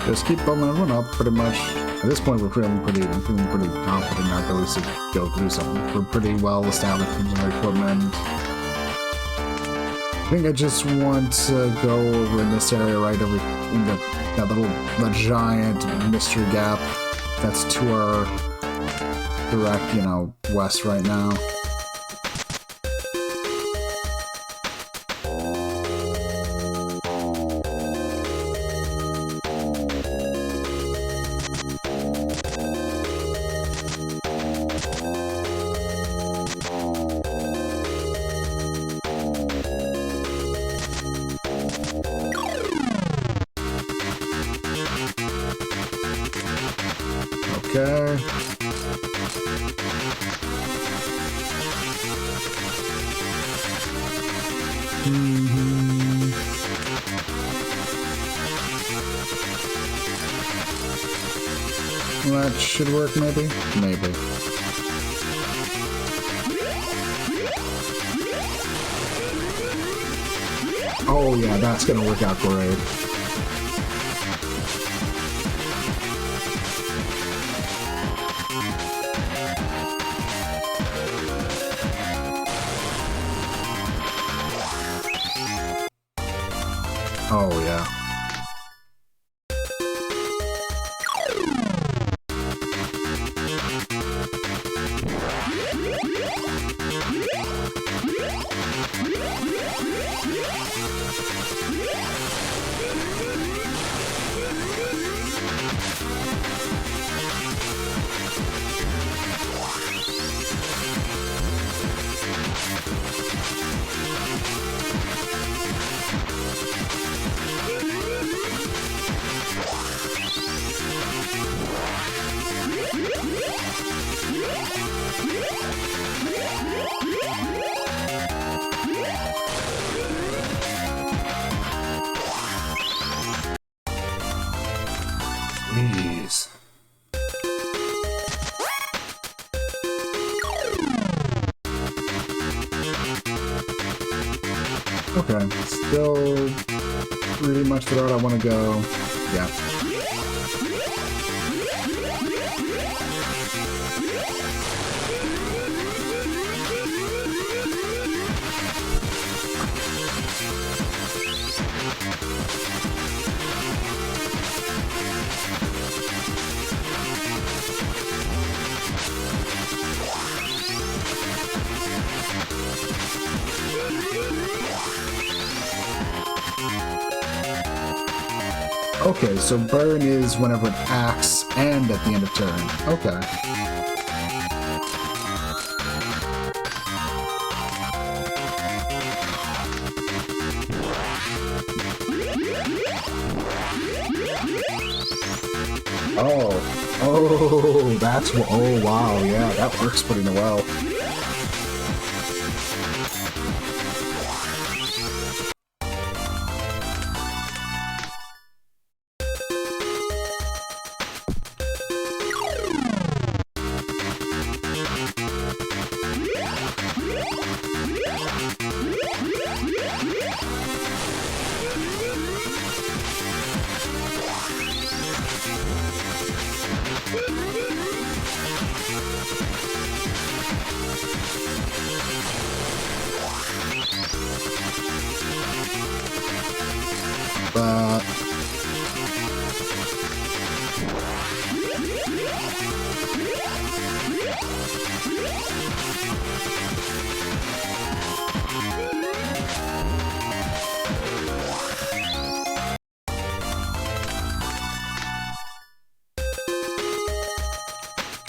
Just keep building everyone up, pretty much. At this point, I'm feeling pretty confident in our abilities to go through something. We're pretty well established in our equipment. I think I just want to go over in this area right over in that giant mystery gap that's to our direct, west right now. That should work, maybe? Maybe. Oh yeah, that's gonna work out great. Oh yeah. Jeez. Okay, still pretty much the route I want to go. Yeah. Okay, so burn is whenever it acts and at the end of turn. Okay. Oh, that's what. Oh, wow, yeah, that works pretty well.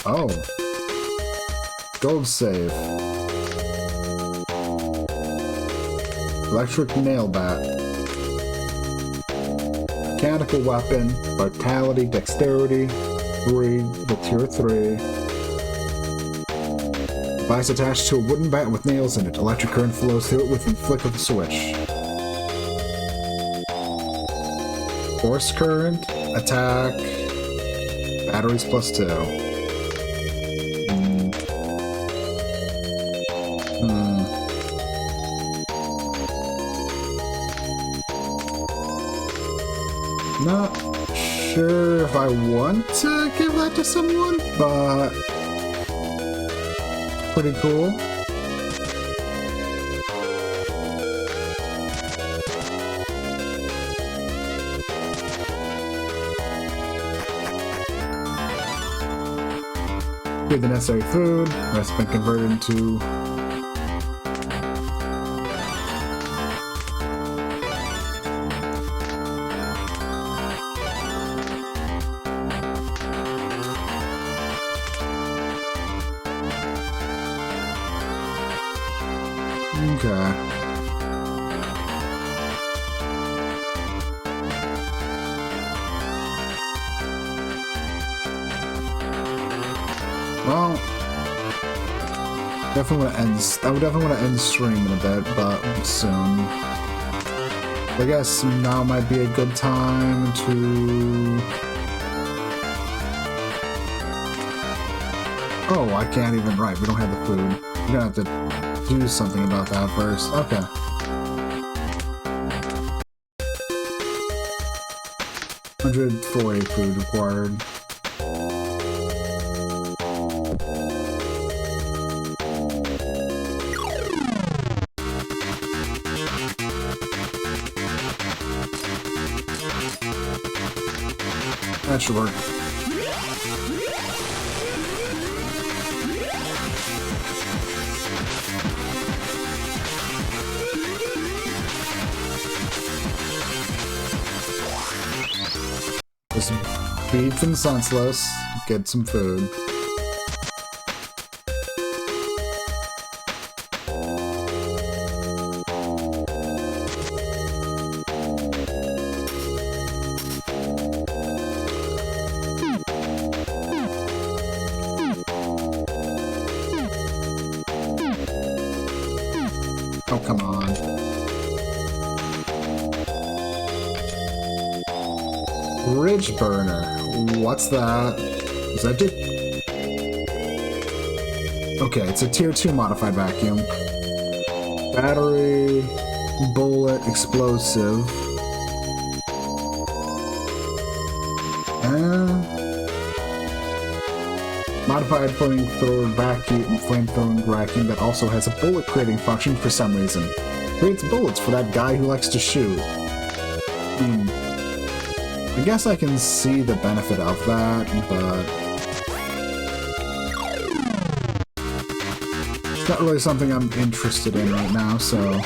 Oh. Gold save. Electric nail bat. Mechanical weapon. Vitality, dexterity. 3. The tier 3. Device attached to a wooden bat with nails in it. Electric current flows through it with the flick of the switch. Force current. Attack. Batteries +2. Not sure if I want to give that to someone, but pretty cool. Get the necessary food. That's been converted into okay. Well, definitely want to end. I would definitely want to end stream in a bit, but soon. I guess now might be a good time to. Oh, I can't even write. We don't have the food. We're gonna have to do something about that first. Okay. $140 food required. That should work. Just beef and senseless, get some food. Oh, come on. Ridge burner. What's that? Is that just... Okay, it's a tier 2 modified vacuum. Battery, bullet, explosive. Modified flamethrower vacuum that also has a bullet creating function for some reason. Creates bullets for that guy who likes to shoot. I guess I can see the benefit of that, but it's not really something I'm interested in right now, so...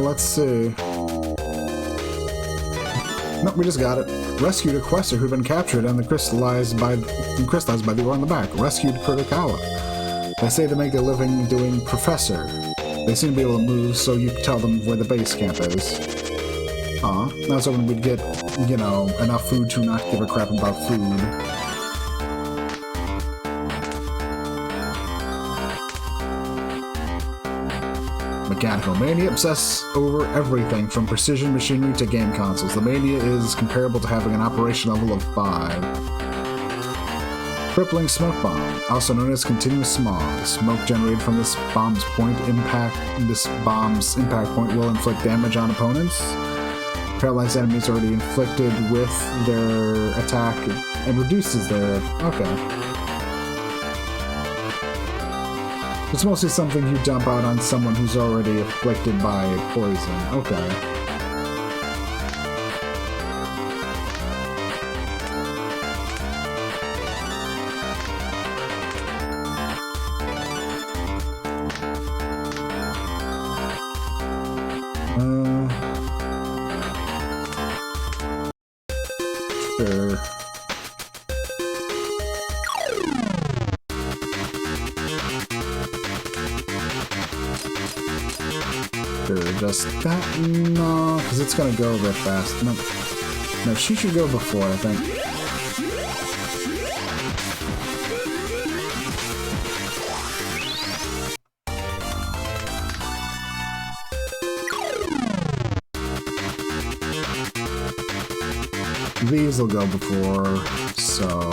Let's see. Nope, we just got it. Rescued a Questor who'd been captured and crystallized by the ore on the back. Rescued Kurakawa. They say they make their living doing Professor. They seem to be able to move, so you tell them where the base camp is. Aw, I was hoping we'd get, you know, enough food to not give a crap about food. Mechanical mania obsess over everything from precision machinery to game consoles. The mania is comparable to having an operation level of 5. Crippling smoke bomb, also known as continuous smog. Smoke generated from this bomb's impact point will inflict damage on opponents. Paralyze enemies already inflicted with their attack and reduces their... Okay. It's mostly something you dump out on someone who's already afflicted by poison. Okay. Sure. Just that? No, because it's gonna go a bit fast. No, she should go before, I think. These will go before, so...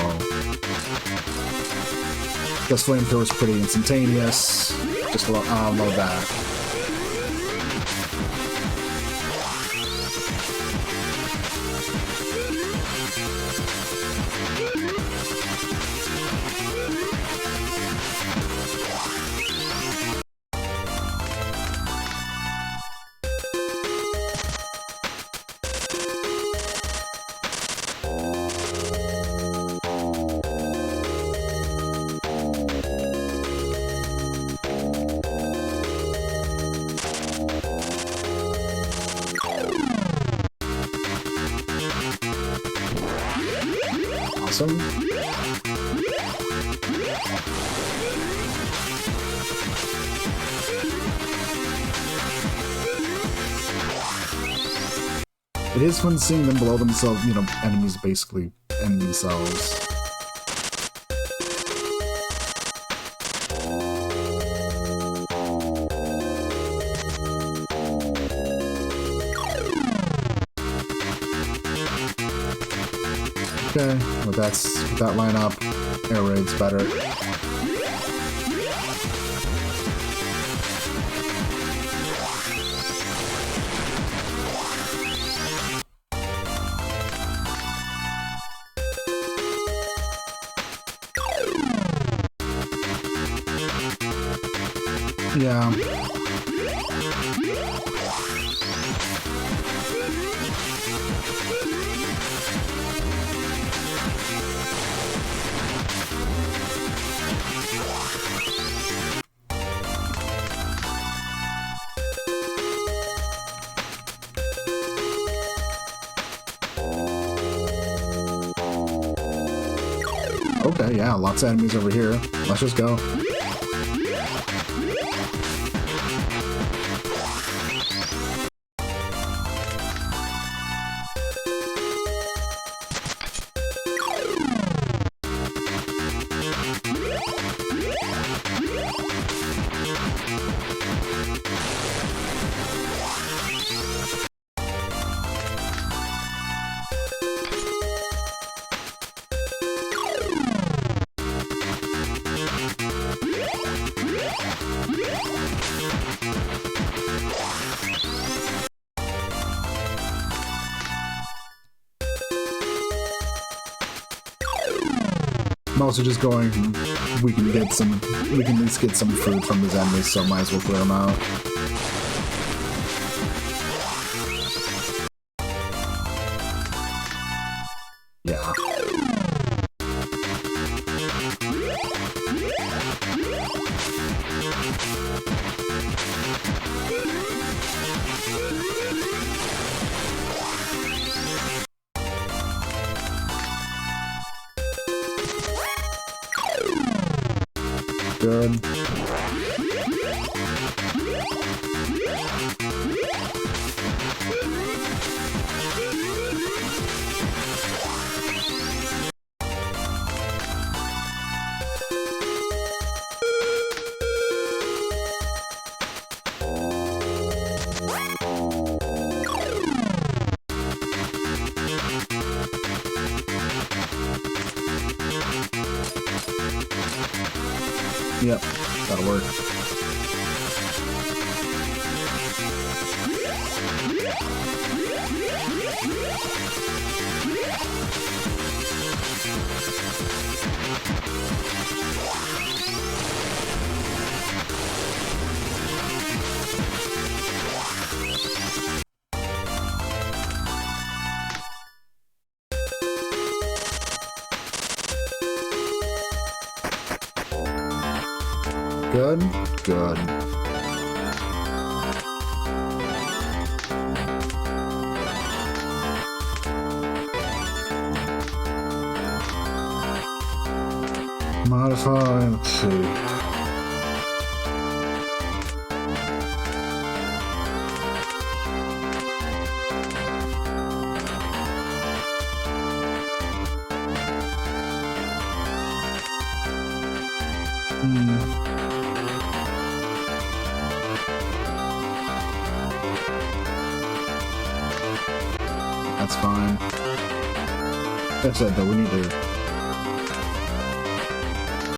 This flamethrower is pretty instantaneous. Just load that. awesome. It is fun seeing them blow themselves, you know, enemies basically end themselves. Okay, well with that lineup, air raid's better. Yeah. Okay, yeah, lots of enemies over here. Let's just go. I'm also just going, we can at least get some food from these enemies, so might as well clear them out. Yeah. Good. Yep, that'll work. Good, good. Modify, let's see. That's fine. That said, though, we need to